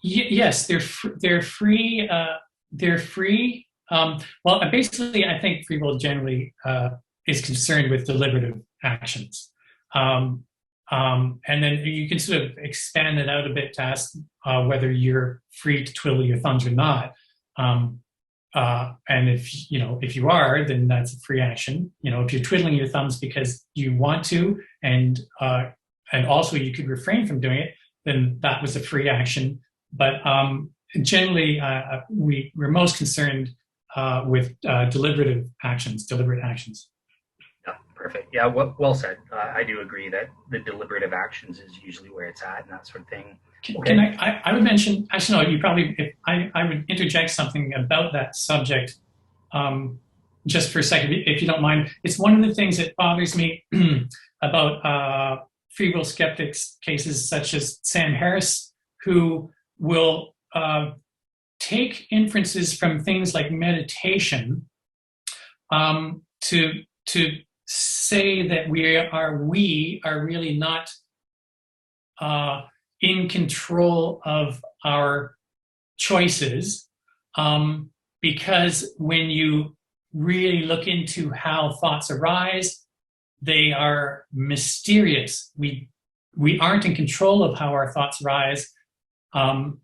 Yes, they're free. They're free. Well, basically, I think free will generally is concerned with deliberative actions. And then you can sort of expand it out a bit to ask whether you're free to twiddle your thumbs or not. And if you are, then that's a free action. If you're twiddling your thumbs because you want to, and also you could refrain from doing it, then that was a free action. But generally, we're most concerned with deliberate actions. Yeah, Perfect. Yeah, well said. I do agree that the deliberative actions is usually where it's at and that sort of thing. Can I would mention, actually, no, you probably, if I would interject something about that subject just for a second, if you don't mind. It's one of the things that bothers me about free will skeptics cases such as Sam Harris, who will take inferences from things like meditation to say that we are really not in control of our choices, because when you really look into how thoughts arise, they are mysterious. We aren't in control of how our thoughts arise, and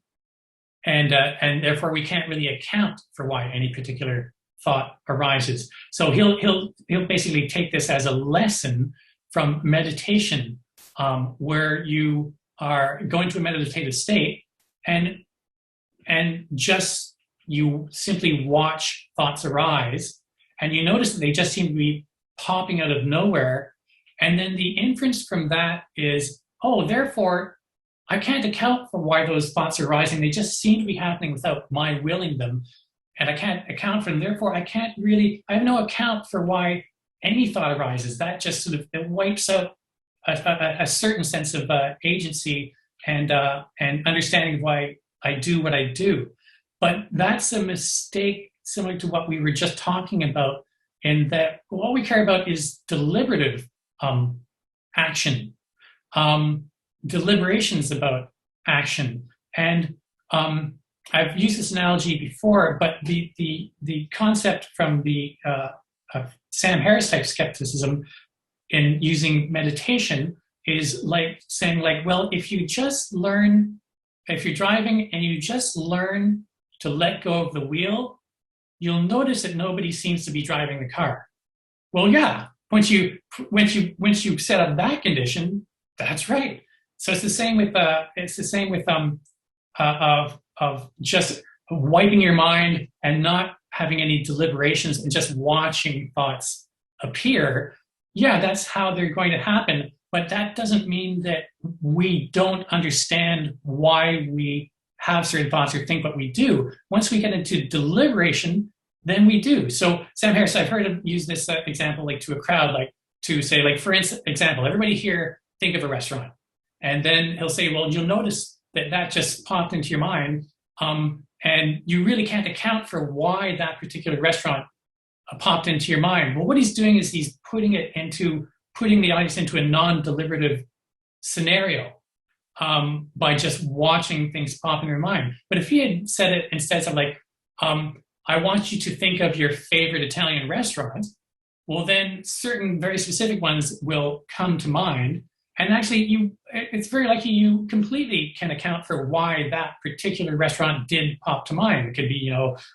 therefore we can't really account for why any particular thought arises. So he'll basically take this as a lesson from meditation, where you are going to a meditative state and just you simply watch thoughts arise, and you notice that they just seem to be popping out of nowhere, and then the inference from that is, oh, therefore I can't account for why those thoughts are arising. They just seem to be happening without my willing them, and I can't account for them. Therefore, I have no account for why any thought arises. That just sort of it wipes out a certain sense of agency and understanding of why I do what I do. But that's a mistake similar to what we were just talking about, in that all we care about is deliberative action, deliberations about action. And I've used this analogy before, but the concept from the Sam Harris type skepticism in using meditation is like saying, like, well, if you're driving and you just learn to let go of the wheel, you'll notice that nobody seems to be driving the car. Well, yeah, once you set up that condition, that's right. So it's the same with of just wiping your mind and not having any deliberations and just watching thoughts appear. Yeah, that's how they're going to happen. But that doesn't mean that we don't understand why we have certain thoughts or think what we do. Once we get into deliberation, then we do. So Sam Harris, I've heard him use this example, like to a crowd, like to say, like, for example, everybody here think of a restaurant. And then he'll say, well, you'll notice that just popped into your mind. And you really can't account for why that particular restaurant popped into your mind. Well, what he's doing is he's putting the audience into a non-deliberative scenario by just watching things pop in your mind. But if he had said it instead of like, I want you to think of your favorite Italian restaurant, well, then certain very specific ones will come to mind. And actually, it's very likely you completely can account for why that particular restaurant did pop to mind. It could be,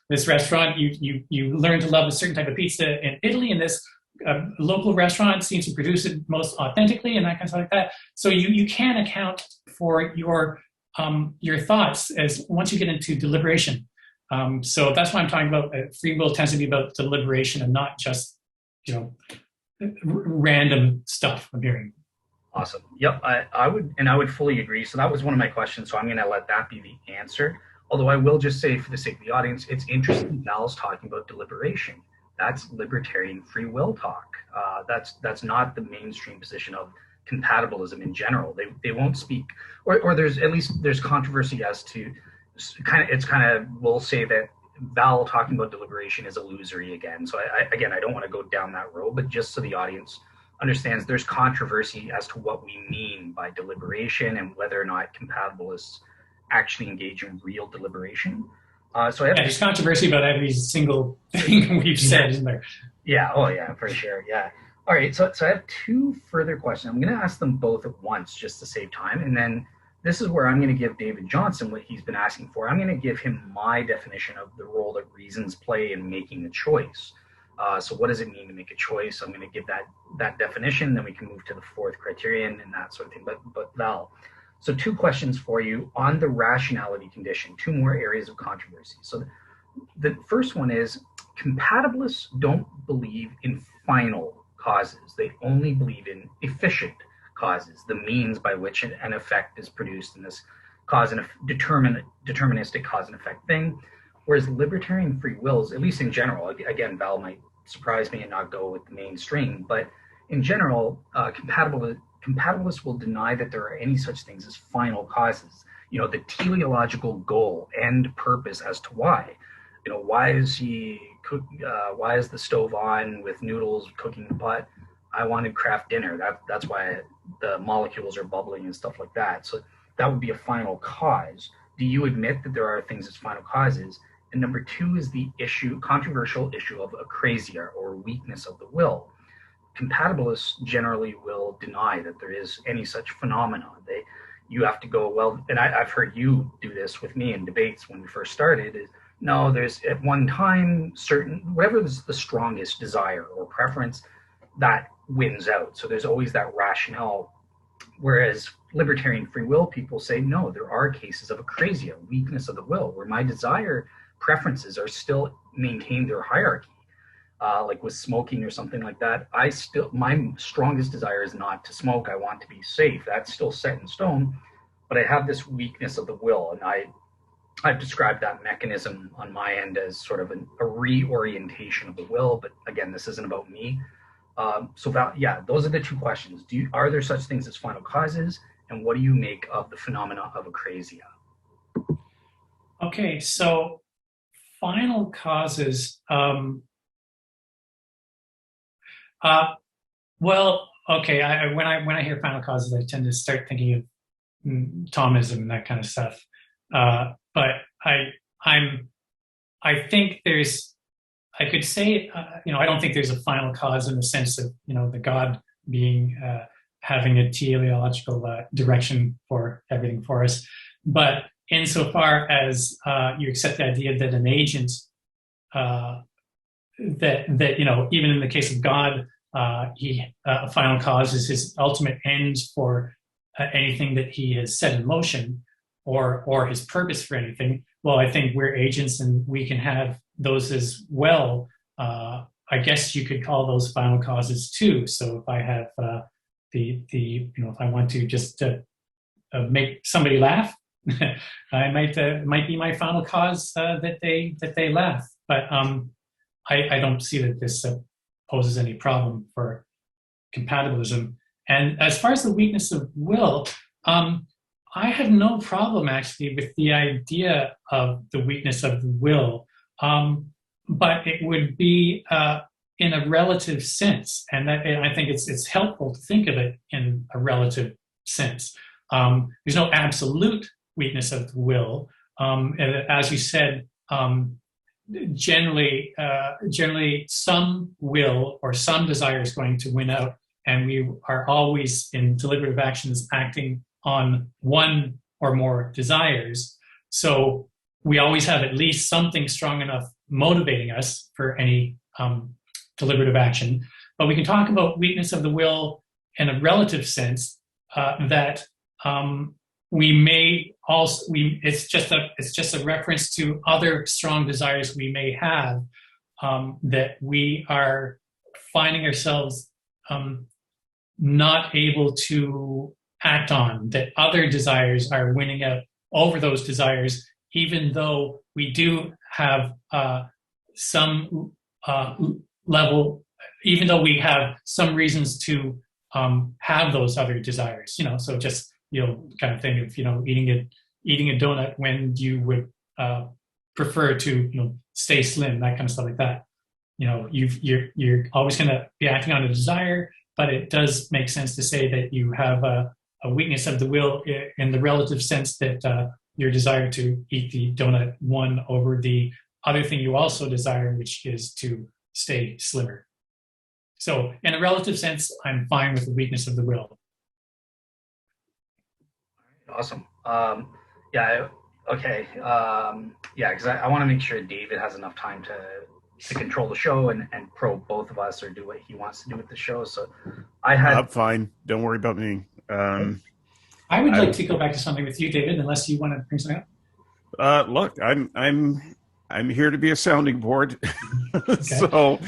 this restaurant, you learn to love a certain type of pizza in Italy, and this local restaurant seems to produce it most authentically, and that kind of stuff like that. So you can account for your thoughts as once you get into deliberation. So that's why I'm talking about free will tends to be about deliberation and not just random stuff appearing. Awesome. Yep, I would fully agree. So that was one of my questions. So I'm going to let that be the answer. Although I will just say, for the sake of the audience, it's interesting Val's talking about deliberation. That's libertarian free will talk. That's not the mainstream position of compatibilism in general. They won't speak, or there's controversy as to we'll say that Val talking about deliberation is illusory again. So I don't want to go down that road, but just so the audience understands, there's controversy as to what we mean by deliberation and whether or not compatibilists actually engage in real deliberation. There's controversy about every single thing we've said, isn't there? Yeah. Oh, yeah, for sure. Yeah. All right. So I have two further questions. I'm going to ask them both at once just to save time. And then this is where I'm going to give David Johnson what he's been asking for. I'm going to give him my definition of the role that reasons play in making a choice. So what does it mean to make a choice? I'm going to give that definition, then we can move to the fourth criterion and that sort of thing. But Val, so two questions for you on the rationality condition, two more areas of controversy. So the first one is, compatibilists don't believe in final causes. They only believe in efficient causes, the means by which an effect is produced in this cause and deterministic cause and effect thing. Whereas libertarian free wills, at least in general, again, Val might surprise me and not go with the mainstream, but in general, compatibilists will deny that there are any such things as final causes. The teleological goal, end purpose as to why. Why is why is the stove on with noodles cooking the pot? I wanted Kraft dinner. That's why the molecules are bubbling and stuff like that. So that would be a final cause. Do you admit that there are things as final causes? And number two is the controversial issue of acrasia, or weakness of the will. Compatibilists generally will deny that there is any such phenomenon. You have to go, well, and I've heard you do this with me in debates when we first started, is no, there's at one time whatever is the strongest desire or preference, that wins out. So there's always that rationale. Whereas libertarian free will people say, no, there are cases of acrasia, weakness of the will, where my desire preferences are still maintain their hierarchy. Like with smoking or something like that, my strongest desire is not to smoke. I want to be safe. That's still set in stone, but I have this weakness of the will, and I've described that mechanism on my end as sort of a reorientation of the will. But again, this isn't about me. So Val, yeah, those are the two questions. Are there such things as final causes, and what do you make of the phenomena of acrasia? Okay, so final causes. Well, okay. When I hear final causes, I tend to start thinking of Thomism and that kind of stuff. But I think I could say, I don't think there's a final cause in the sense of, the God being, having a teleological direction for everything for us. But insofar as you accept the idea that an agent, that even in the case of God, a final cause is his ultimate end for anything that he has set in motion, or his purpose for anything. Well, I think we're agents and we can have those as well. I guess you could call those final causes too. So if I have if I want to just make somebody laugh, I might be my final cause that they laugh. But I don't see that this poses any problem for compatibilism. And as far as the weakness of will, I have no problem actually with the idea of the weakness of the will, but it would be in a relative sense, and I think it's helpful to think of it in a relative sense. There's no absolute weakness of the will, as you said. Generally, some will or some desire is going to win out, and we are always in deliberative actions acting on one or more desires. So we always have at least something strong enough motivating us for any deliberative action. But we can talk about weakness of the will in a relative sense, that we may also it's just a reference to other strong desires we may have, that we are finding ourselves not able to act on, that other desires are winning out over those desires, even though we do have some level, even though we have some reasons to have those other desires, so just kind of thing of eating a donut when you would prefer to stay slim, that kind of stuff like that. You're always going to be acting on a desire, but it does make sense to say that you have a weakness of the will in the relative sense that your desire to eat the donut won over the other thing you also desire, which is to stay slimmer. So in a relative sense, I'm fine with the weakness of the will. Awesome. Yeah. Okay. Yeah, because I want to make sure David has enough time to control the show and probe both of us or do what he wants to do with the show. So I'm fine. Don't worry about me. I would like to go back to something with you, David, unless you want to bring something up. Look, I'm here to be a sounding board. Okay. So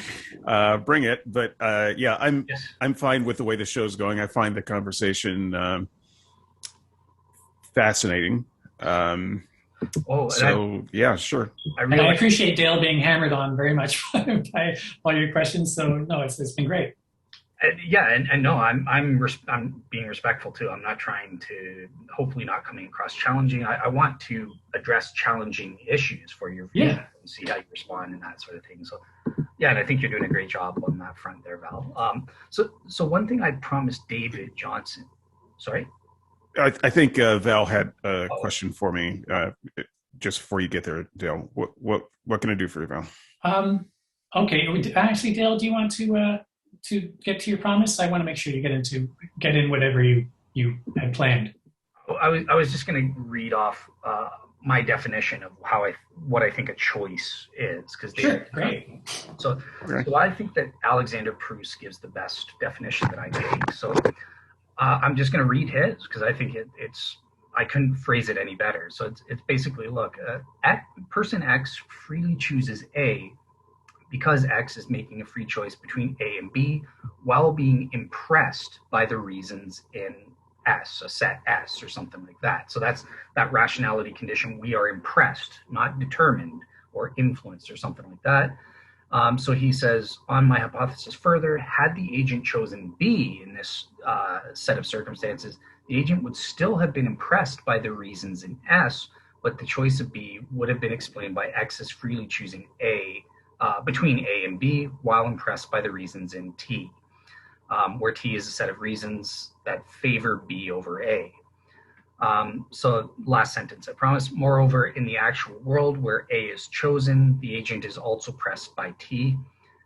bring it. But yeah, Yes. I'm fine with the way the show's going. I find the conversation fascinating. Yeah, sure. And I appreciate Dale being hammered on very much by all your questions. So no, it's been great. And no, I'm being respectful too. I'm not trying to, hopefully not coming across challenging. I want to address challenging issues for your view and see how you respond and that sort of thing. So yeah, and I think you're doing a great job on that front there, Val. So one thing I promised David Johnson. Sorry. I think Val had a question for me just before you get there, Dale. What can I do for you, Val? Okay. Actually, Dale, do you want to get to your promise? I want to make sure you get in whatever you had planned. I was just going to read off my definition of what I think a choice is, because sure, great. So I think that Alexander Proust gives the best definition that I take. So I'm just going to read his because I think I couldn't phrase it any better. So it's basically, look, person X freely chooses A because X is making a free choice between A and B while being impressed by the reasons in S, a set S or something like that. So that's that rationality condition. We are impressed, not determined or influenced or something like that. So he says, on my hypothesis further, had the agent chosen B in this set of circumstances, the agent would still have been impressed by the reasons in S, but the choice of B would have been explained by X's freely choosing A between A and B while impressed by the reasons in T, where T is a set of reasons that favor B over A. So last sentence, I promise. Moreover, in the actual world where A is chosen, the agent is also pressed by T.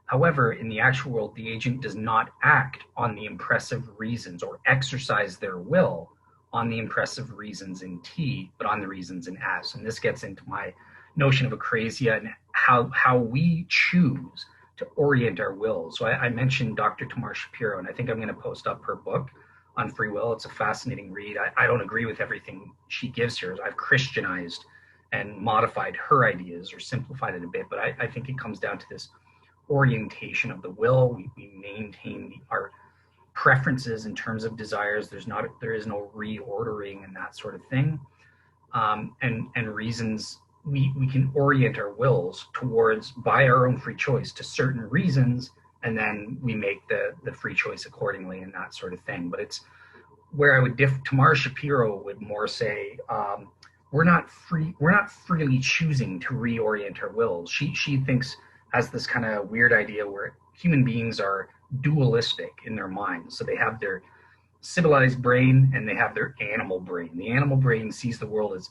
However, in the actual world, the agent does not act on the impressive reasons or exercise their will on the impressive reasons in T, but on the reasons in S. And this gets into my notion of acrasia and how we choose to orient our will. So I mentioned Dr. Tamar Shapiro, and I think I'm going to post up her book on free will. It's a fascinating read. I don't agree with everything she gives here. I've Christianized and modified her ideas or simplified it a bit, but I think it comes down to this orientation of the will. We maintain our preferences in terms of desires. There is no reordering and that sort of thing. And reasons we can orient our wills towards by our own free choice to certain reasons, and then we make the free choice accordingly and that sort of thing. But it's where I would Tamar Shapiro would more say, we're not freely choosing to reorient our wills. She thinks, has this kind of weird idea where human beings are dualistic in their minds. So they have their civilized brain and they have their animal brain. The animal brain sees the world as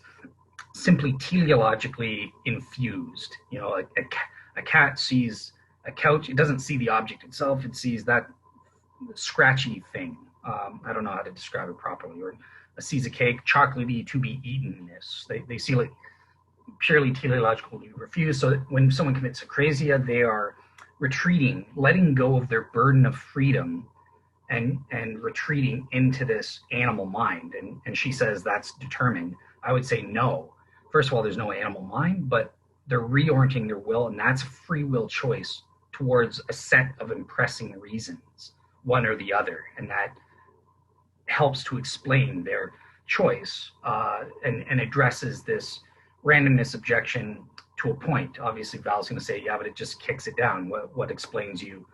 simply teleologically infused. You know, a cat sees a couch. It doesn't see the object itself. It sees that scratchy thing. I don't know how to describe it properly. Or it sees a cake, chocolatey, to be eatenness. They see like purely teleological refuse. So that when someone commits acrasia, they are retreating, letting go of their burden of freedom and retreating into this animal mind. And she says that's determined. I would say no. First of all, there's no animal mind, but they're reorienting their will, and that's a free will choice towards a set of impressing reasons, one or the other, and that helps to explain their choice and addresses this randomness objection to a point. Obviously, Val's going to say, yeah, but it just kicks it down. What explains you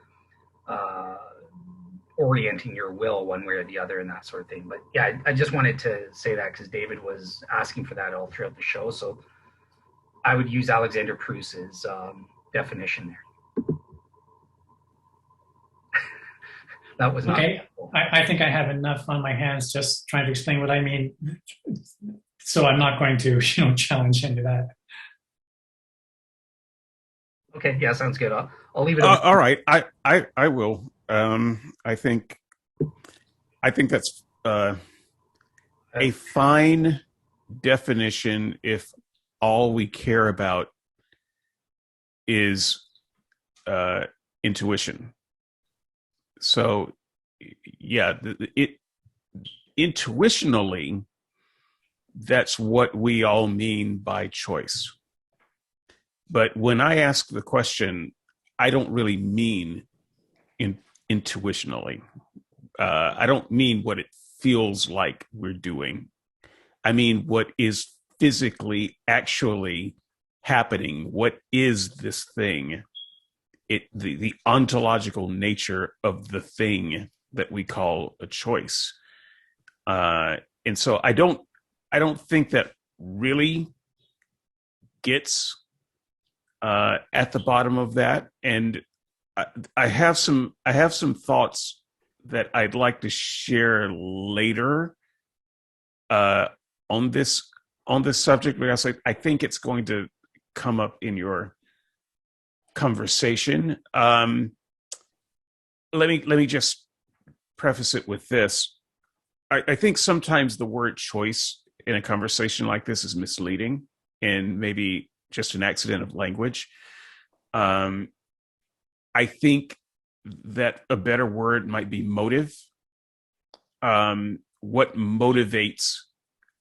orienting your will one way or the other and that sort of thing. But yeah, I just wanted to say that because David was asking for that all throughout the show. So I would use Alexander Proust's definition there. That was not okay. I think I have enough on my hands just trying to explain what I mean. So I'm not going to, challenge into that. Okay, yeah, sounds good. I'll leave it. All right, I will. I think that's a fine definition if all we care about is intuition. So, yeah, intuitionally, that's what we all mean by choice. But when I ask the question, I don't really mean intuitionally. I don't mean what it feels like we're doing. I mean what is physically actually happening. What is this thing? The ontological nature of the thing that we call a choice. And so I don't think that really gets at the bottom of that. And I have some thoughts that I'd like to share later on this subject, because I think it's going to come up in your conversation. Let me just preface it with this. I think sometimes the word choice in a conversation like this is misleading and maybe just an accident of language. I think that a better word might be motive. What motivates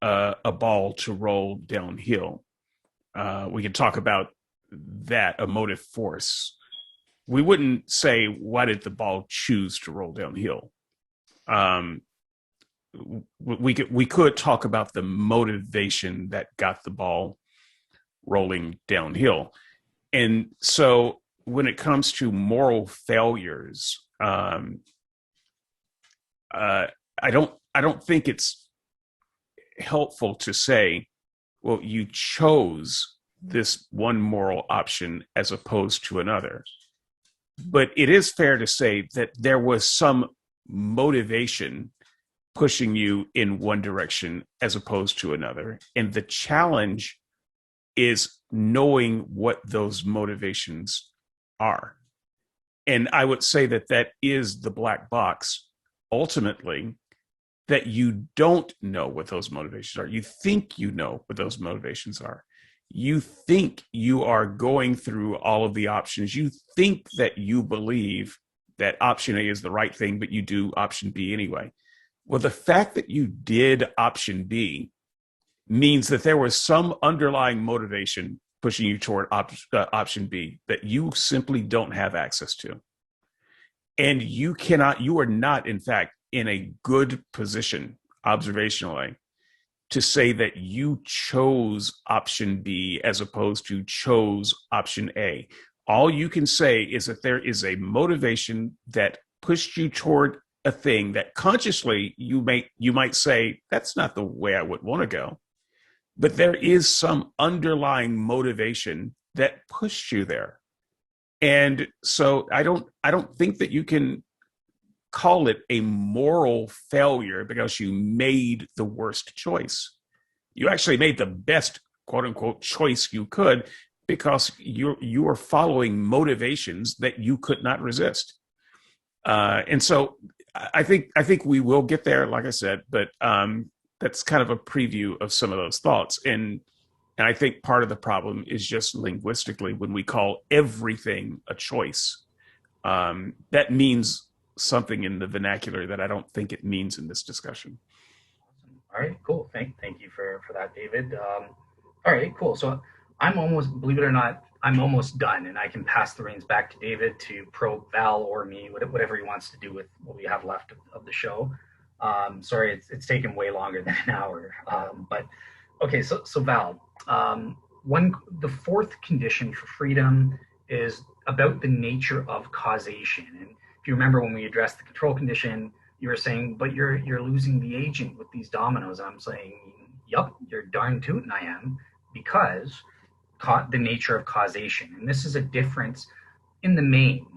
a ball to roll downhill? We can talk about that, a motive force. We wouldn't say, why did the ball choose to roll downhill? We could talk about the motivation that got the ball rolling downhill. And so when it comes to moral failures, I don't think it's helpful to say, well, you chose this one moral option as opposed to another. But it is fair to say that there was some motivation pushing you in one direction as opposed to another. And the challenge is knowing what those motivations are. And I would say that that is the black box, ultimately, that you don't know what those motivations are. You think you know what those motivations are. You think you are going through all of the options. You think that you believe that option A is the right thing, but you do option B anyway. Well, the fact that you did option B means that there was some underlying motivation pushing you toward option B that you simply don't have access to. And you are not, in fact, in a good position observationally to say that you chose option B as opposed to chose option A. All you can say is that there is a motivation that pushed you toward a thing that consciously you might say, that's not the way I would want to go. But there is some underlying motivation that pushed you there. And so I don't think that you can call it a moral failure because you made the worst choice. You actually made the best, quote unquote, choice you could because you are following motivations that you could not resist. And so I think we will get there, like I said, but that's kind of a preview of some of those thoughts. And I think part of the problem is just linguistically, when we call everything a choice, that means something in the vernacular that I don't think it means in this discussion. All right, cool. Thank you for that, David. All right, cool. So I'm almost, believe it or not, I'm almost done, and I can pass the reins back to David to probe Val or me, whatever he wants to do with what we have left of the show. Sorry, it's taken way longer than an hour. But okay, so Val, the fourth condition for freedom is about the nature of causation. And if you remember when we addressed the control condition, you were saying, but you're losing the agent with these dominoes. I'm saying, yup, you're darn tootin' I am, because the nature of causation. And this is a difference in the main.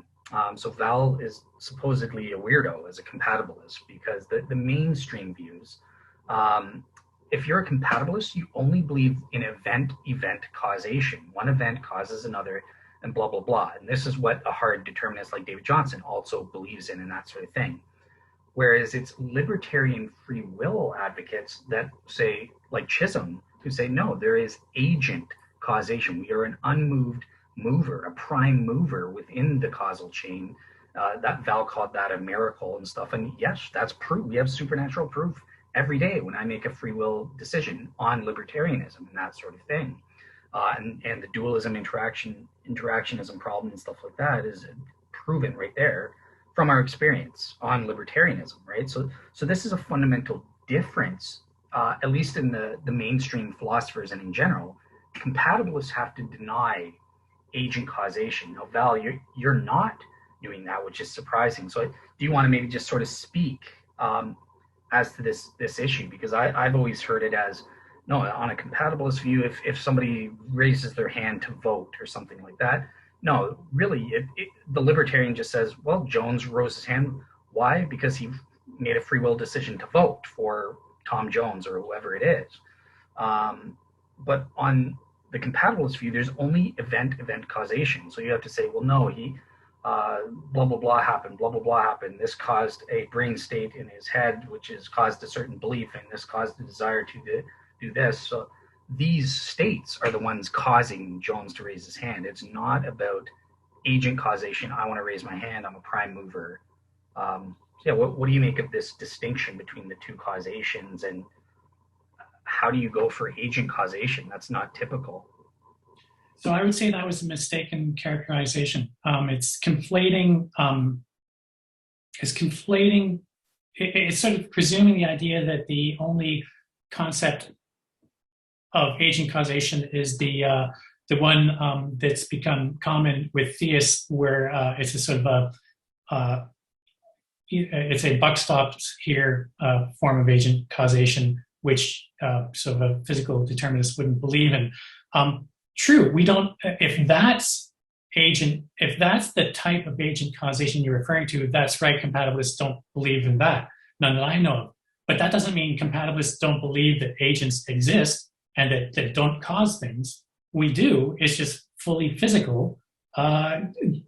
So Val is supposedly a weirdo as a compatibilist, because the mainstream views, if you're a compatibilist, you only believe in event causation. One event causes another, and blah, blah, blah. And this is what a hard determinist like David Johnson also believes in, and that sort of thing. Whereas it's libertarian free will advocates that say, like Chisholm, who say, no, there is agent causation. We are an unmoved mover, a prime mover within the causal chain. That Val called that a miracle and stuff. And yes, that's proof. We have supernatural proof every day when I make a free will decision on libertarianism and that sort of thing. and the dualism interactionism problem and stuff like that is proven right there from our experience on libertarianism, right? So this is a fundamental difference, at least in the mainstream philosophers and in general. Compatibilists have to deny agent causation. Now, Val, you're not doing that, which is surprising. So do you want to maybe just sort of speak as to this issue? Because I've always heard it as, no, on a compatibilist view, if somebody raises their hand to vote or something like that, no, really, the libertarian just says, well, Jones rose his hand. Why? Because he made a free will decision to vote for Tom Jones or whoever it is. But on the compatibilist view, there's only event causation. So you have to say, well, no, he blah, blah, blah happened, blah, blah, blah happened. This caused a brain state in his head, which has caused a certain belief, and this caused the desire to do this. So these states are the ones causing Jones to raise his hand. It's not about agent causation. I want to raise my hand. I'm a prime mover. What do you make of this distinction between the two causations, and how do you go for agent causation? That's not typical. So I would say that was a mistaken characterization. It's conflating. It's sort of presuming the idea that the only concept of agent causation is the one that's become common with theists, where it's a sort of it's a buck stops here form of agent causation, which sort of a physical determinist wouldn't believe in. True, we don't. If that's the type of agent causation you're referring to, that's right. Compatibilists don't believe in that, none that I know of. But that doesn't mean compatibilists don't believe that agents exist and that don't cause things. We do. It's just fully physical,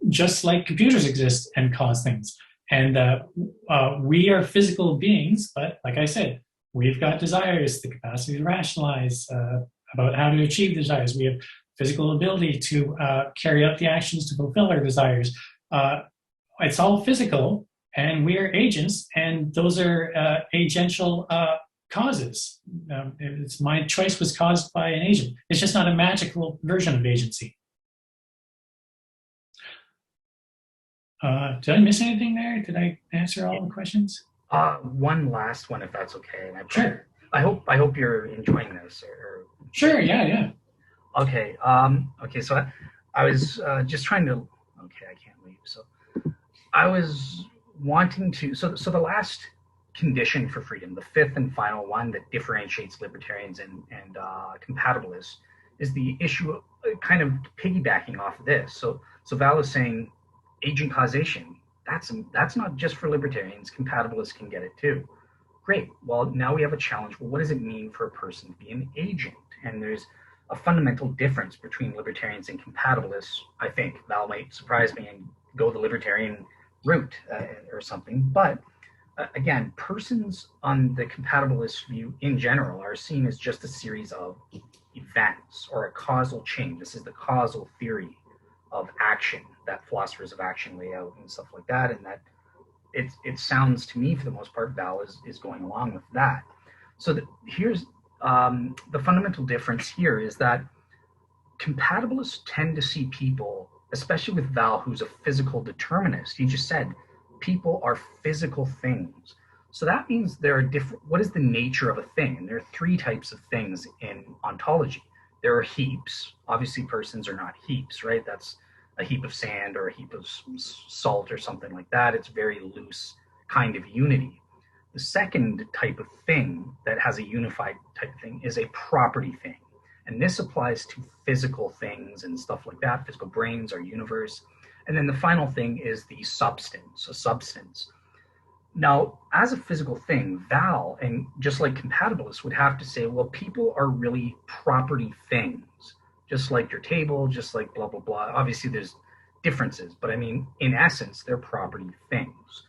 just like computers exist and cause things. And we are physical beings, but like I said, we've got desires, the capacity to rationalize about how to achieve desires. We have physical ability to carry out the actions to fulfill our desires. It's all physical, and we are agents, and those are agential causes. It's my choice was caused by an agent. It's just not a magical version of agency. Did I miss anything there? Did I answer all the questions? One last one, if that's okay. And Sure. I hope you're enjoying this. Sure. Yeah. Okay. Okay. So I was just trying to. Okay, I can't leave. So I was wanting to. So the last condition for freedom, the fifth and final one that differentiates libertarians and compatibilists, is the issue of kind of piggybacking off of this. So Val is saying agent causation. That's not just for libertarians. Compatibilists can get it too. Great. Well, now we have a challenge. Well, what does it mean for a person to be an agent? And there's a fundamental difference between libertarians and compatibilists. I think Val might surprise me and go the libertarian route or something. But again, persons on the compatibilist view in general are seen as just a series of events or a causal chain. This is the causal theory of action that philosophers of action lay out and stuff like that. And that it sounds to me, for the most part, Val is going along with that. So here's the fundamental difference here is that compatibilists tend to see people, especially with Val, who's a physical determinist. He just said people are physical things. So that means there are different, what is the nature of a thing? And there are three types of things in ontology. There are heaps. Obviously, persons are not heaps, right? That's a heap of sand or a heap of salt or something like that. It's very loose kind of unity. The second type of thing that has a unified type of thing is a property thing. And this applies to physical things and stuff like that, physical brains, our universe. And then the final thing is the substance, a substance. Now, as a physical thing, Val, and just like compatibilists, would have to say, well, people are really property things, just like your table, just like blah, blah, blah. Obviously, there's differences, but I mean, in essence, they're property things.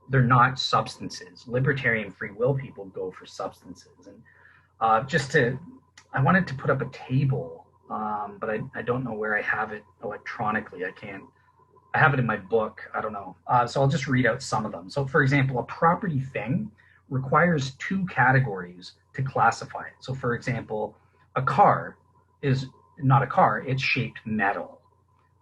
They're not substances. Libertarian free will people go for substances. And I wanted to put up a table, but I don't know where I have it electronically. I have it in my book. I don't know. So I'll just read out some of them. So for example, a property thing requires two categories to classify it. So for example, a car is not a car, it's shaped metal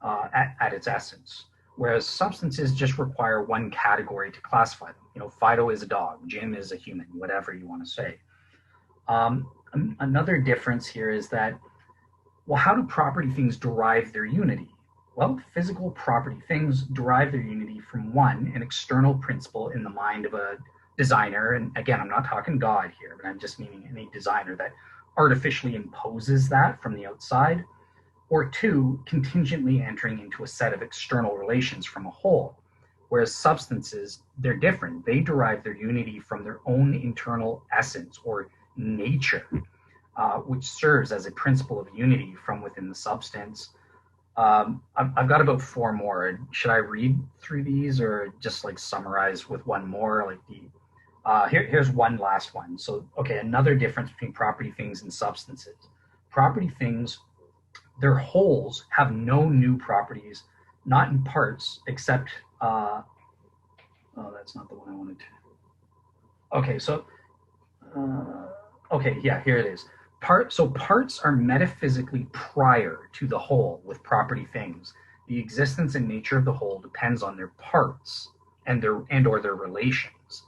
at its essence. Whereas substances just require one category to classify them. Fido is a dog, Jim is a human, whatever you want to say. Another difference here is that, well, how do property things derive their unity? Well, physical property things derive their unity from an external principle in the mind of a designer. And again, I'm not talking God here, but I'm just meaning any designer that artificially imposes that from the outside. Or two, contingently entering into a set of external relations from a whole. Whereas substances, they're different. They derive their unity from their own internal essence or nature, which serves as a principle of unity from within the substance. I've got about 4 more. Should I read through these or just summarize with one more? Here's one last one. So, okay, another difference between property things and substances. Property things, their wholes have no new properties, not in parts, except, that's not the one I wanted to. Okay, so, here it is. Parts are metaphysically prior to the whole with property things. The existence and nature of the whole depends on their parts and or their relations.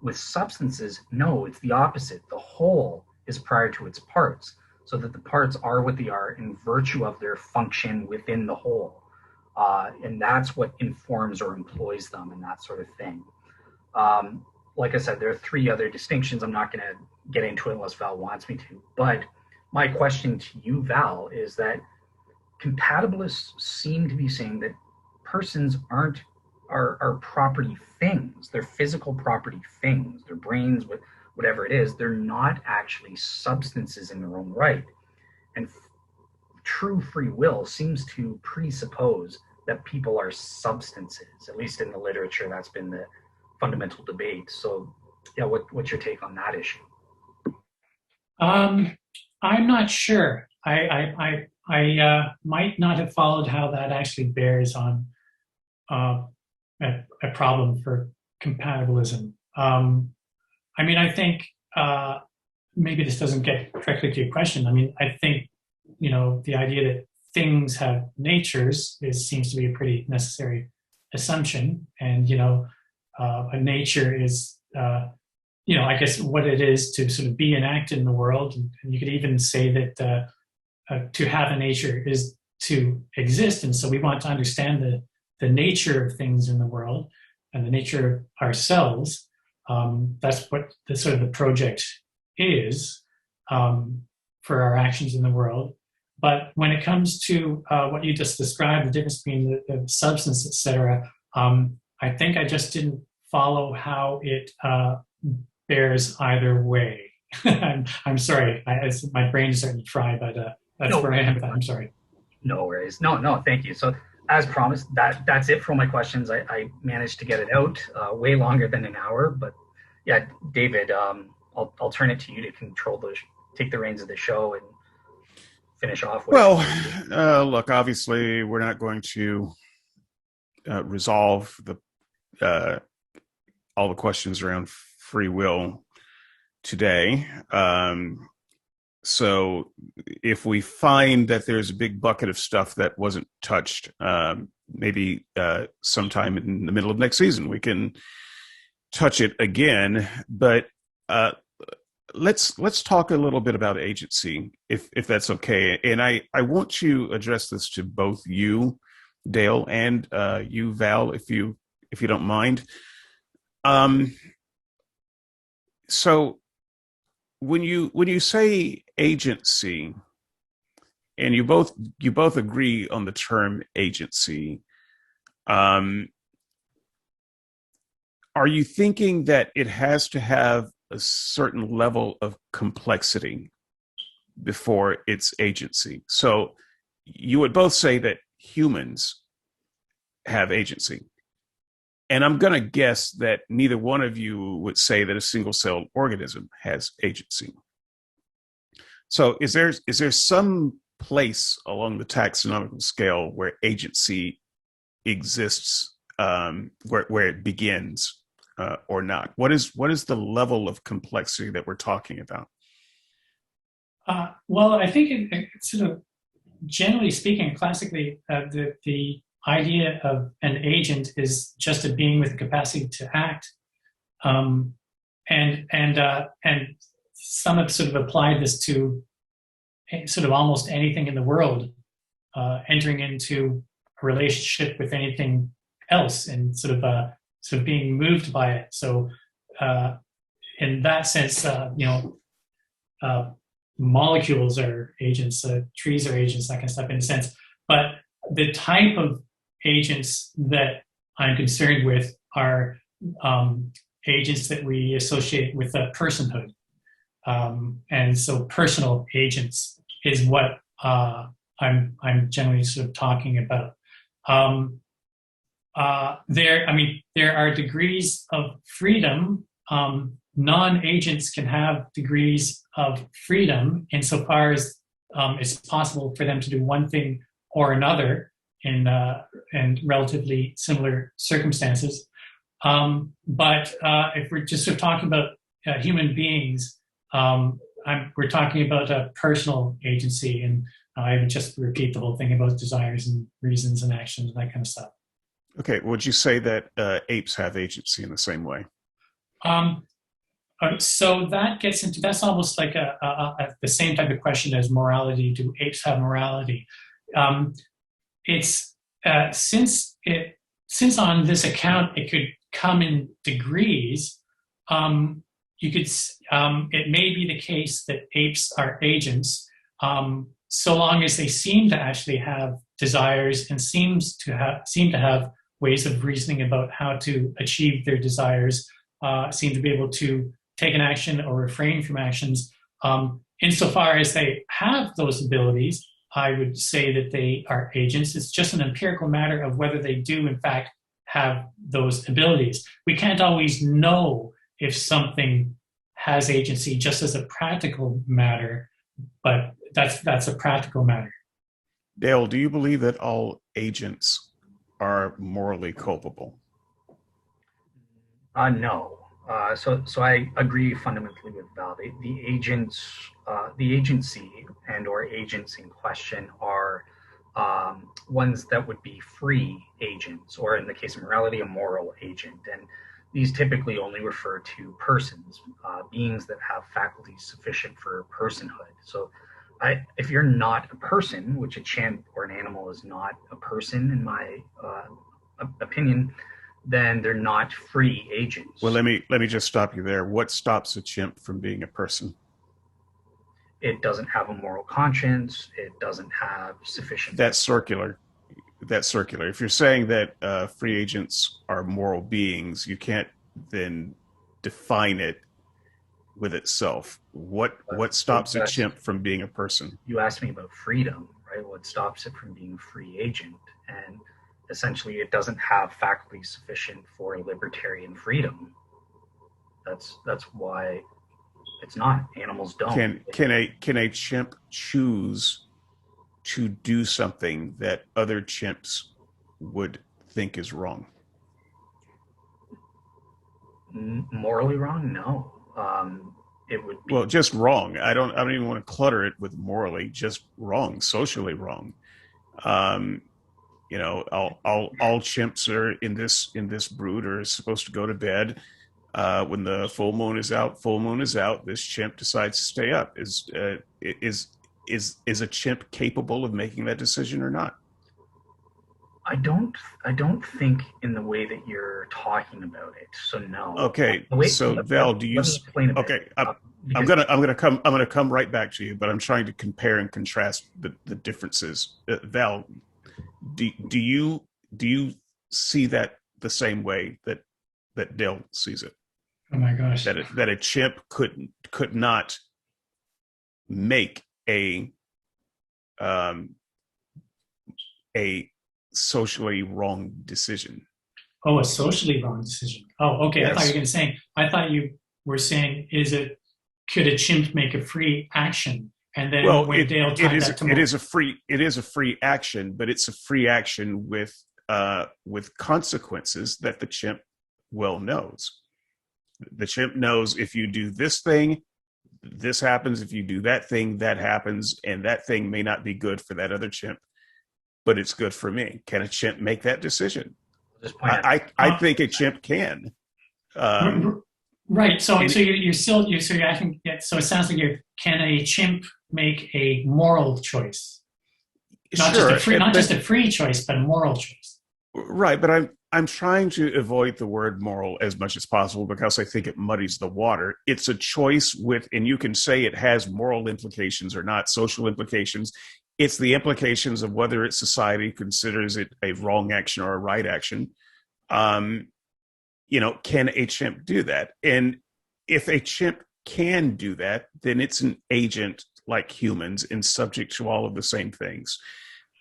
With substances, no, it's the opposite. The whole is prior to its parts, so that the parts are what they are in virtue of their function within the whole. And that's what informs or employs them and that sort of thing. Like I said, there are 3 other distinctions. I'm not going to get into it unless Val wants me to. But my question to you, Val, is that compatibilists seem to be saying that persons are property things. They're physical property things. Their brains, whatever it is, they're not actually substances in their own right. And true free will seems to presuppose that people are substances. At least in the literature, that's been the fundamental debate. So, yeah, what's your take on that issue? I'm not sure. I might not have followed how that actually bears on a problem for compatibilism. I think maybe this doesn't get directly to your question. I think the idea that things have natures seems to be a pretty necessary assumption, and a nature is I guess what it is to sort of be enacted in the world, and you could even say that to have a nature is to exist, and so we want to understand the nature of things in the world and the nature of ourselves. That's what the project is for our actions in the world. But when it comes to what you just described, the difference between the substance, etc., I think I just didn't follow how it bears either way. I'm sorry. My brain is starting to fry, but that's where I am. I'm sorry. No worries. No, thank you. So as promised, that's it for all my questions. I managed to get it out way longer than an hour, but yeah, David, I'll turn it to you to take the reins of the show and finish off with. Well, look, obviously we're not going to resolve all the questions around free will today. So if we find that there's a big bucket of stuff that wasn't touched, maybe sometime in the middle of next season, we can touch it again. But let's talk a little bit about agency, if that's okay. And I want to address this to both you, Dale, and you, Val, if you don't mind. So when you say agency, and you both agree on the term agency, are you thinking that it has to have a certain level of complexity before it's agency? So you would both say that humans have agency. And I'm going to guess that neither one of you would say that a single-celled organism has agency. So is there some place along the taxonomical scale where agency exists, where it begins or not? What is the level of complexity that we're talking about? Well, I think it sort of generally speaking, classically, the idea of an agent is just a being with the capacity to act. And some have sort of applied this to sort of almost anything in the world, entering into a relationship with anything else and sort of being moved by it. So in that sense, molecules are agents, trees are agents, that kind of stuff in a sense. But the type of agents that I'm concerned with are agents that we associate with a personhood. And so personal agents is what I'm generally sort of talking about. There are degrees of freedom. Non-agents can have degrees of freedom insofar as it's possible for them to do one thing or another in relatively similar circumstances. But if we're just sort of talking about human beings, we're talking about a personal agency, and I would just repeat the whole thing about desires and reasons and actions and that kind of stuff. Okay, would you say that apes have agency in the same way? So that's almost like the same type of question as morality. Do apes have morality? It's since on this account it could come in degrees. You could it may be the case that apes are agents, so long as they seem to actually have desires and seem to have ways of reasoning about how to achieve their desires, seem to be able to take an action or refrain from actions. Insofar as they have those abilities, I would say that they are agents. It's just an empirical matter of whether they do, in fact, have those abilities. We can't always know if something has agency just as a practical matter, but that's a practical matter. Dale, do you believe that all agents are morally culpable? No. So I agree fundamentally with Val. The agency and/or agents in question are ones that would be free agents, or in the case of morality, a moral agent. And these typically only refer to persons, beings that have faculties sufficient for personhood. So if you're not a person, which a chimp or an animal is not a person in my opinion, then they're not free agents. Well, let me just stop you there. What stops a chimp from being a person? It doesn't have a moral conscience. It doesn't have sufficient... That's circular. If you're saying that free agents are moral beings, you can't then define it with itself. What stops a chimp from being a person? You asked me about freedom, right? What stops it from being a free agent? And essentially, it doesn't have faculties sufficient for libertarian freedom. That's why it's not. Animals don't. Can a chimp choose to do something that other chimps would think is wrong? Morally wrong? No. It would be... Well, just wrong. I don't even want to clutter it with morally. Just wrong, socially wrong. All chimps are in this brood are supposed to go to bed. When the full moon is out. This chimp decides to stay up. Is a chimp capable of making that decision or not? I don't think in the way that you're talking about it. So no. Okay. So Val, do you? Okay. I'm gonna come right back to you, but I'm trying to compare and contrast the differences. Val, do you see that the same way that Dale sees it? Oh my gosh. That a chimp could not make a socially wrong decision. Oh, a socially wrong decision. Oh, okay. Yes. I thought you were saying, could a chimp make a free action? And then it is a free action, but it's a free action with consequences that the chimp well knows. The chimp knows if you do this thing, this happens. If you do that thing, that happens. And that thing may not be good for that other chimp, but it's good for me. Can a chimp make that decision? I think a chimp can. Right. So you're asking. So it sounds like can a chimp make a moral choice? Not just a free choice, but a moral choice. Right, but I'm trying to avoid the word moral as much as possible because I think it muddies the water. It's a choice and you can say it has moral implications or not, social implications. It's the implications of whether society considers it a wrong action or a right action. Can a chimp do that? And if a chimp can do that, then it's an agent like humans and subject to all of the same things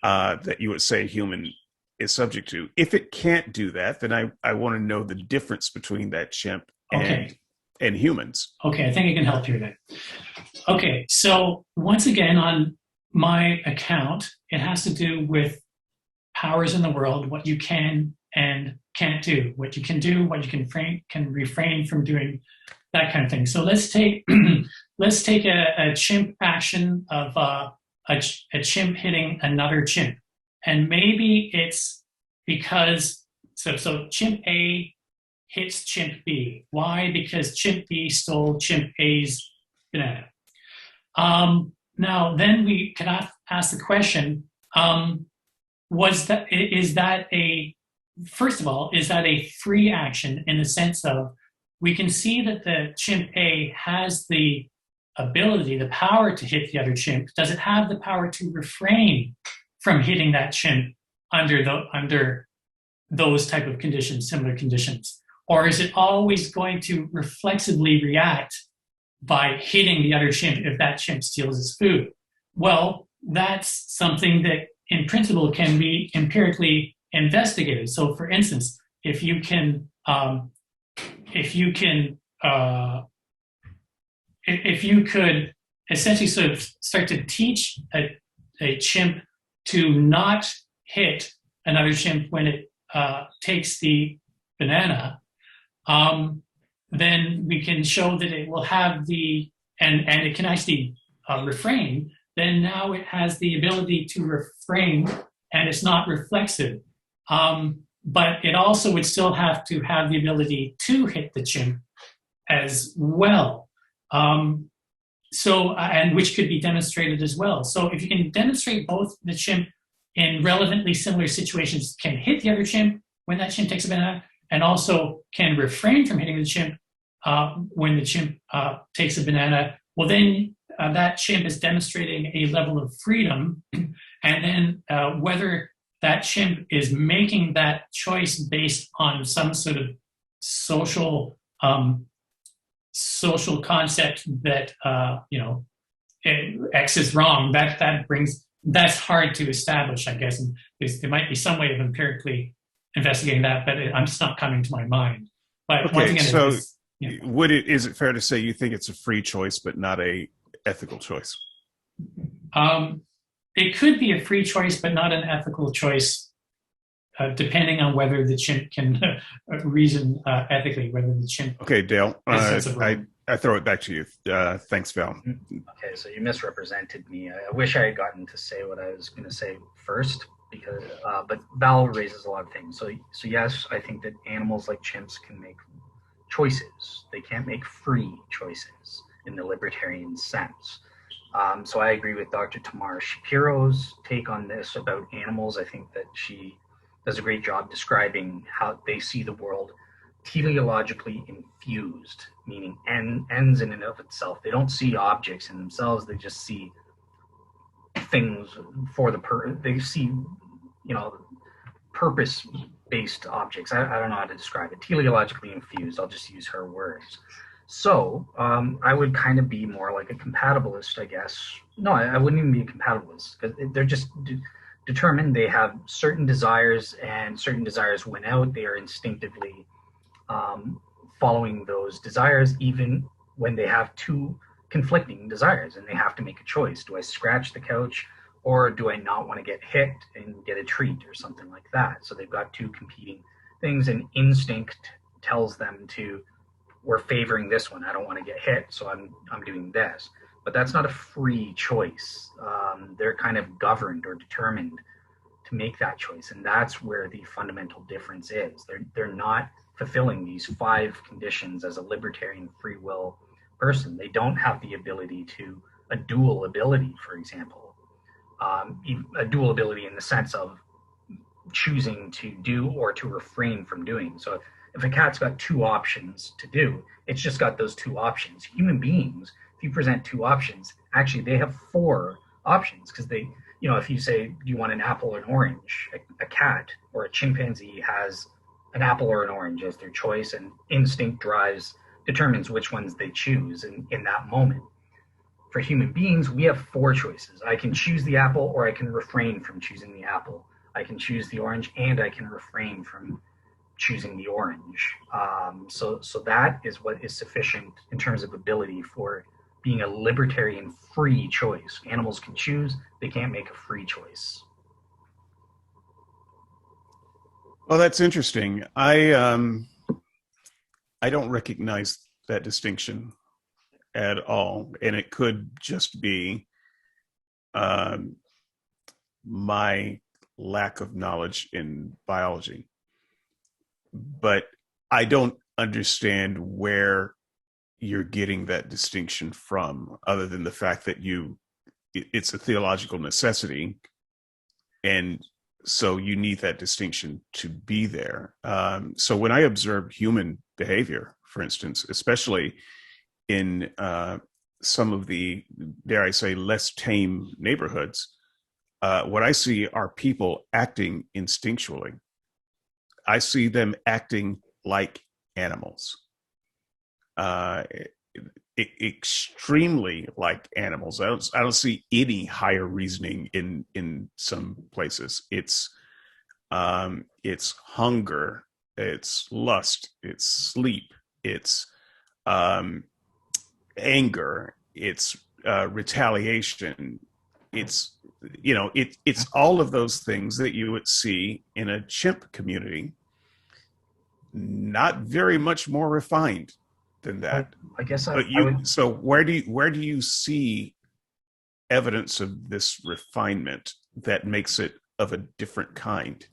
that you would say a human is subject to. If it can't do that, then I want to know the difference between that chimp and humans. Okay, I think I can help you then. Okay, so once again, on my account, it has to do with powers in the world, what you can and can't do, what you can do, what you can refrain from doing, that kind of thing. So let's take a chimp action of a chimp hitting another chimp. And maybe it's because, so chimp A hits chimp B. Why? Because chimp B stole chimp A's banana. Now, then we can ask the question, first of all, is that a free action in the sense of we can see that the chimp A has the ability, the power to hit the other chimp. Does it have the power to refrain from hitting that chimp under those type of conditions, similar conditions? Or is it always going to reflexively react by hitting the other chimp if that chimp steals its food? Well, that's something that in principle can be empirically investigated. So for instance, if you could essentially sort of start to teach a chimp to not hit another chimp when it takes the banana, then we can show that it will have and it can actually refrain. Then now it has the ability to refrain, and it's not reflexive. But it also would still have to have the ability to hit the chimp as well. And which could be demonstrated as well. So if you can demonstrate both the chimp in relevantly similar situations can hit the other chimp when that chimp takes a banana, and also can refrain from hitting the chimp when the chimp takes a banana, well then that chimp is demonstrating a level of freedom. And then whether that chimp is making that choice based on some sort of social concept that X is wrong, that's hard to establish, I guess. And there might be some way of empirically investigating that, but I'm just not coming to my mind. But okay, once again, so is it fair to say you think it's a free choice but not a ethical choice? It could be a free choice but not an ethical choice, depending on whether the chimp can reason ethically, whether the chimp... Okay, Dale, I throw it back to you. Thanks, Val. Okay, so you misrepresented me. I wish I had gotten to say what I was going to say first, because but Val raises a lot of things. So yes, I think that animals like chimps can make choices. They can't make free choices in the libertarian sense. So I agree with Dr. Tamar Shapiro's take on this about animals. I think that she does a great job describing how they see the world teleologically infused, meaning ends in and of itself. They don't see objects in themselves. They just see things for they see, purpose-based objects. I don't know how to describe it. Teleologically infused. I'll just use her words. So I would kind of be more like a compatibilist, I guess. No, I wouldn't even be a compatibilist, because they're just determined. They have certain desires, and certain desires win out. They are instinctively following those desires, even when they have two conflicting desires and they have to make a choice. Do I scratch the couch, or do I not want to get hit and get a treat or something like that? So they've got two competing things, and instinct tells them to we're favoring this one. I don't want to get hit, so I'm doing this. But that's not a free choice. They're kind of governed or determined to make that choice, and that's where the fundamental difference is. They're not fulfilling these 5 conditions as a libertarian free will person. They don't have the ability to a dual ability, for example, a dual ability in the sense of choosing to do or to refrain from doing. So if a cat's got 2 options to do, it's just got those 2 options. Human beings, if you present 2 options, actually they have 4 options, because they, if you say, do you want an apple or an orange, a cat or a chimpanzee has an apple or an orange as their choice, and instinct determines which ones they choose in that moment. For human beings, we have 4 choices. I can choose the apple, or I can refrain from choosing the apple. I can choose the orange, and I can refrain from choosing the orange. So that is what is sufficient in terms of ability for being a libertarian free choice. Animals can choose, they can't make a free choice. Well, that's interesting. I don't recognize that distinction at all, and it could just be my lack of knowledge in biology. But I don't understand where you're getting that distinction from, other than the fact that it's a theological necessity, and so you need that distinction to be there. So when I observe human behavior, for instance, especially in some of the, dare I say, less tame neighborhoods, what I see are people acting instinctually. I see them acting like animals, extremely like animals. I don't see any higher reasoning in some places. It's hunger, it's lust, it's sleep, it's anger, it's retaliation. It's it's all of those things that you would see in a chimp community, not very much more refined than that. I guess so where do you see evidence of this refinement that makes it of a different kind?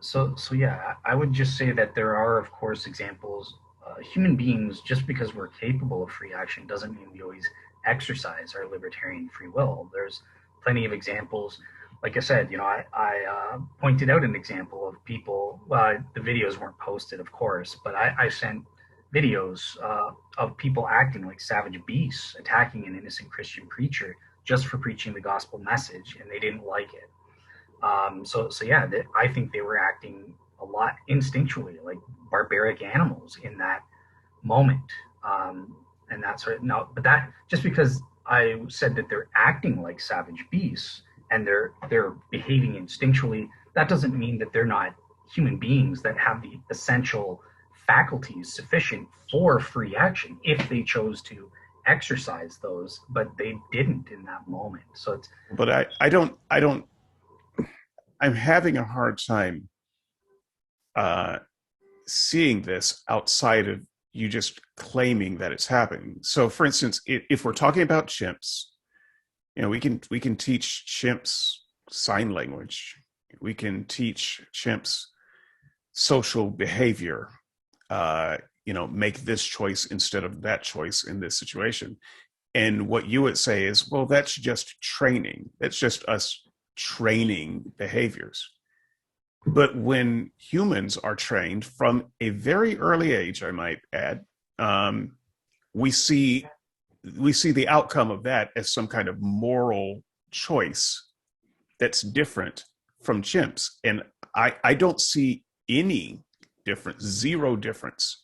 So yeah, I would just say that there are, of course, examples. Human beings, just because we're capable of free action doesn't mean we always exercise our libertarian free will. There's plenty of examples. Like I said, I pointed out an example of people. The videos weren't posted, of course, but I sent videos of people acting like savage beasts, attacking an innocent Christian preacher just for preaching the gospel message, and they didn't like it. So yeah, I think they were acting a lot instinctually, like barbaric animals in that moment. And that's no, but that just because I said that they're acting like savage beasts and they're behaving instinctually, that doesn't mean that they're not human beings that have the essential faculties sufficient for free action if they chose to exercise those, but they didn't in that moment. So it's. But I don't. I'm having a hard time seeing this outside of you just claiming that it's happening. So, for instance, if we're talking about chimps, we can teach chimps sign language. We can teach chimps social behavior. Make this choice instead of that choice in this situation. And what you would say is, well, that's just training. That's just us training behaviors. But when humans are trained from a very early age, I might add, we see the outcome of that as some kind of moral choice that's different from chimps. And I don't see any difference, zero difference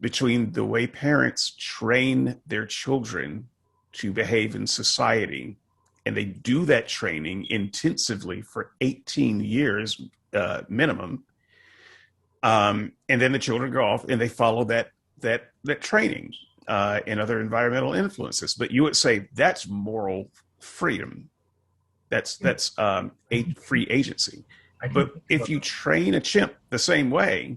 between the way parents train their children to behave in society, and they do that training intensively for 18 years minimum, and then the children go off and they follow that training and other environmental influences. But you would say that's moral freedom. That's a free agency. But if you train a chimp the same way,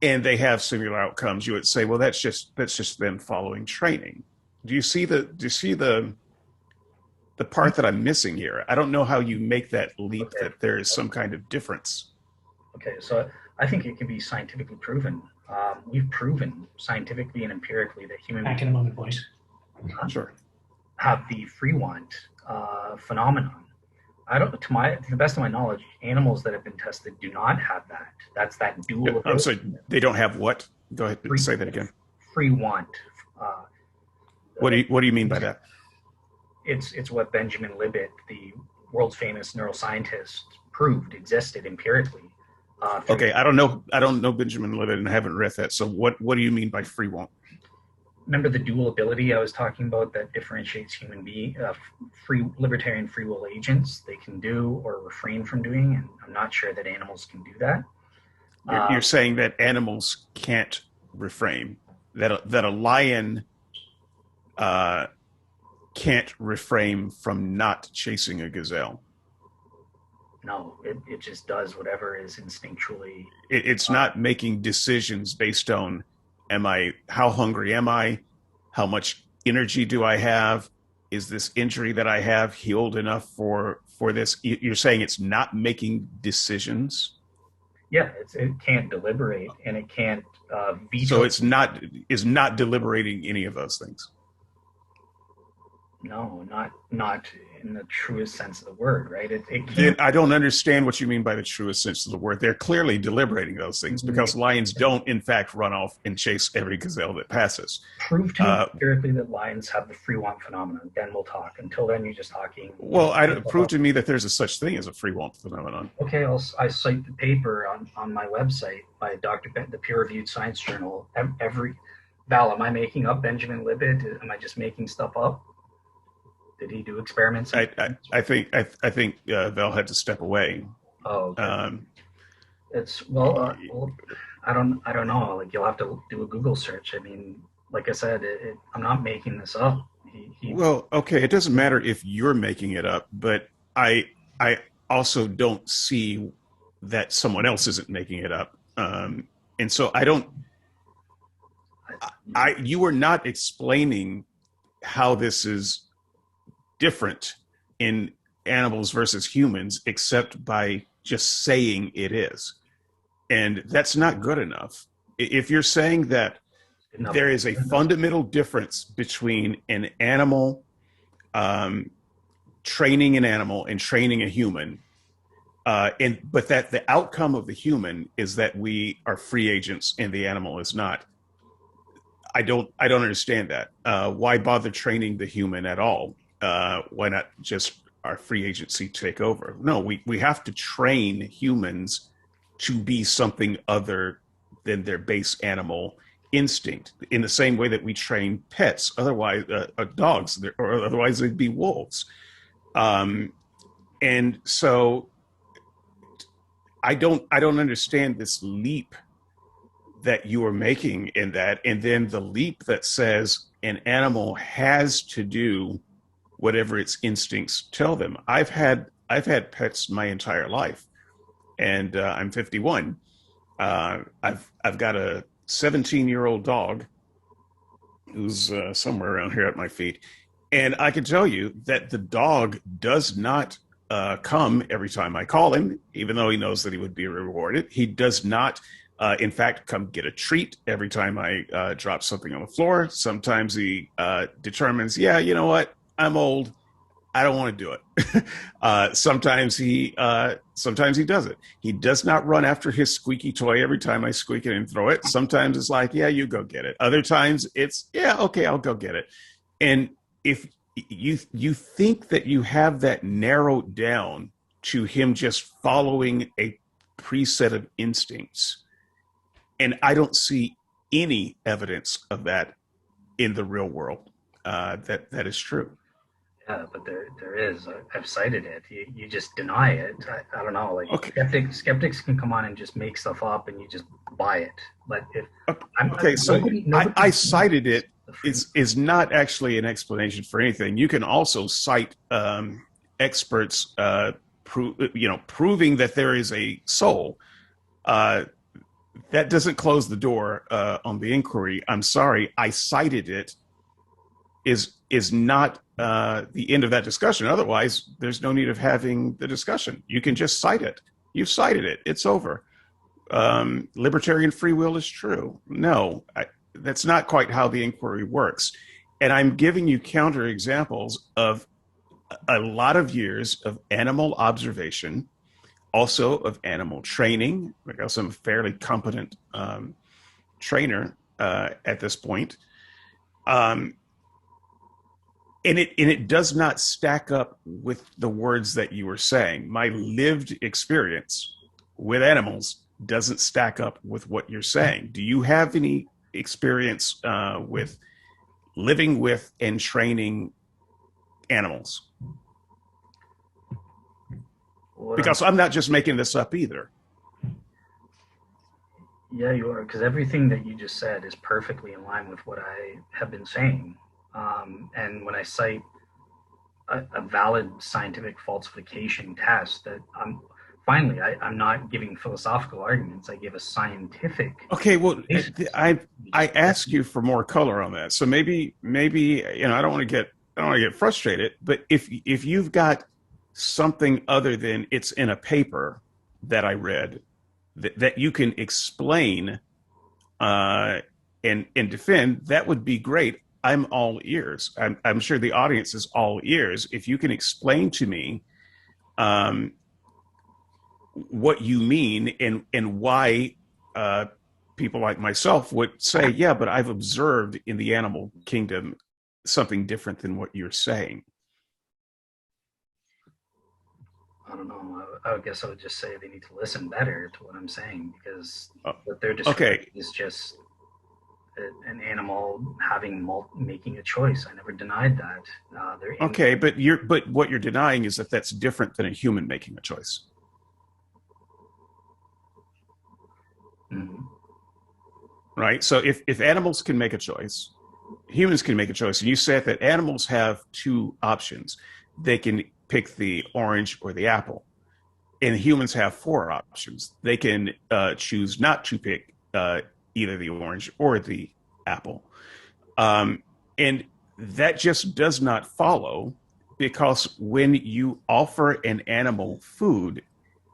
and they have similar outcomes, you would say, well, that's just them following training. Do you see the part that I'm missing here? I don't know how you make that leap that there is some kind of difference. Okay, so I think it can be scientifically proven. We've proven scientifically and empirically that human Back in a moment, boys. Sure. have the free want phenomenon. To the best of my knowledge, animals that have been tested do not have that. That's that dual. I'm sorry, they don't have what? Go ahead, say that again. Free want. What do you mean by that? It's what Benjamin Libet, the world's famous neuroscientist, proved existed empirically. Okay, I don't know Benjamin Libet and I haven't read that. So what do you mean by free want? Remember the dual ability I was talking about that differentiates libertarian free will agents? They can do or refrain from doing, and I'm not sure that animals can do that. You're saying that animals can't refrain, that a lion can't refrain from not chasing a gazelle. No, it just does whatever is instinctually. It's not making decisions based on, how hungry am I? How much energy do I have? Is this injury that I have healed enough for this? You're saying it's not making decisions? Yeah, it can't deliberate and it can't veto. So it's not deliberating any of those things. No, not in the truest sense of the word, right? It Then can't. I don't understand what you mean by the truest sense of the word. They're clearly deliberating those things because lions don't, in fact, run off and chase every gazelle that passes. Prove to me empirically that lions have the free want phenomenon. Then we'll talk. Until then, you're just talking. Well, prove to me that there's a such thing as a free want phenomenon. Okay, I cite the paper on my website by the peer-reviewed science journal. Val, am I making up Benjamin Libet? Am I just making stuff up? Did he do experiments? I think Val had to step away. Oh, okay. I don't know. Like, you'll have to do a Google search. I mean, like I said, I'm not making this up. Well, okay, it doesn't matter if you're making it up, but I also don't see that someone else isn't making it up, and so you were not explaining how this is different in animals versus humans, except by just saying it is. And that's not good enough. If you're saying that there is a fundamental difference between an animal, training an animal and training a human, but that the outcome of the human is that we are free agents and the animal is not, I don't understand that. Why bother training the human at all? Why not just our free agency take over? No, we have to train humans to be something other than their base animal instinct, in the same way that we train pets. Otherwise, dogs, or otherwise they'd be wolves. And so I don't understand this leap that you are making in that, and then the leap that says an animal has to do whatever its instincts tell them. I've had pets my entire life, and I'm 51. I've got a 17-year-old dog who's somewhere around here at my feet, and I can tell you that the dog does not come every time I call him, even though he knows that he would be rewarded. He does not, in fact, come get a treat every time I drop something on the floor. Sometimes he determines, yeah, you know what? I'm old. I don't want to do it. Sometimes he does it. He does not run after his squeaky toy every time I squeak it and throw it. Sometimes it's like, yeah, you go get it. Other times it's, yeah, okay, I'll go get it. And if you think that you have that narrowed down to him just following a preset of instincts, and I don't see any evidence of that in the real world, that is true. Yeah, but there is. I've cited it. You just deny it. I don't know. Like, okay. Skeptics can come on and just make stuff up, and you just buy it. But if I cited it is not actually an explanation for anything. You can also cite experts, proving that there is a soul. that doesn't close the door on the inquiry. I'm sorry, I cited it is not the end of that discussion. Otherwise, there's no need of having the discussion. You can just cite it. You've cited it. It's over. Libertarian free will is true. No, that's not quite how the inquiry works. And I'm giving you counter examples of a lot of years of animal observation, also of animal training. Because I'm a fairly competent trainer at this point. And it does not stack up with the words that you were saying. My lived experience with animals doesn't stack up with what you're saying. Do you have any experience with living with and training animals? Because I'm not just making this up either. Yeah, you are, because everything that you just said is perfectly in line with what I have been saying. And when I cite a valid scientific falsification test, that I'm not giving philosophical arguments. I give a scientific. Okay, well, I ask you for more color on that. So maybe I don't want to get frustrated, but if you've got something other than it's in a paper that I read that you can explain and defend, that would be great. I'm all ears. I'm sure the audience is all ears. If you can explain to me what you mean and why people like myself would say, yeah, but I've observed in the animal kingdom something different than what you're saying. I don't know. I guess I would just say they need to listen better to what I'm saying, because what they're describing is just an animal making a choice. I never denied that. Okay, but what you're denying is that that's different than a human making a choice. Mm-hmm. Right? So if animals can make a choice, humans can make a choice. And you said that animals have two options. They can pick the orange or the apple. And humans have four options. They can choose not to pick either the orange or the apple. And that just does not follow, because when you offer an animal food,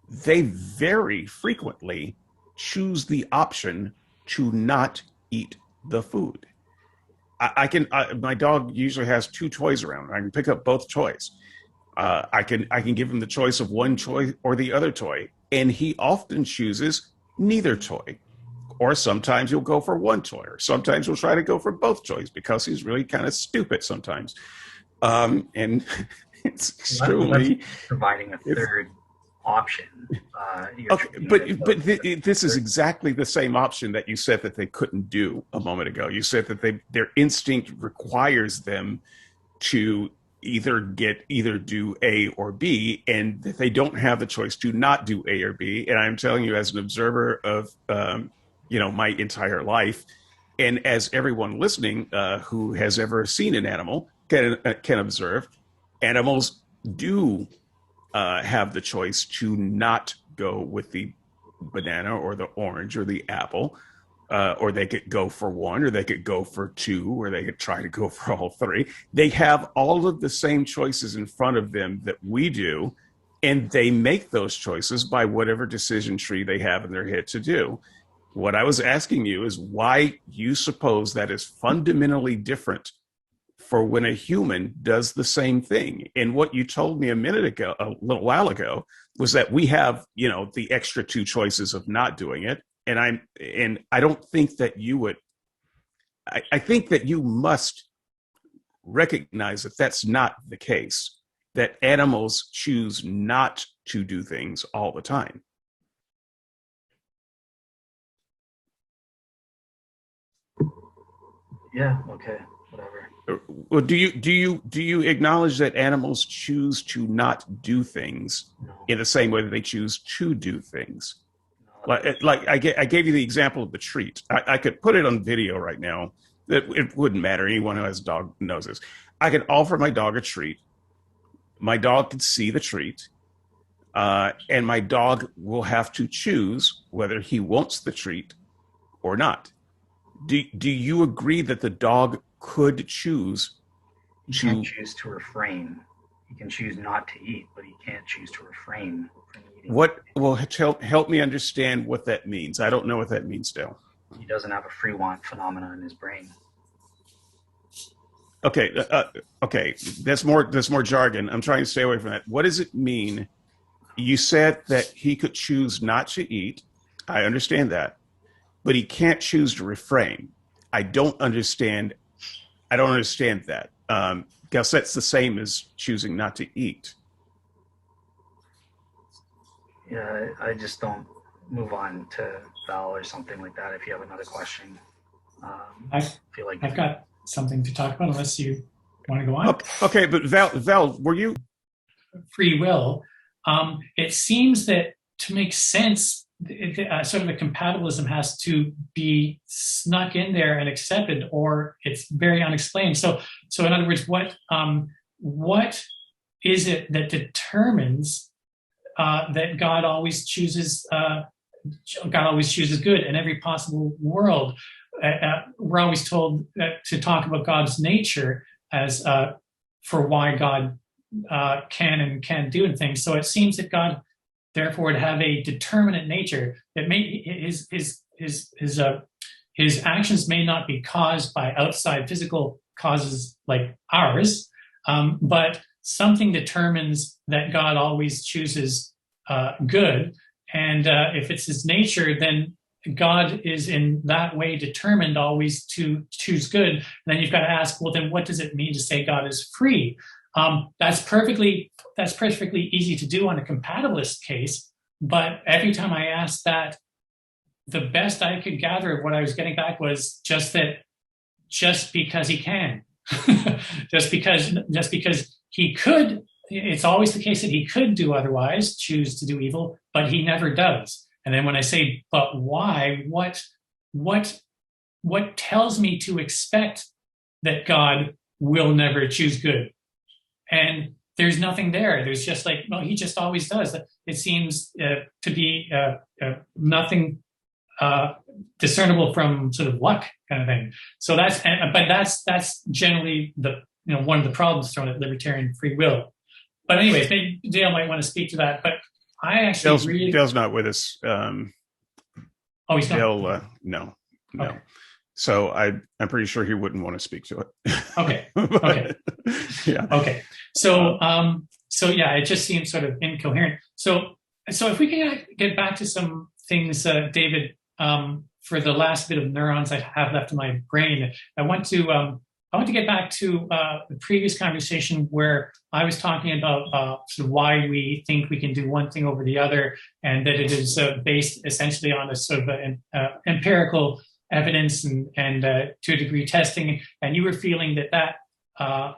they very frequently choose the option to not eat the food. My dog usually has two toys around. I can pick up both toys. I can give him the choice of one toy or the other toy, and he often chooses neither toy. Or sometimes he'll go for one toy, or sometimes he'll try to go for both toys because he's really kind of stupid sometimes. And it's extremely providing a third option. Okay, but this is exactly the same option that you said that they couldn't do a moment ago. You said that their instinct requires them to either do A or B, and that they don't have the choice to not do A or B. And I'm telling you, as an observer of my entire life, and as everyone listening who has ever seen an animal can observe, animals do have the choice to not go with the banana or the orange or the apple, or they could go for one, or they could go for two, or they could try to go for all three. They have all of the same choices in front of them that we do, and they make those choices by whatever decision tree they have in their head to do. What I was asking you is why you suppose that is fundamentally different for when a human does the same thing. And what you told me a little while ago, was that we have, the extra two choices of not doing it. And I don't think that you would. I think that you must recognize that that's not the case, that animals choose not to do things all the time. Yeah, okay, whatever. Well, do you acknowledge that animals choose to not do things in the same way that they choose to do things? Like I gave you the example of the treat. I could put it on video right now. It wouldn't matter. Anyone who has a dog knows this. I could offer my dog a treat. My dog could see the treat. and my dog will have to choose whether he wants the treat or not. Do you agree that the dog could choose He can't choose to refrain. He can choose not to eat, but he can't choose to refrain from eating. What will help me understand what that means? I don't know what that means, Dale. He doesn't have a free want phenomena in his brain. Okay, okay. That's more jargon. I'm trying to stay away from that. What does it mean? You said that he could choose not to eat. I understand that, but he can't choose to refrain. I don't understand that. Guess that's the same as choosing not to eat. Yeah, I just don't move on to Val or something like that if you have another question. I feel like I've got something to talk about unless you want to go on. Okay, but Val, were you? Free will. It seems that to make sense, sort of the compatibilism has to be snuck in there and accepted, or it's very unexplained. So in other words, what is it that determines that God always chooses good in every possible world? We're always told to talk about God's nature as for why God can and can't do things. So it seems that God therefore would have a determinate nature that his actions may not be caused by outside physical causes like ours, but something determines that God always chooses good. And if it's his nature, then God is in that way determined always to choose good. And then you've got to ask, well, then what does it mean to say God is free? That's perfectly easy to do on a compatibilist case. But every time I asked that, the best I could gather of what I was getting back was just because he can, just because he could. It's always the case that he could do otherwise, choose to do evil, but he never does. And then when I say, but why? What tells me to expect that God will never choose good? And there's nothing there. There's just like, no, he just always does. It seems to be nothing discernible from sort of luck kind of thing. So that's generally one of the problems thrown at libertarian free will. But anyways, maybe Dale might want to speak to that. But I actually Dale's not with us. Oh, he's not. Dale, no. Okay. So I'm pretty sure he wouldn't want to speak to it. Okay. But, Okay. Yeah. Okay. So yeah, it just seems sort of incoherent. So if we can get back to some things, David, for the last bit of neurons I have left in my brain, I want to get back to the previous conversation where I was talking about sort of why we think we can do one thing over the other, and that it is based essentially on a sort of empirical evidence and to a degree testing. And you were feeling that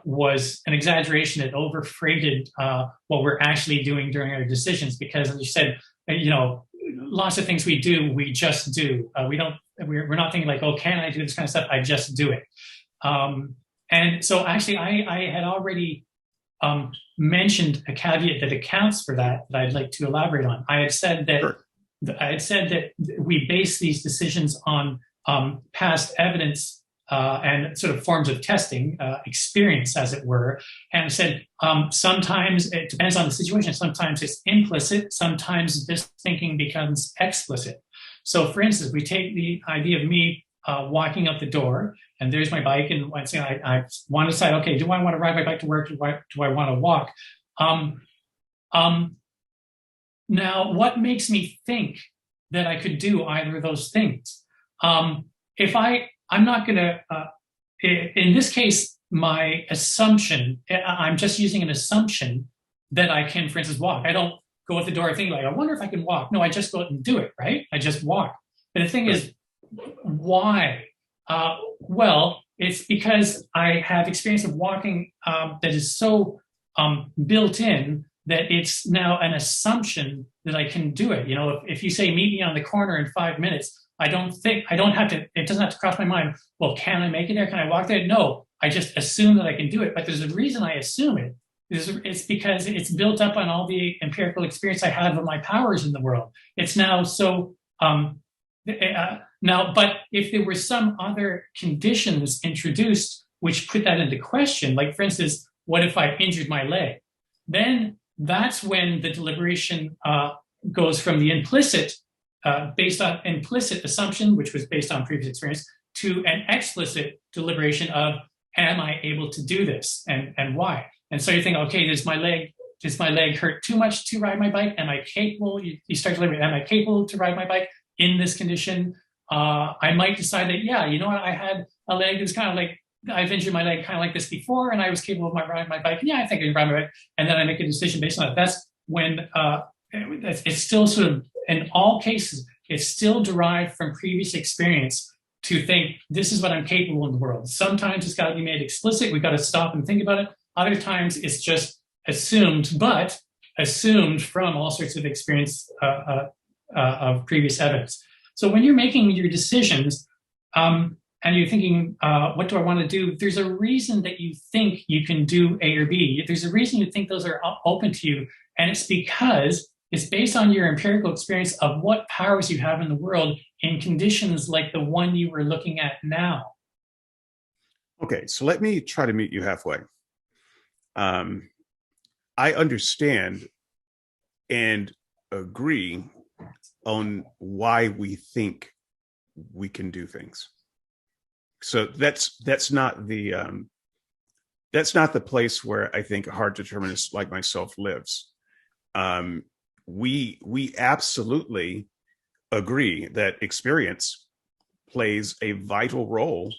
was an exaggeration. It overfreighted what we're actually doing during our decisions, because as you said, lots of things we do, we just do. We're not thinking like, oh, can I do this kind of stuff? I just do it. And so actually I had already mentioned a caveat that accounts for that I'd like to elaborate on. I had said that we base these decisions on past evidence and sort of forms of testing, experience, as it were. And I said sometimes it depends on the situation. Sometimes it's implicit. Sometimes this thinking becomes explicit. So, for instance, we take the idea of me walking out the door, and there's my bike, and I say I want to decide, okay, do I want to ride my bike to work? Do I want to walk? Now, what makes me think that I could do either of those things? If I'm not going to, in this case, my assumption, I'm just using an assumption that I can, for instance, walk. I don't go out the door thinking like, I wonder if I can walk. No, I just go out and do it, right? I just walk. But the thing is, why? Well, it's because I have experience of walking that is so built in that it's now an assumption that I can do it. If you say, meet me on the corner in 5 minutes, it doesn't have to cross my mind, well, can I make it there? Can I walk there? No, I just assume that I can do it. But there's a reason I assume it. It's because it's built up on all the empirical experience I have of my powers in the world. It's now so now, but if there were some other conditions introduced which put that into question, like for instance, what if I injured my leg? Then that's when the deliberation goes from the implicit, based on implicit assumption, which was based on previous experience, to an explicit deliberation of, am I able to do this, and why? And so you think, okay, does my leg hurt too much to ride my bike? Am I capable? You start deliberating, am I capable to ride my bike in this condition? I might decide that, yeah, you know what, I had a leg that's kind of like, I've injured my leg kind of like this before, and I was capable of riding my bike. Yeah, I think I can ride my bike. And then I make a decision based on it. That's when it's still sort of, in all cases, it's still derived from previous experience to think, this is what I'm capable in the world. Sometimes it's got to be made explicit. We've got to stop and think about it. Other times it's just assumed, but assumed from all sorts of experience of previous evidence. So when you're making your decisions, and you're thinking, what do I want to do? There's a reason that you think you can do A or B. There's a reason you think those are open to you. And it's because it's based on your empirical experience of what powers you have in the world in conditions like the one you were looking at now. Okay, so let me try to meet you halfway. I understand and agree on why we think we can do things. So that's not the place where I think a hard determinist like myself lives. We absolutely agree that experience plays a vital role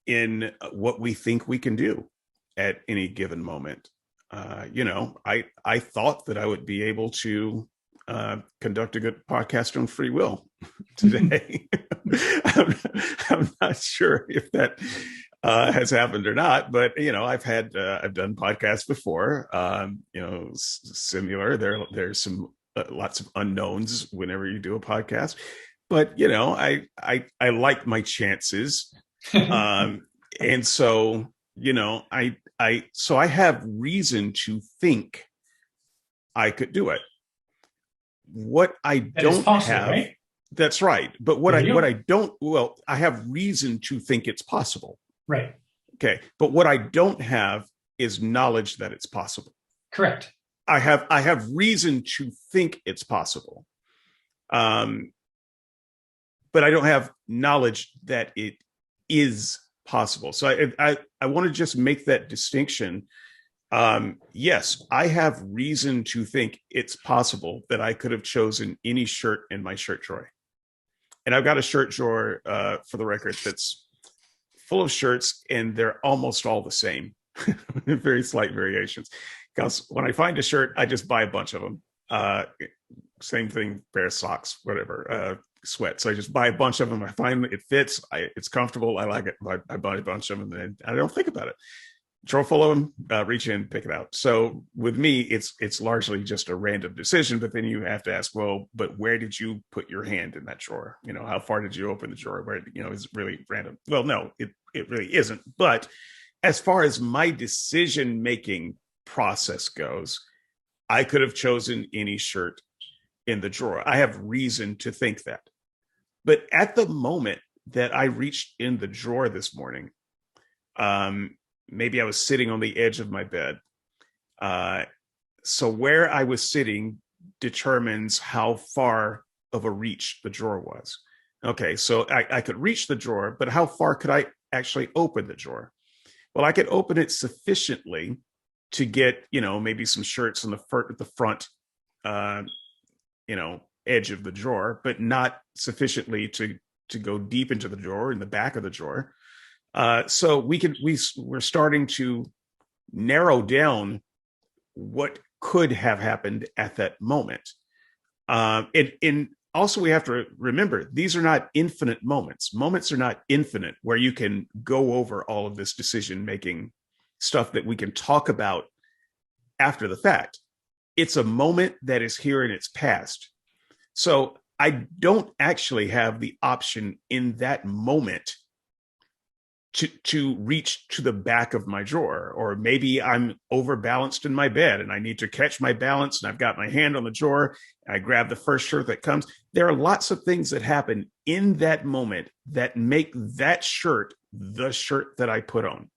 in what we think we can do at any given moment. I thought that I would be able to conduct a good podcast on free will today. I'm not sure if that has happened or not, but I've done podcasts before. Similar. There's some lots of unknowns whenever you do a podcast, but I like my chances, and so I have reason to think I could do it. What I don't have, right? That's right. But what I don't, well, I have reason to think it's possible. Right. Okay. But what I don't have is knowledge that it's possible. Correct. I have reason to think it's possible. But I don't have knowledge that it is possible. So I want to just make that distinction. Yes, I have reason to think it's possible that I could have chosen any shirt in my shirt drawer. And I've got a shirt drawer, for the record, that's full of shirts, and they're almost all the same. Very slight variations. Because when I find a shirt, I just buy a bunch of them. Same thing, pair of socks, whatever, sweats. So I just buy a bunch of them. I find it fits. It's comfortable. I like it. I buy a bunch of them, and I don't think about it. Drawer full of them, reach in, pick it out. So with me, it's largely just a random decision. But then you have to ask, well, but where did you put your hand in that drawer? How far did you open the drawer? Where is it really random? Well, no, it really isn't. But as far as my decision making process goes, I could have chosen any shirt in the drawer. I have reason to think that. But at the moment that I reached in the drawer this morning, maybe I was sitting on the edge of my bed. So where I was sitting determines how far of a reach the drawer was. Okay, so I could reach the drawer, but how far could I actually open the drawer? Well, I could open it sufficiently to get, maybe some shirts on the front, edge of the drawer, but not sufficiently to go deep into the drawer in the back of the drawer. So we're starting to narrow down what could have happened at that moment. And also we have to remember, these are not infinite moments. Moments are not infinite where you can go over all of this decision-making stuff that we can talk about after the fact. It's a moment that is here and it's past. So I don't actually have the option in that moment to reach to the back of my drawer, or maybe I'm overbalanced in my bed and I need to catch my balance and I've got my hand on the drawer. I grab the first shirt that comes. There are lots of things that happen in that moment that make that shirt the shirt that I put on.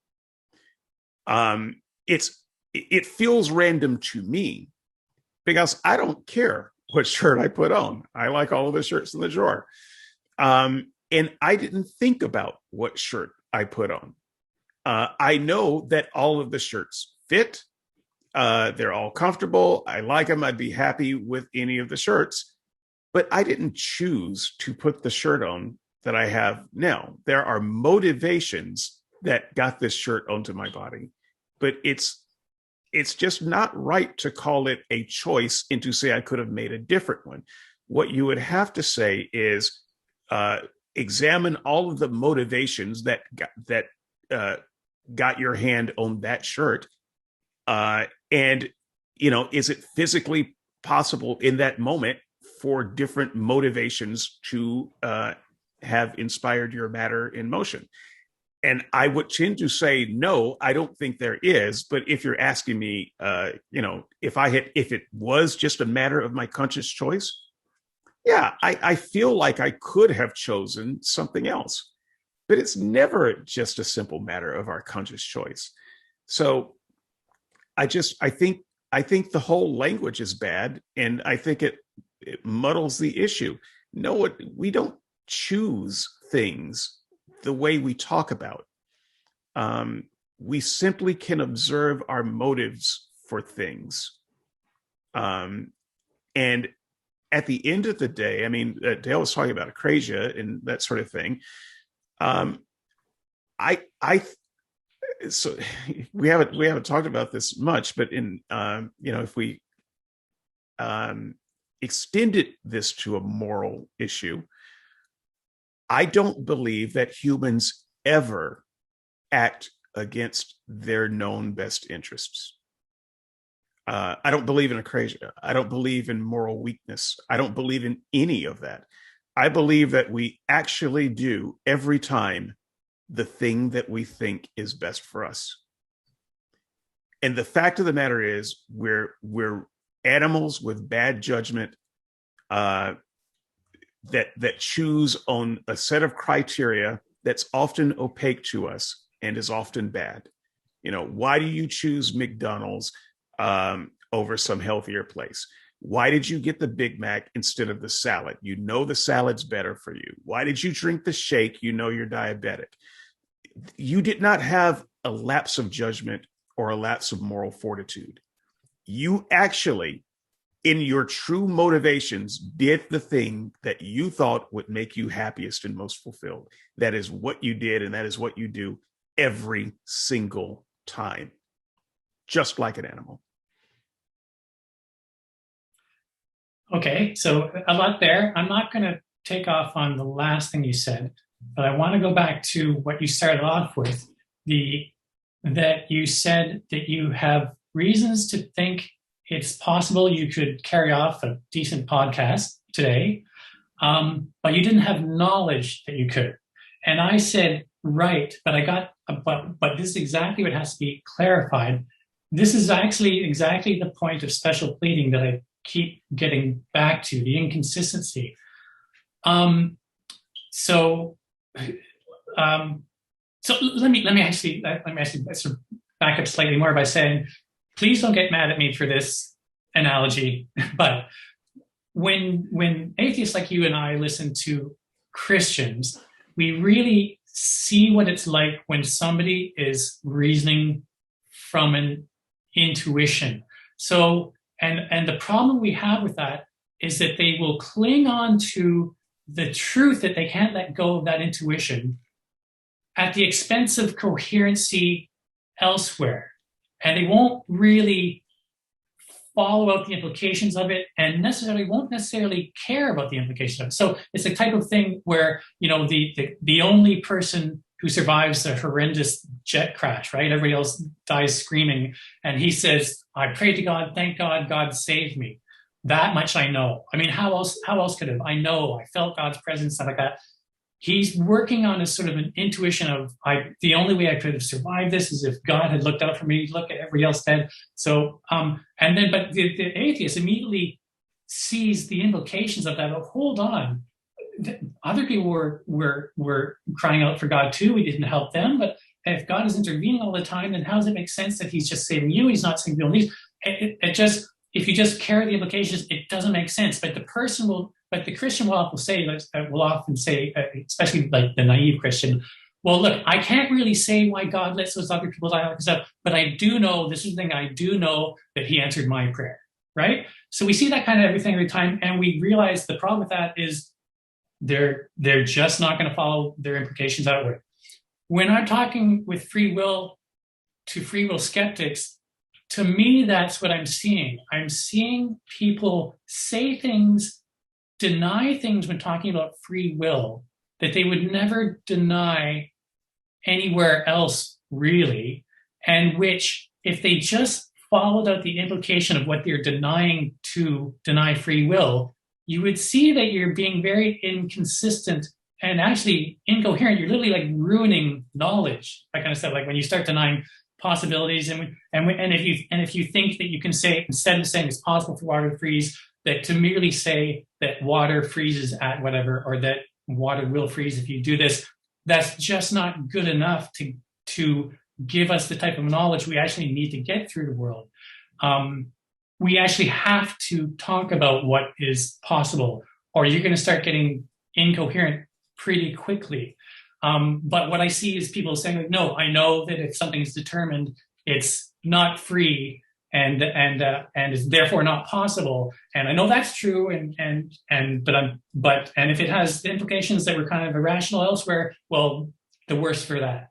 It feels random to me because I don't care what shirt I put on. I like all of the shirts in the drawer. And I didn't think about what shirt I put on. I know that all of the shirts fit. They're all comfortable. I like them. I'd be happy with any of the shirts, but I didn't choose to put the shirt on that I have now. There are motivations that got this shirt onto my body, but it's just not right to call it a choice and to say I could have made a different one. What you would have to say is examine all of the motivations that got your hand on that shirt. And, is it physically possible in that moment for different motivations to have inspired your matter in motion? And I would tend to say, no, I don't think there is. But if you're asking me, if it was just a matter of my conscious choice, yeah, I feel like I could have chosen something else, but it's never just a simple matter of our conscious choice. So I think the whole language is bad, and I think it muddles the issue. No, we don't choose things the way we talk about. We simply can observe our motives for things. And at the end of the day, I mean, Dale was talking about acrasia and that sort of thing. So we haven't talked about this much, but if we extended this to a moral issue, I don't believe that humans ever act against their known best interests. I don't believe in acrasia. I don't believe in moral weakness. I don't believe in any of that. I believe that we actually do every time the thing that we think is best for us. And the fact of the matter is, we're animals with bad judgment that choose on a set of criteria that's often opaque to us and is often bad. Why do you choose McDonald's over some healthier place? Why did you get the Big Mac instead of the salad? The salad's better for you. Why did you drink the shake? You're diabetic. You did not have a lapse of judgment or a lapse of moral fortitude. You actually, in your true motivations, did the thing that you thought would make you happiest and most fulfilled. That is what you did, and that is what you do every single time, just like an animal. Okay, so a lot there. I'm not going to take off on the last thing you said, but I want to go back to what you started off with, that you said that you have reasons to think it's possible you could carry off a decent podcast today, but you didn't have knowledge that you could. And I said, right, but this is exactly what has to be clarified. This is actually exactly the point of special pleading that I keep getting back to, the inconsistency. So let me actually sort of back up slightly more by saying, please don't get mad at me for this analogy, but when atheists like you and I listen to Christians, we really see what it's like when somebody is reasoning from an intuition. So, and the problem we have with that is that they will cling on to the truth that they can't let go of that intuition at the expense of coherency elsewhere. And they won't really follow out the implications of it, and won't necessarily care about the implications of it. So it's the type of thing where, the only person who survives the horrendous jet crash, right? Everybody else dies screaming. And he says, I prayed to God, thank God, God saved me. That much I know. I mean, how else could have? I know, I felt God's presence, stuff like that. he's working on a sort of an intuition of the only way I could have survived this is if God had looked out for me. Look at everybody else dead. So and then but the atheist immediately sees the implications of that. Oh, hold on. Other people were crying out for God too. We didn't help them, but if God is intervening all the time, then how does it make sense that he's just saving you? He's not saving people. It just, if you just carry the implications, it doesn't make sense. But the Christian will often say, especially like the naive Christian, well, look, I can't really say why God lets those other people die like stuff, but I do know, this is the thing, I do know that he answered my prayer, right? So we see that kind of everything every time, and we realize the problem with that is they're just not going to follow their implications outward. When I'm talking with free will to free will skeptics, to me, that's what I'm seeing. I'm seeing people say things, deny things when talking about free will that they would never deny anywhere else, really, and which, if they just followed out the implication of what they're denying to deny free will, you would see that you're being very inconsistent and actually incoherent. You're literally like ruining knowledge, that kind of stuff. Like when you start denying possibilities, and if you think that you can say, instead of saying it's possible for water to freeze, that to merely say that water freezes at whatever, or that water will freeze if you do this, that's just not good enough to give us the type of knowledge we actually need to get through the world. We actually have to talk about what is possible, or you're going to start getting incoherent pretty quickly. But what I see is people saying, like, no, I know that if something is determined, it's not free and is therefore not possible. And I know that's true. But if it has implications that were kind of irrational elsewhere, well, the worse for that.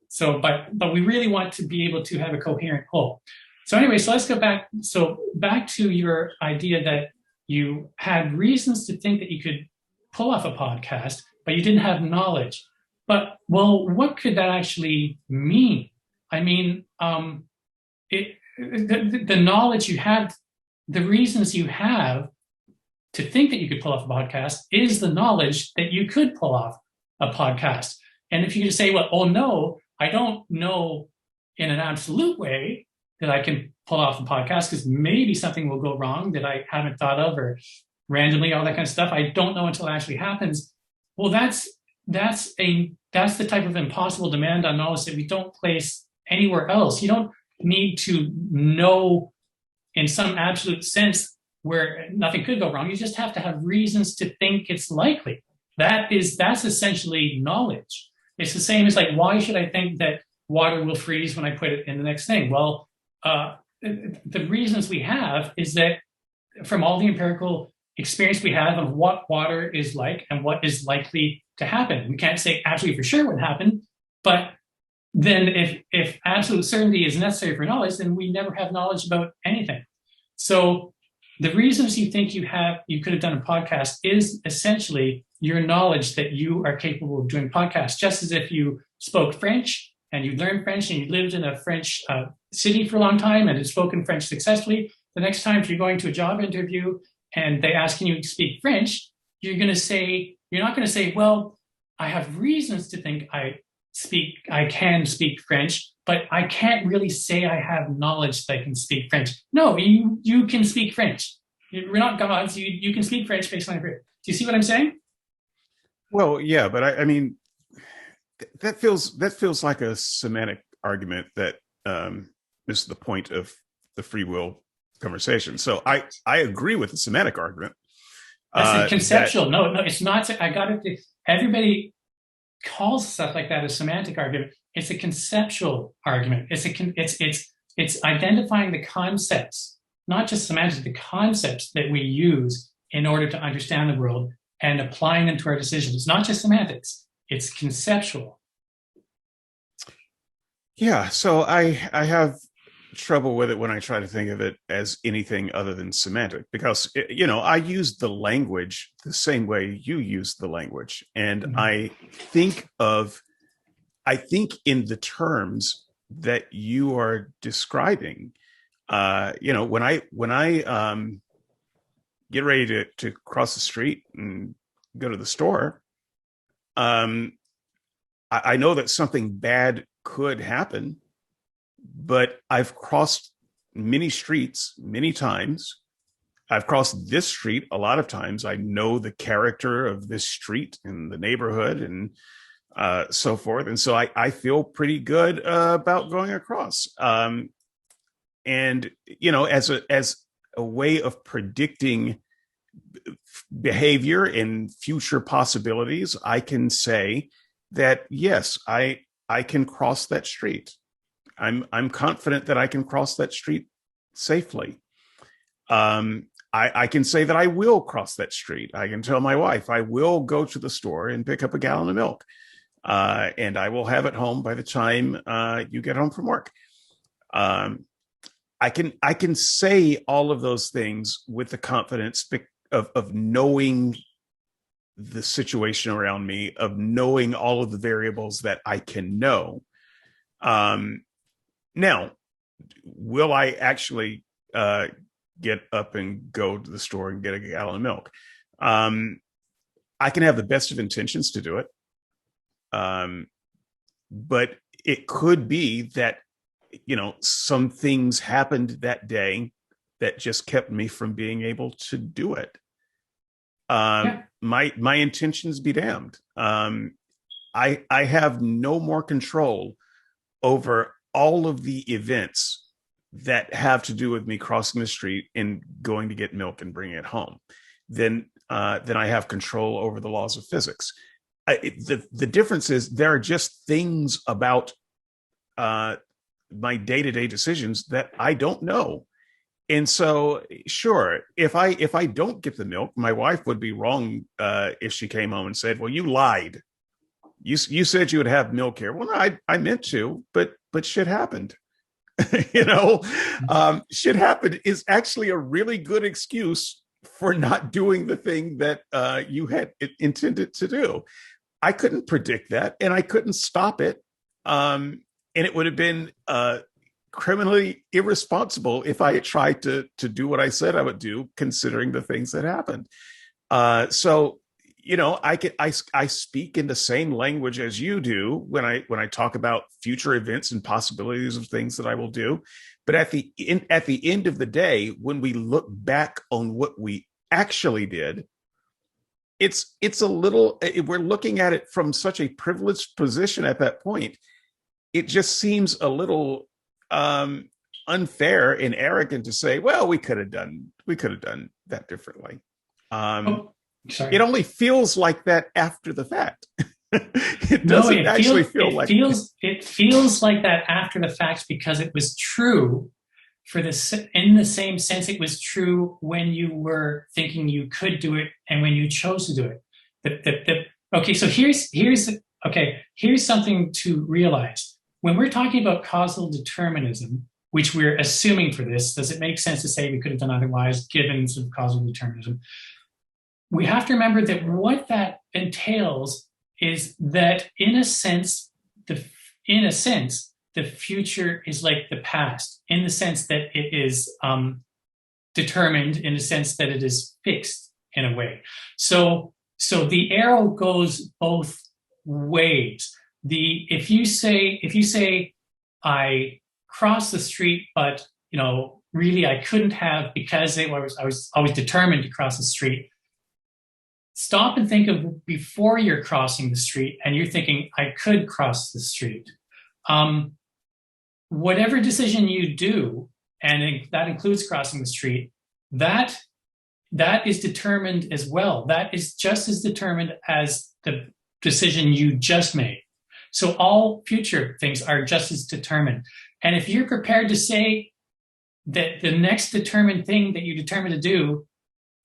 So, but we really want to be able to have a coherent whole. So anyway, so let's go back. So back to your idea that you had reasons to think that you could pull off a podcast, but you didn't have knowledge. But, well, what could that actually mean? I mean, the knowledge you have, the reasons you have to think that you could pull off a podcast is the knowledge that you could pull off a podcast. And if you just say, well, oh no, I don't know in an absolute way that I can pull off a podcast because maybe something will go wrong that I haven't thought of, or randomly, all that kind of stuff. I don't know until it actually happens. Well, that's the type of impossible demand on knowledge that we don't place anywhere else. You don't need to know in some absolute sense where nothing could go wrong. You just have to have reasons to think it's likely. That's essentially knowledge. It's the same as like, why should I think that water will freeze when I put it in the next thing? Well, the reasons we have is that from all the empirical experience we have of what water is like and what is likely to happen. We can't say absolutely for sure what happened, but then if absolute certainty is necessary for knowledge, then we never have knowledge about anything. So the reasons you think you could have done a podcast is essentially your knowledge that you are capable of doing podcasts. Just as if you spoke French and you learned French and you lived in a French city for a long time and had spoken French successfully, the next time if you're going to a job interview and they ask, can you speak French? You're not going to say, well, I have reasons to think I can speak French, but I can't really say I have knowledge that I can speak French. No, you can speak French. We're not gods. You can speak French based on your prayer. Do you see what I'm saying? Well, yeah, but I mean, that feels like a semantic argument that is the point of the free will conversation. So I agree with the semantic argument. That's conceptual. No, it's not. Everybody calls stuff like that a semantic argument. It's a conceptual argument. It's identifying the concepts, not just semantics, the concepts that we use in order to understand the world and applying them to our decisions. It's not just semantics. It's conceptual. Yeah. So I have trouble with it when I try to think of it as anything other than semantic, because I use the language the same way you use the language, and mm-hmm. I think in the terms that you are describing. When I get ready to cross the street and go to the store, I know that something bad could happen, but I've crossed many streets many times. I've crossed this street a lot of times. I know the character of this street and the neighborhood and so forth. And so I feel pretty good about going across. And, as a way of predicting behavior and future possibilities, I can say that, yes, I can cross that street. I'm confident that I can cross that street safely. I can say that I will cross that street. I can tell my wife I will go to the store and pick up a gallon of milk, and I will have it home by the time you get home from work. I can say all of those things with the confidence of knowing the situation around me, of knowing all of the variables that I can know. Now, will I actually get up and go to the store and get a gallon of milk? I can have the best of intentions to do it. But it could be that, some things happened that day that just kept me from being able to do it. My intentions be damned. I have no more control over all of the events that have to do with me crossing the street and going to get milk and bringing it home than I have control over the laws of physics. The difference is there are just things about my day-to-day decisions that I don't know. And so, sure, if I don't get the milk, my wife would be wrong if she came home and said, "Well, you lied. You said you would have milk here." Well, no, I meant to, but shit happened. Shit happened is actually a really good excuse for not doing the thing that you had intended to do. I couldn't predict that, and I couldn't stop it. And it would have been criminally irresponsible if I had tried to do what I said I would do, considering the things that happened. So, I speak in the same language as you do when I talk about future events and possibilities of things that I will do. But at the end of the day, when we look back on what we actually did, it's a little, we're looking at it from such a privileged position at that point. It just seems a little unfair and arrogant to say, well, we could have done that differently. It only feels like that after the fact. It doesn't It feels like that after the fact because it was true in the same sense it was true when you were thinking you could do it and when you chose to do it. Okay, so here's something to realize. When we're talking about causal determinism, which we're assuming for this, does it make sense to say we could have done otherwise given some causal determinism? We have to remember that what that entails is that in a sense, the future is like the past, in the sense that it is determined, in the sense that it is fixed in a way. So the arrow goes both ways. If you say I crossed the street, but really I couldn't have because I was always determined to cross the street. Stop and think of before you're crossing the street and you're thinking, I could cross the street. Whatever decision you do, and that includes crossing the street, that is determined as well. That is just as determined as the decision you just made. So all future things are just as determined. And if you're prepared to say that the next determined thing that you determined to do,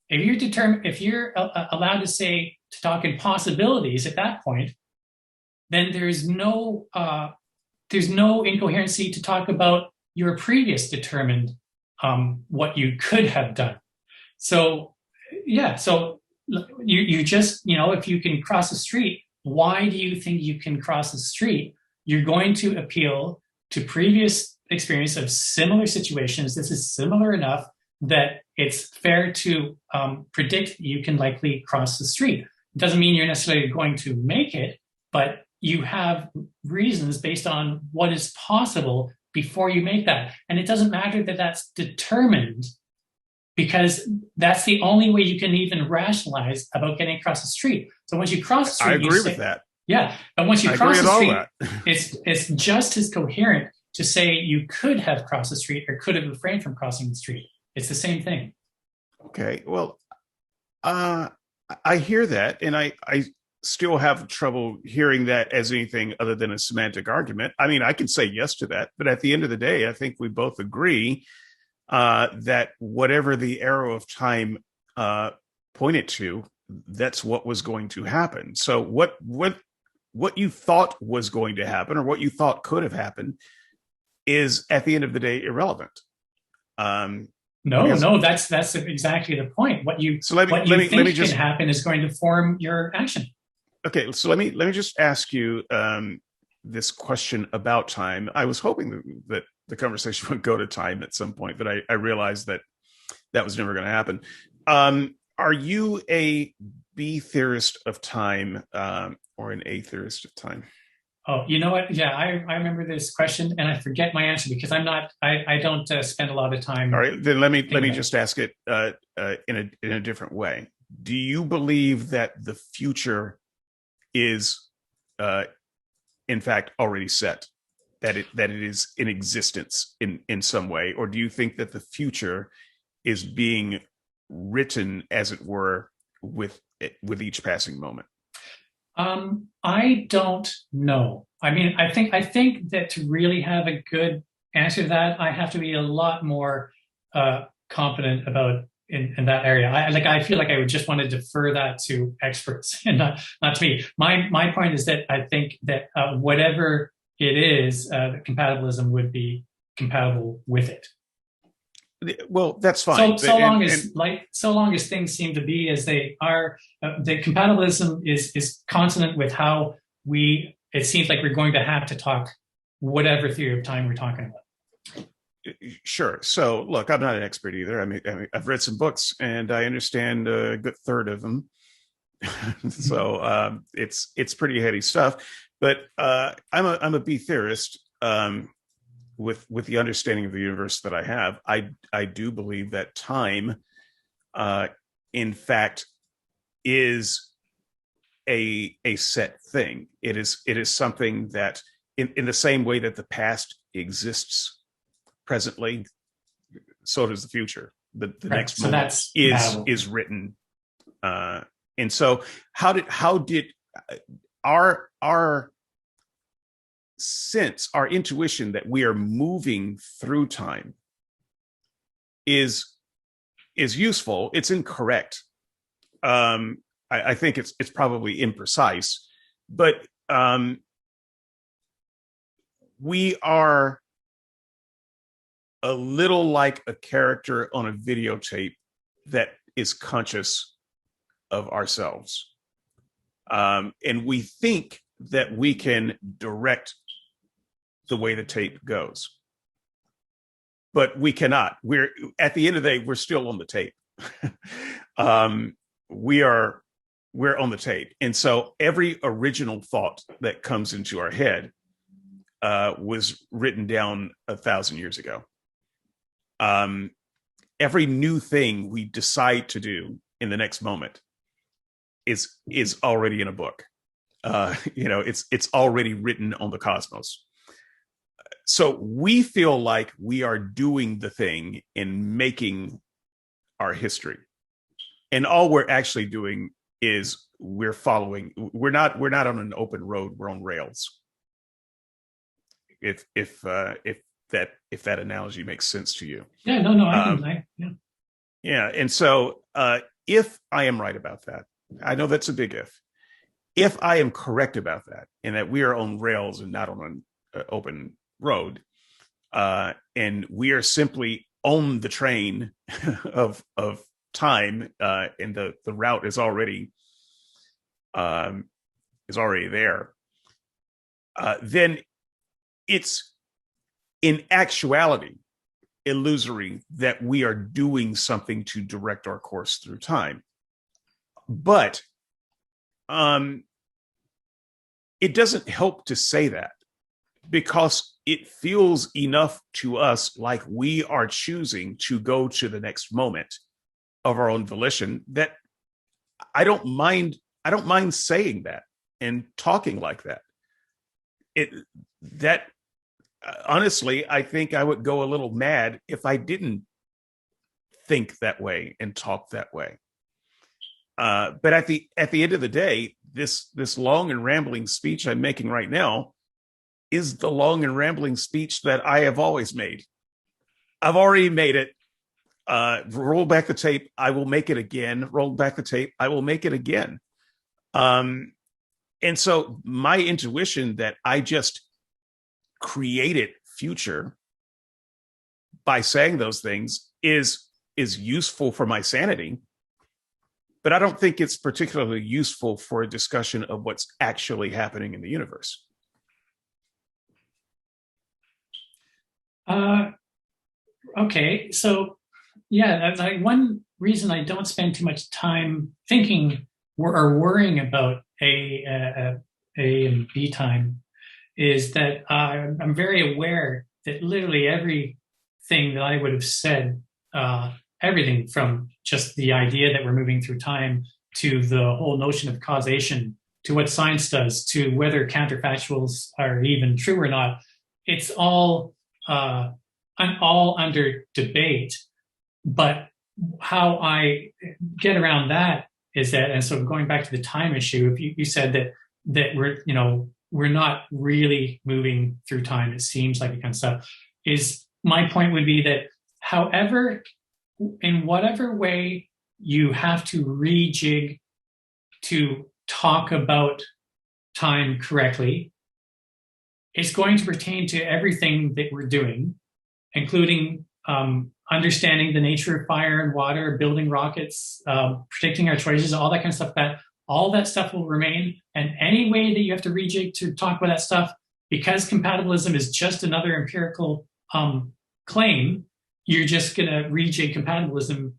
if you're allowed to talk in possibilities at that point, then there's no incoherency to talk about your previous determined what you could have done. So you just, if you can cross the street, why do you think you can cross the street? You're going to appeal to previous experience of similar situations. This is similar enough that it's fair to predict you can likely cross the street. doesn't mean you're necessarily going to make it, but you have reasons based on what is possible before you make that. And it doesn't matter that that's determined, because that's the only way you can even rationalize about getting across the street. So once you cross the street, I agree with that. Yeah, but once you I cross agree the with all street, it's just as coherent to say you could have crossed the street or could have refrained from crossing the street. It's the same thing. Okay, well, I hear that, and I still have trouble hearing that as anything other than a semantic argument. I mean, I can say yes to that, but at the end of the day, I think we both agree that whatever the arrow of time pointed to, that's what was going to happen. So what you thought was going to happen, or what you thought could have happened, is at the end of the day irrelevant. No, that's exactly the point. What you think can happen is going to form your action. Okay, so let me just ask you this question about time. I was hoping that the conversation would go to time at some point, but I realized that was never going to happen. Are you a B theorist of time or an A theorist of time? Oh, you know what? Yeah, I remember this question, and I forget my answer because I don't spend a lot of time. All right, then let me just ask it in a different way. Do you believe that the future is, in fact, already set? That it is in existence in some way, or do you think that the future is being written, as it were, with each passing moment? I don't know. I mean, I think that to really have a good answer to that, I have to be a lot more confident about in that area. I feel like I would just want to defer that to experts and not to me. My point is that I think that whatever it is, compatibilism would be compatible with it. Well, that's fine. So long as things seem to be as they are, the compatibilism is consonant with how it seems like we're going to have to talk whatever theory of time we're talking about. Sure. So look, I'm not an expert either. I mean, I've read some books and I understand a good third of them. So it's pretty heady stuff. But I'm a B theorist. With the understanding of the universe that I have, I do believe that time, in fact, is a set thing. It is something that, in the same way that the past exists presently, so does the future. The next moment is written, and so how did our sense, our intuition that we are moving through time is useful. It's incorrect. I think it's probably imprecise, but we are a little like a character on a videotape that is conscious of ourselves, and we think that we can direct the way the tape goes, but we cannot. We're at the end of the day, we're still on the tape. We're on the tape, and so every original thought that comes into our head was written down 1,000 years ago. Every new thing we decide to do in the next moment is already in a book. It's already written on the cosmos. So we feel like we are doing the thing in making our history, and all we're actually doing is we're following. We're not on an open road. We're on rails. If that analogy makes sense to you. Yeah. No. Yeah. Yeah, and so if I am right about that, I know that's a big if. If I am correct about that, and that we are on rails and not on an open road, and we are simply on the train of time, and the route is already there, then it's in actuality illusory that we are doing something to direct our course through time. But it doesn't help to say that, because it feels enough to us like we are choosing to go to the next moment of our own volition, that I don't mind saying that and talking like that. Honestly, I think I would go a little mad if I didn't think that way and talk that way. But at the end of the day, this long and rambling speech I'm making right now is the long and rambling speech that I have always made. I've already made it. Roll back the tape, I will make it again. Roll back the tape, I will make it again. And so my intuition that I just created future by saying those things is useful for my sanity, but I don't think it's particularly useful for a discussion of what's actually happening in the universe. Okay, so yeah, one reason I don't spend too much time thinking or worrying about A and B time is that I'm very aware that literally everything that I would have said, everything from just the idea that we're moving through time to the whole notion of causation, to what science does, to whether counterfactuals are even true or not, it's all under debate. But how I get around that is that, and so going back to the time issue, if you said that we're not really moving through time, it seems like it kind of stuff, is my point would be that however, in whatever way you have to rejig to talk about time correctly, it's going to pertain to everything that we're doing, including understanding the nature of fire and water, building rockets, predicting our choices, all that kind of stuff. That all that stuff will remain. And any way that you have to rejig to talk about that stuff, because compatibilism is just another empirical claim, you're just going to rejig compatibilism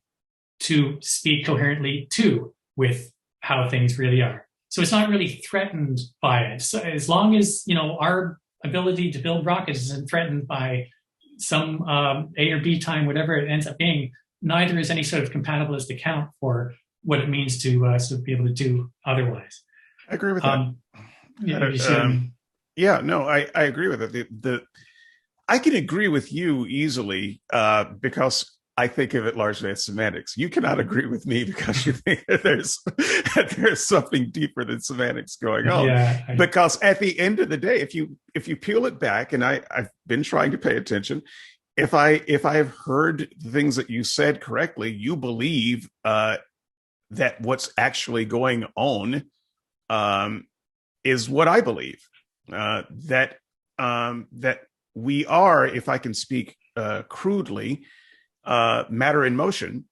to speak coherently too with how things really are. So it's not really threatened by it. So as long as our ability to build rockets isn't threatened by some A or B time, whatever it ends up being, neither is any sort of compatibilist account for what it means to be able to do otherwise. I agree with that. I agree with it. I can agree with you easily because I think of it largely as semantics. You cannot agree with me because you think that there's something deeper than semantics going on. Yeah, because at the end of the day, if you peel it back, and I've been trying to pay attention, if I have heard the things that you said correctly, you believe that what's actually going on is what I believe. That we are, if I can speak crudely, matter in motion,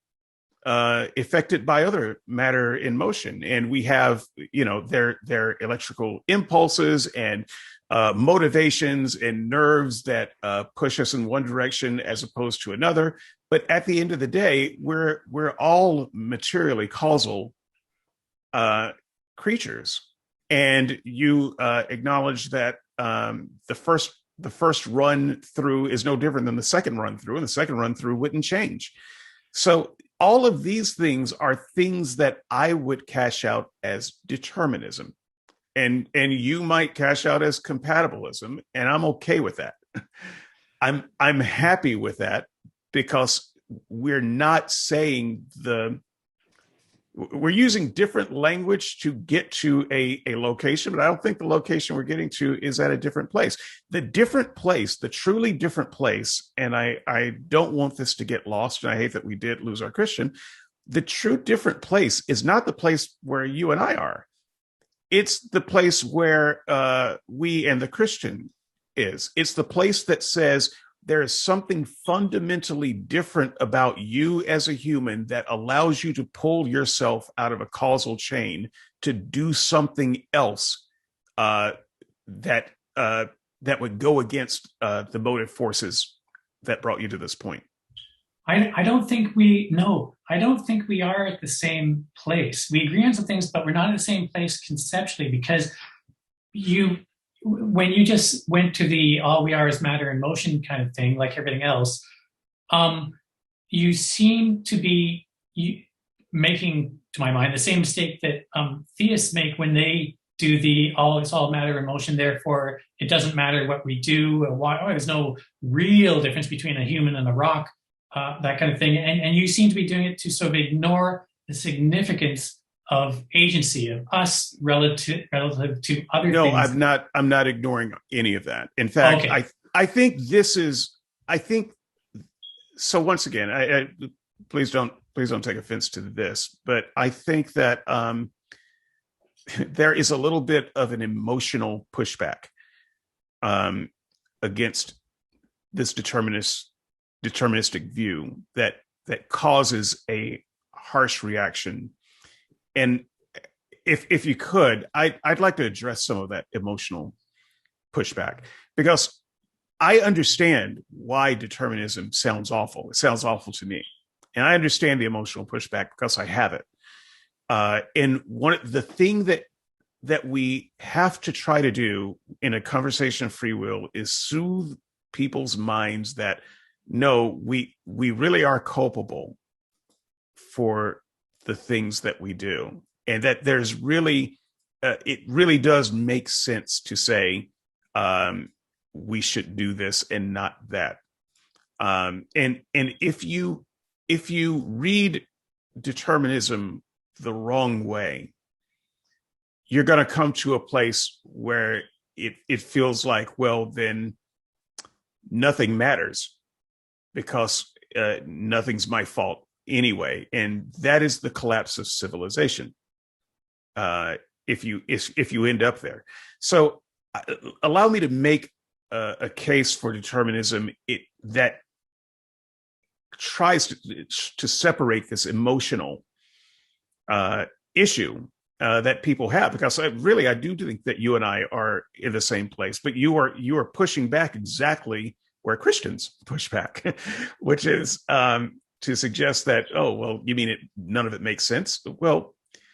affected by other matter in motion, and we have, their electrical impulses and motivations and nerves that push us in one direction as opposed to another. But at the end of the day, we're all materially causal creatures, and you acknowledge that the first run through is no different than the second run through, and the second run through wouldn't change. So all of these things are things that I would cash out as determinism, and you might cash out as compatibilism, and I'm okay with that. I'm happy with that, because we're not saying we're using different language to get to a location, but I don't think the location we're getting to is at a different place. The different place, the truly different place, and I don't want this to get lost, and I hate that we did lose our Christian. The true different place is not the place where you and I are. It's the place where we and the Christian is. It's the place that says there is something fundamentally different about you as a human that allows you to pull yourself out of a causal chain to do something else that would go against the motive forces that brought you to this point. I don't think I don't think we are at the same place. We agree on some things, but we're not at the same place conceptually, because when you just went to the all we are is matter and motion kind of thing, like everything else, you seem to be making, to my mind, the same mistake that theists make when they do the it's all matter and motion, therefore it doesn't matter what we do and why. There's no real difference between a human and a rock, that kind of thing. And you seem to be doing it to sort of ignore the significance of agency of us relative to other things. No, I'm not ignoring any of that. In fact, okay. I think so. Once again, I please don't take offense to this, but I think that there is a little bit of an emotional pushback against this deterministic view that causes a harsh reaction. And if you could, I'd like to address some of that emotional pushback, because I understand why determinism sounds awful. It sounds awful to me. And I understand the emotional pushback because I have it. And the thing that we have to try to do in a conversation of free will is soothe people's minds that no, we really are culpable for the things that we do, and that there's really it really does make sense to say we should do this and not that. And if you read determinism the wrong way, you're going to come to a place where it feels like, well, then nothing matters because nothing's my fault anyway. And that is the collapse of civilization. If you end up there. So allow me to make a case for determinism that tries to separate this emotional issue that people have, because I do think that you and I are in the same place, but you are pushing back exactly where Christians push back, which is to suggest that, oh, well, you mean none of it makes sense? Well,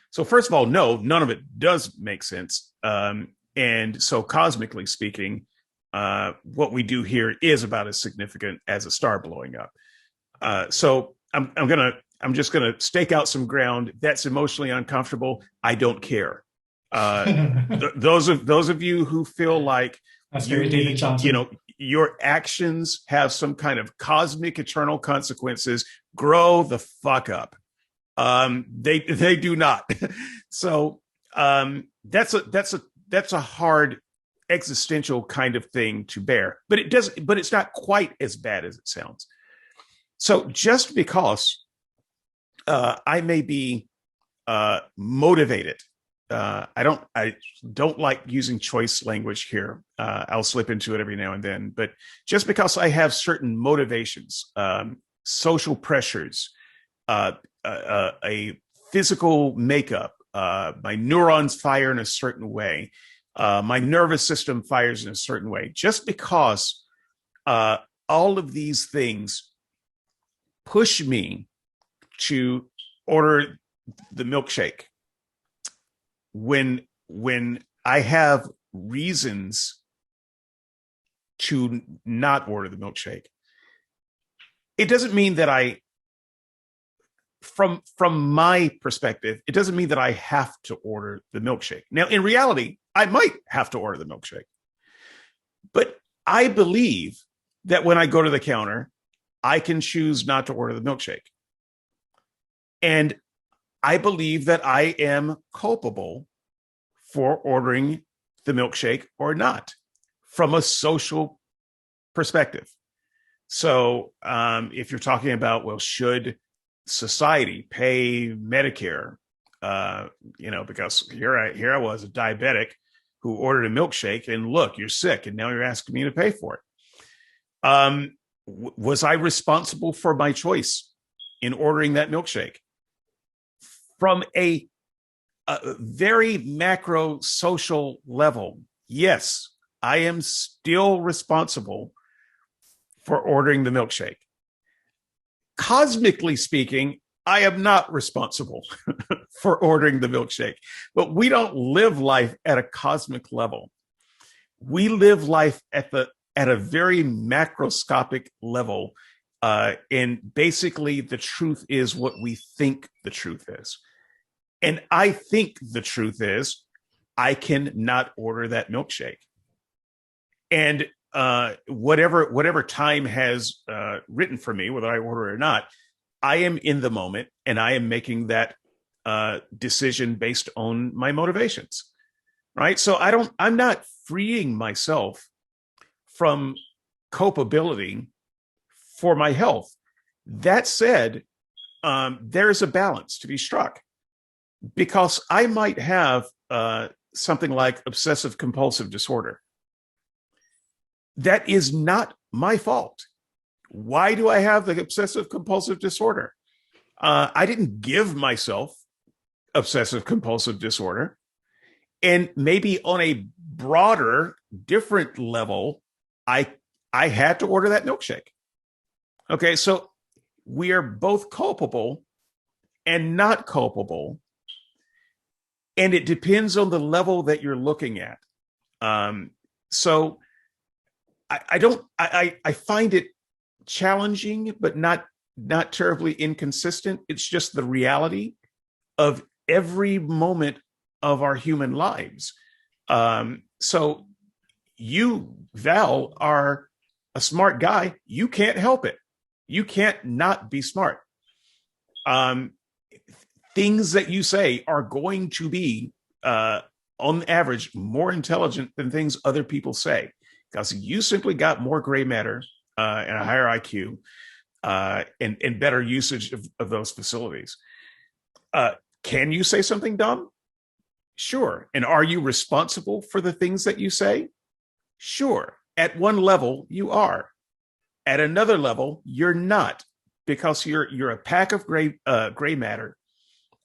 so first of all, no, none of it does make sense. And so cosmically speaking, what we do here is about as significant as a star blowing up. So I'm just gonna stake out some ground that's emotionally uncomfortable. I don't care. Those of you who feel like that's very David Johnson. Your actions have some kind of cosmic eternal consequences, grow the fuck up. They do not. So that's a hard existential kind of thing to bear, but it's not quite as bad as it sounds. So just because I may be motivated, I don't like using choice language here. I'll slip into it every now and then, but just because I have certain motivations, social pressures, a physical makeup, my neurons fire in a certain way, my nervous system fires in a certain way, just because all of these things push me to order the milkshake when I have reasons to not order the milkshake. It doesn't mean that from my perspective, it doesn't mean that I have to order the milkshake. Now, in reality, I might have to order the milkshake, but I believe that when I go to the counter, I can choose not to order the milkshake. And I believe that I am culpable for ordering the milkshake or not from a social perspective. So if you're talking about, well, should society pay Medicare? Because here I was, a diabetic who ordered a milkshake, and look, you're sick, and now you're asking me to pay for it. Was I responsible for my choice in ordering that milkshake? From a very macro social level, yes, I am still responsible for ordering the milkshake. cosmically speaking, I am not responsible for ordering the milkshake, but we don't live life at a cosmic level. We live life at a very macroscopic level. And basically the truth is what we think the truth is. And I think the truth is I can not order that milkshake. And whatever time has written for me, whether I order it or not, I am in the moment and I am making that decision based on my motivations, right? So I'm not freeing myself from culpability for my health. That said, there's a balance to be struck, because I might have something like obsessive compulsive disorder. That is not my fault. Why do I have the obsessive compulsive disorder? I didn't give myself obsessive compulsive disorder. And maybe on a broader, different level, I had to order that milkshake. Okay, so we are both culpable and not culpable. And it depends on the level that you're looking at. So I find it challenging, but not terribly inconsistent. It's just the reality of every moment of our human lives. So you, Val, are a smart guy. You can't help it. You can't not be smart. Things that you say are going to be, on average, more intelligent than things other people say, because you simply got more gray matter and a higher IQ and better usage of those facilities. Can you say something dumb? Sure. And are you responsible for the things that you say? Sure. At one level, you are. At another level, you're not, because you're a pack of gray matter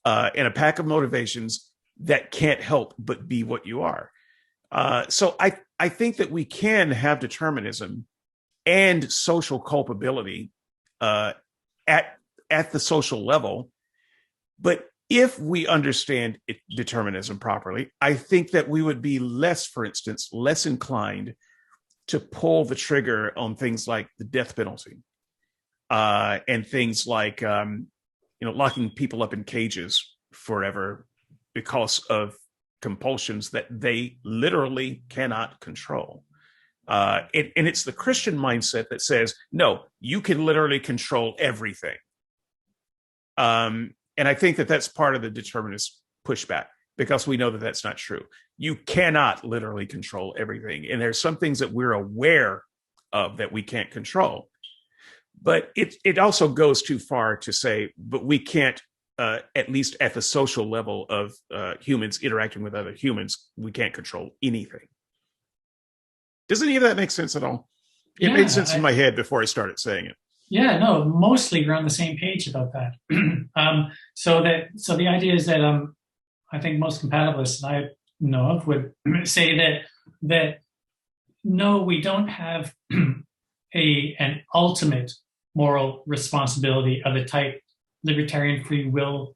and a pack of motivations that can't help but be what you are. So I think that we can have determinism and social culpability at the social level. But if we understand determinism properly, I think that we would be less inclined to pull the trigger on things like the death penalty and things like locking people up in cages forever because of compulsions that they literally cannot control. And it's the Christian mindset that says, no, you can literally control everything. And I think that that's part of the determinist pushback, because we know that that's not true. You cannot literally control everything. And there's some things that we're aware of that we can't control. But it also goes too far to say, but we can't, at least at the social level of humans interacting with other humans, we can't control anything. Does any of that make sense at all? It made sense in my head before I started saying it. Yeah, no, mostly we're on the same page about that. So the idea is that I think most compatibilists I know of would say that no, we don't have an ultimate moral responsibility of the type libertarian free will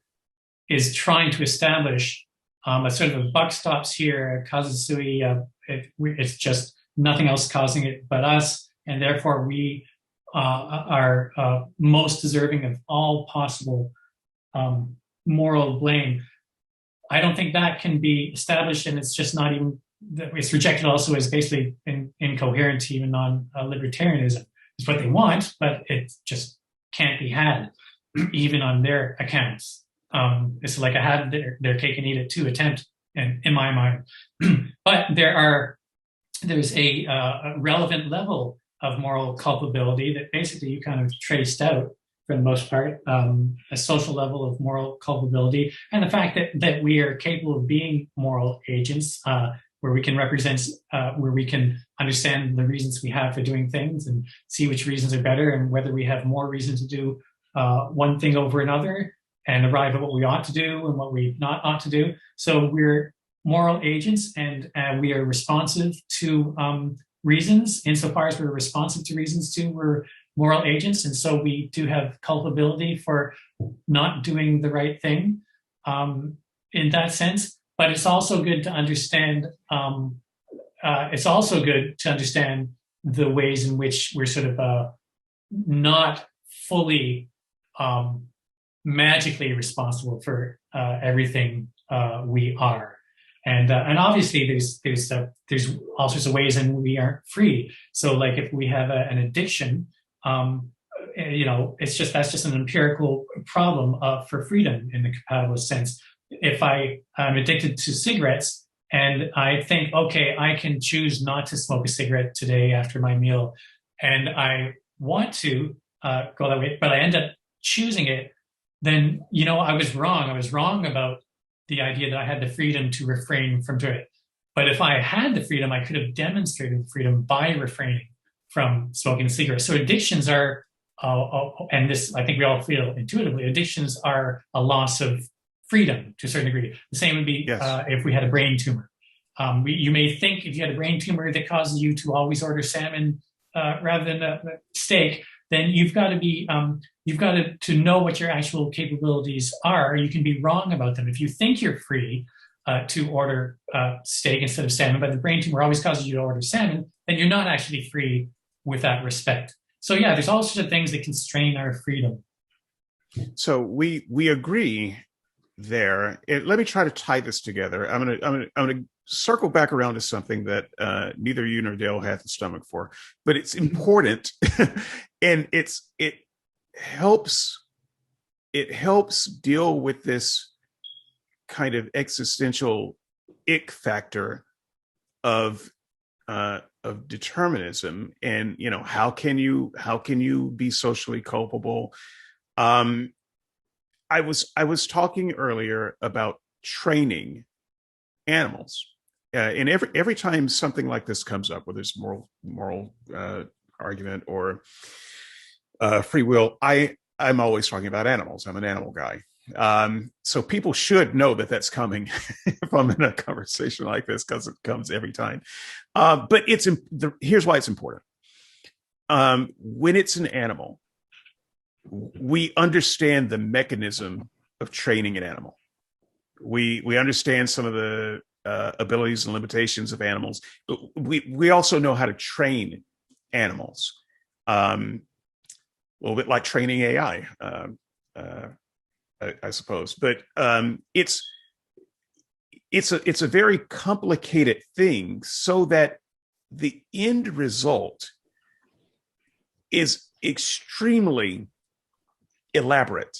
is trying to establish. A sort of a buck stops here, causes sui. It's just nothing else causing it but us, and therefore we are most deserving of all possible moral blame. I don't think that can be established, and it's just not even. It's rejected also as basically incoherent, even non-libertarianism. It's what they want, but it just can't be had, even on their accounts. It's like I had their cake and eat it too attempt, and in my mind. But there's a relevant level of moral culpability that basically you kind of traced out for the most part, a social level of moral culpability, and the fact that we are capable of being moral agents, where we can represent, where we can understand the reasons we have for doing things and see which reasons are better, and whether we have more reason to do one thing over another and arrive at what we ought to do and what we not ought to do. So we're moral agents, and we are responsive to reasons. Insofar as we're responsive to reasons too, we're moral agents, and so we do have culpability for not doing the right thing in that sense. But it's also good to understand. It's also good to understand the ways in which we're sort of not fully magically responsible for everything we are. And obviously there's all sorts of ways in we aren't free. So like if we have an addiction, that's just an empirical problem for freedom in the compatibilist sense. If I'm addicted to cigarettes and I think, okay, I can choose not to smoke a cigarette today after my meal, and I want to go that way, but I end up choosing it, then I was wrong. I was wrong about the idea that I had the freedom to refrain from doing it. But if I had the freedom, I could have demonstrated freedom by refraining from smoking cigarettes. So addictions are, and this I think we all feel intuitively, addictions are a loss of freedom to a certain degree. The same would be if we had a brain tumor. You may think if you had a brain tumor that causes you to always order salmon rather than a steak, then you've got to know what your actual capabilities are. You can be wrong about them. If you think you're free to order steak instead of salmon, but the brain tumor always causes you to order salmon, then you're not actually free with that respect. So yeah, there's all sorts of things that constrain our freedom. So we agree there. Let me try to tie this together. I'm gonna circle back around to something that neither you nor Dale had the stomach for, but it's important, and it helps deal with this kind of existential ick factor of determinism, and how can you be socially culpable? I was talking earlier about training animals, and every time something like this comes up, whether it's moral argument or free will, I'm always talking about animals. I'm an animal guy. So people should know that that's coming if I'm in a conversation like this, because it comes every time. But here's why it's important. When it's an animal, we understand the mechanism of training an animal. We understand some of the abilities and limitations of animals, but we also know how to train animals. A little bit like training AI, I suppose. But it's a very complicated thing, so that the end result is extremely elaborate.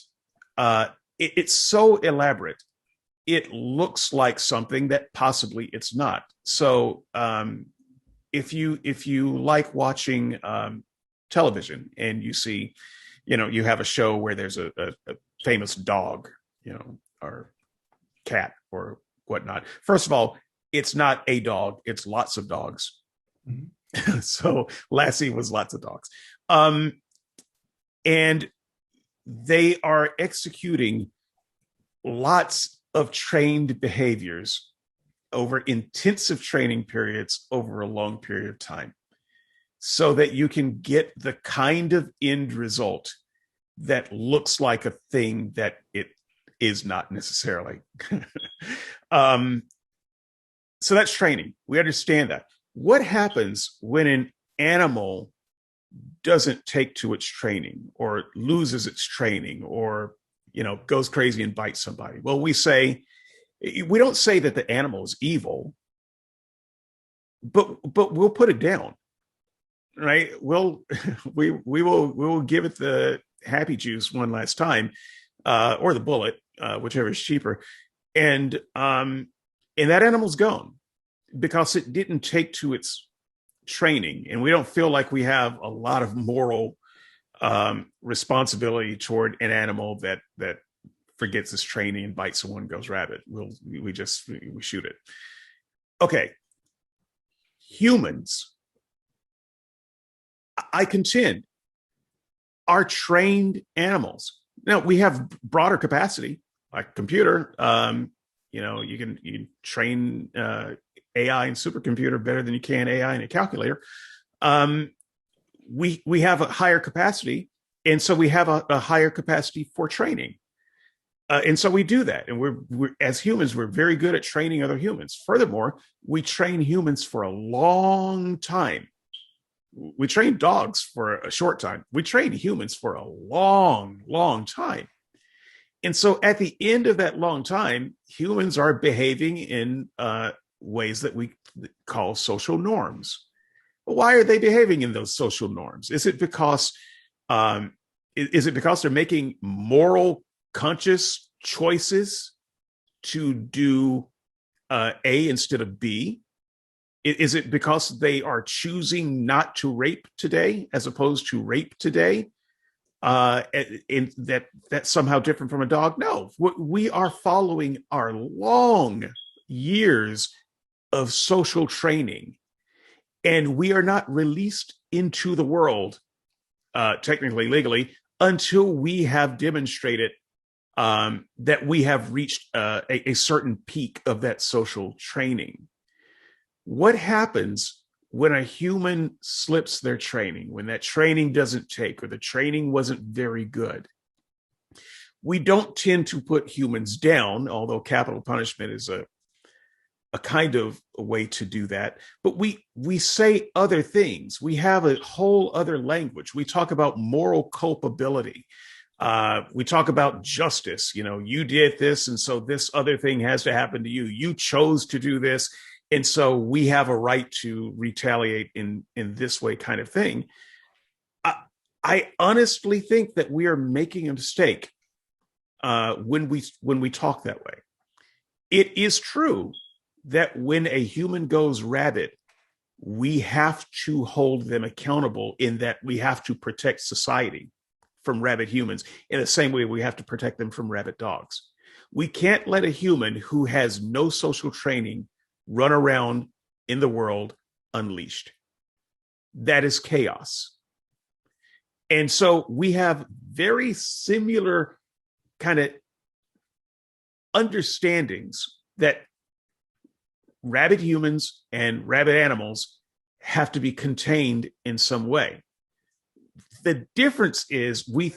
It's so elaborate, it looks like something that possibly it's not. So if you like watching television and you see, you have a show where there's a famous dog, or cat or whatnot. First of all, it's not a dog, it's lots of dogs. Mm-hmm. So Lassie was lots of dogs. And they are executing lots of trained behaviors over intensive training periods over a long period of time, so that you can get the kind of end result that looks like a thing that it is not necessarily. So that's training. We understand that. What happens when an animal doesn't take to its training, or loses its training, or goes crazy and bites somebody? Well, we don't say that the animal is evil, but we'll put it down, right? We will give it the happy juice one last time, or the bullet, whichever is cheaper, and that animal's gone because it didn't take to its training. And we don't feel like we have a lot of moral responsibility toward an animal that forgets its training and bites someone and goes rabid. We shoot it. Okay. Humans, I contend, are trained animals. Now, we have broader capacity, like computer. You can train AI and supercomputer better than you can AI and a calculator. we have a higher capacity, and so we have a higher capacity for training. And so we do that. And we're as humans, we're very good at training other humans. Furthermore, we train humans for a long time. We train dogs for a short time. We train humans for a long, long time. And so at the end of that long time, humans are behaving in ways that we call social norms. Why are they behaving in those social norms? Is it because they're making moral, conscious choices to do A instead of B? Is it because they are choosing not to rape today as opposed to rape today? And that's somehow different from a dog? No, we are following our long years of social training, and we are not released into the world, technically, legally, until we have demonstrated that we have reached a certain peak of that social training. What happens when a human slips their training, when that training doesn't take, or the training wasn't very good? We don't tend to put humans down, although capital punishment is a kind of a way to do that. But we say other things. We have a whole other language. We talk about moral culpability. We talk about justice. You did this, and so this other thing has to happen to you. You chose to do this, and so we have a right to retaliate in this way, kind of thing. I honestly think that we are making a mistake when we talk that way. It is true that when a human goes rabid, we have to hold them accountable, in that we have to protect society from rabid humans in the same way we have to protect them from rabid dogs. We can't let a human who has no social training run around in the world unleashed. That is chaos. And so we have very similar kind of understandings that rabid humans and rabid animals have to be contained in some way. The difference is we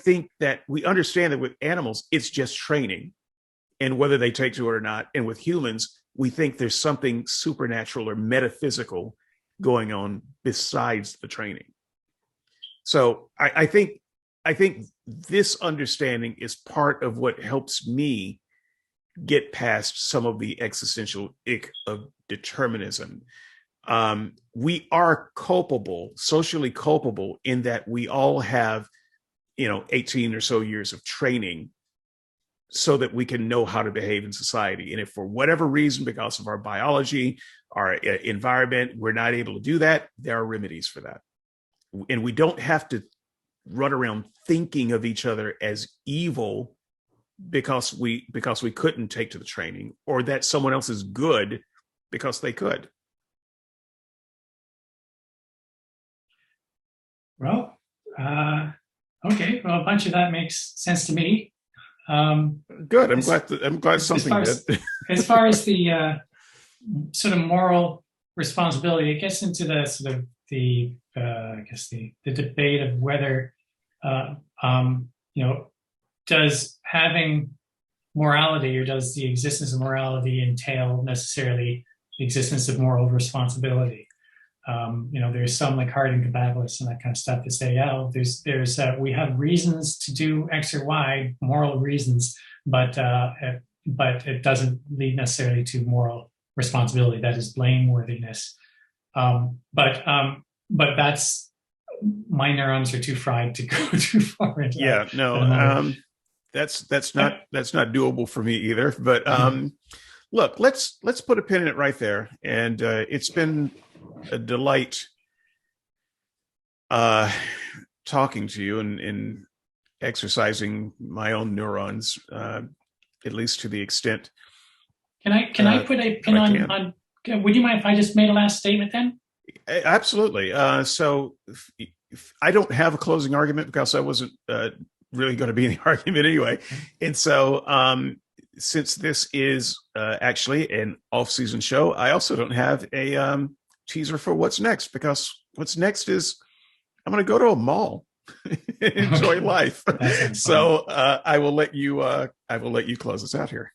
understand that with animals, it's just training and whether they take to it or not. And with humans, we think there's something supernatural or metaphysical going on besides the training. So I think this understanding is part of what helps me get past some of the existential ick of determinism. We are culpable, socially culpable, in that we all have, 18 or so years of training so that we can know how to behave in society. And if for whatever reason, because of our biology, our environment, we're not able to do that, there are remedies for that. And we don't have to run around thinking of each other as evil because we couldn't take to the training, or that someone else is good because they could. Well, okay. Well, a bunch of that makes sense to me. Good. I'm glad something did. As far as the sort of moral responsibility, it gets into the sort of the debate of whether does having morality, or does the existence of morality entail necessarily the existence of moral responsibility? There's some like Harding Kabbalists and that kind of stuff that say, there's we have reasons to do X or Y, moral reasons, but it doesn't lead necessarily to moral responsibility. That is blameworthiness. But that's, my neurons are too fried to go too far into. Yeah, no, that's not doable for me either. But look, let's put a pin in it right there. And it's been a delight talking to you and exercising my own neurons, at least to the extent. Can I put a pin on? Would you mind if I just made a last statement then? Absolutely. So I don't have a closing argument because I wasn't really going to be in the argument anyway. And so since this is actually an off-season show, I also don't have a teaser for what's next, because what's next is I'm going to go to a mall, enjoy life. So I will let you close us out here.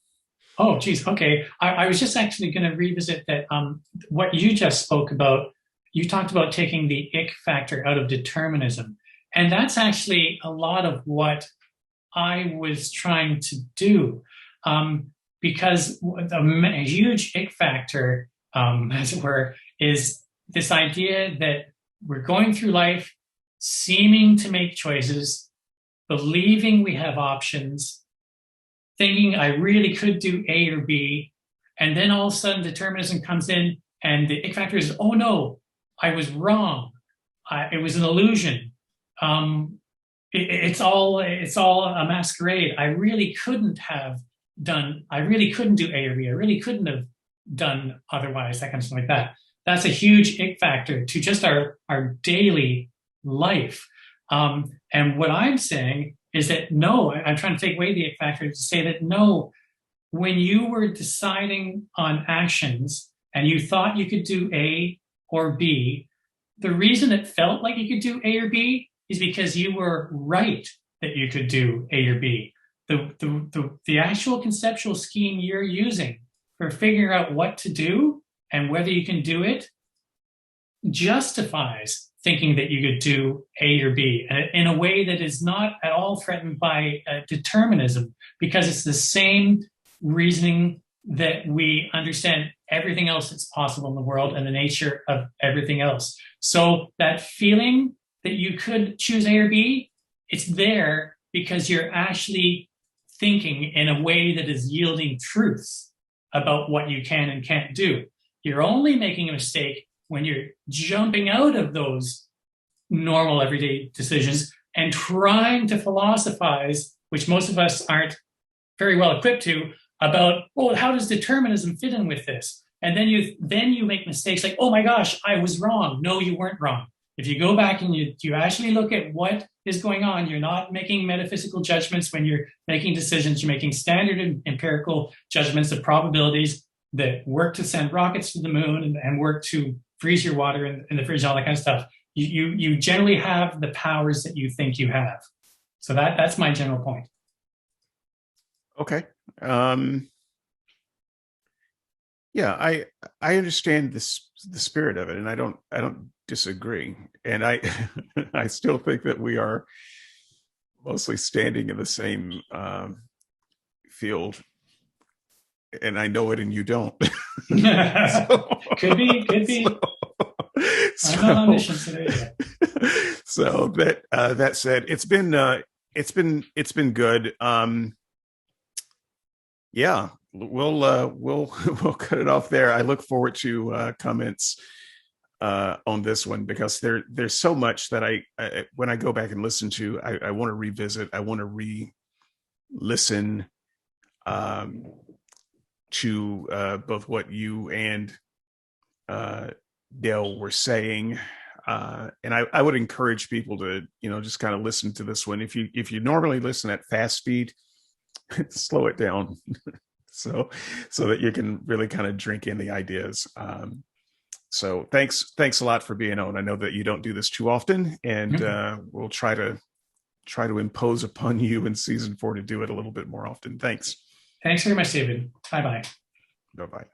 Oh, geez. Okay. I was just actually going to revisit that. What you just spoke about, you talked about taking the ick factor out of determinism. And that's actually a lot of what I was trying to do. Because a huge ick factor, as it were, is this idea that we're going through life seeming to make choices, believing we have options, thinking I really could do A or B, and then all of a sudden determinism comes in and the ick factor is, oh no, I was wrong. It was an illusion. It's all a masquerade. I really couldn't do A or B. I really couldn't have done otherwise, that kind of stuff like that. That's a huge ick factor to just our daily life. And what I'm saying is that no, I'm trying to take away the ick factor to say that no, when you were deciding on actions and you thought you could do A or B, the reason it felt like you could do A or B is because you were right that you could do A or B. The actual conceptual scheme you're using for figuring out what to do and whether you can do it justifies thinking that you could do A or B in a way that is not at all threatened by determinism, because it's the same reasoning that we understand everything else that's possible in the world and the nature of everything else. So that feeling that you could choose A or B, it's there because you're actually thinking in a way that is yielding truths about what you can and can't do. You're only making a mistake when you're jumping out of those normal everyday decisions and trying to philosophize, which most of us aren't very well equipped to, about, well, how does determinism fit in with this? And then you make mistakes like, oh my gosh, I was wrong. No, you weren't wrong. If you go back and you actually look at what is going on, you're not making metaphysical judgments when you're making decisions. You're making standard and empirical judgments of probabilities that work to send rockets to the moon and work to freeze your water in the fridge, all that kind of stuff. You generally have the powers that you think you have. So that's my general point. Okay. Yeah, I understand the spirit of it, and I don't disagree. And I I still think that we are mostly standing in the same field, and I know it, and you don't. Could be. I'm not on mission today. So that said, it's been good. Yeah, we'll cut it off there. I look forward to comments on this one, because there's so much that I when I go back and listen to, I want to revisit. I want to re-listen to both what you and Dale were saying, and I would encourage people to just kind of listen to this one. If you normally listen at fast speed, slow it down so that you can really kind of drink in the ideas. So thanks a lot for being on. I know that you don't do this too often, and we'll try to impose upon you in season 4 to do it a little bit more often. Thanks very much, David. Bye-bye. Bye-bye.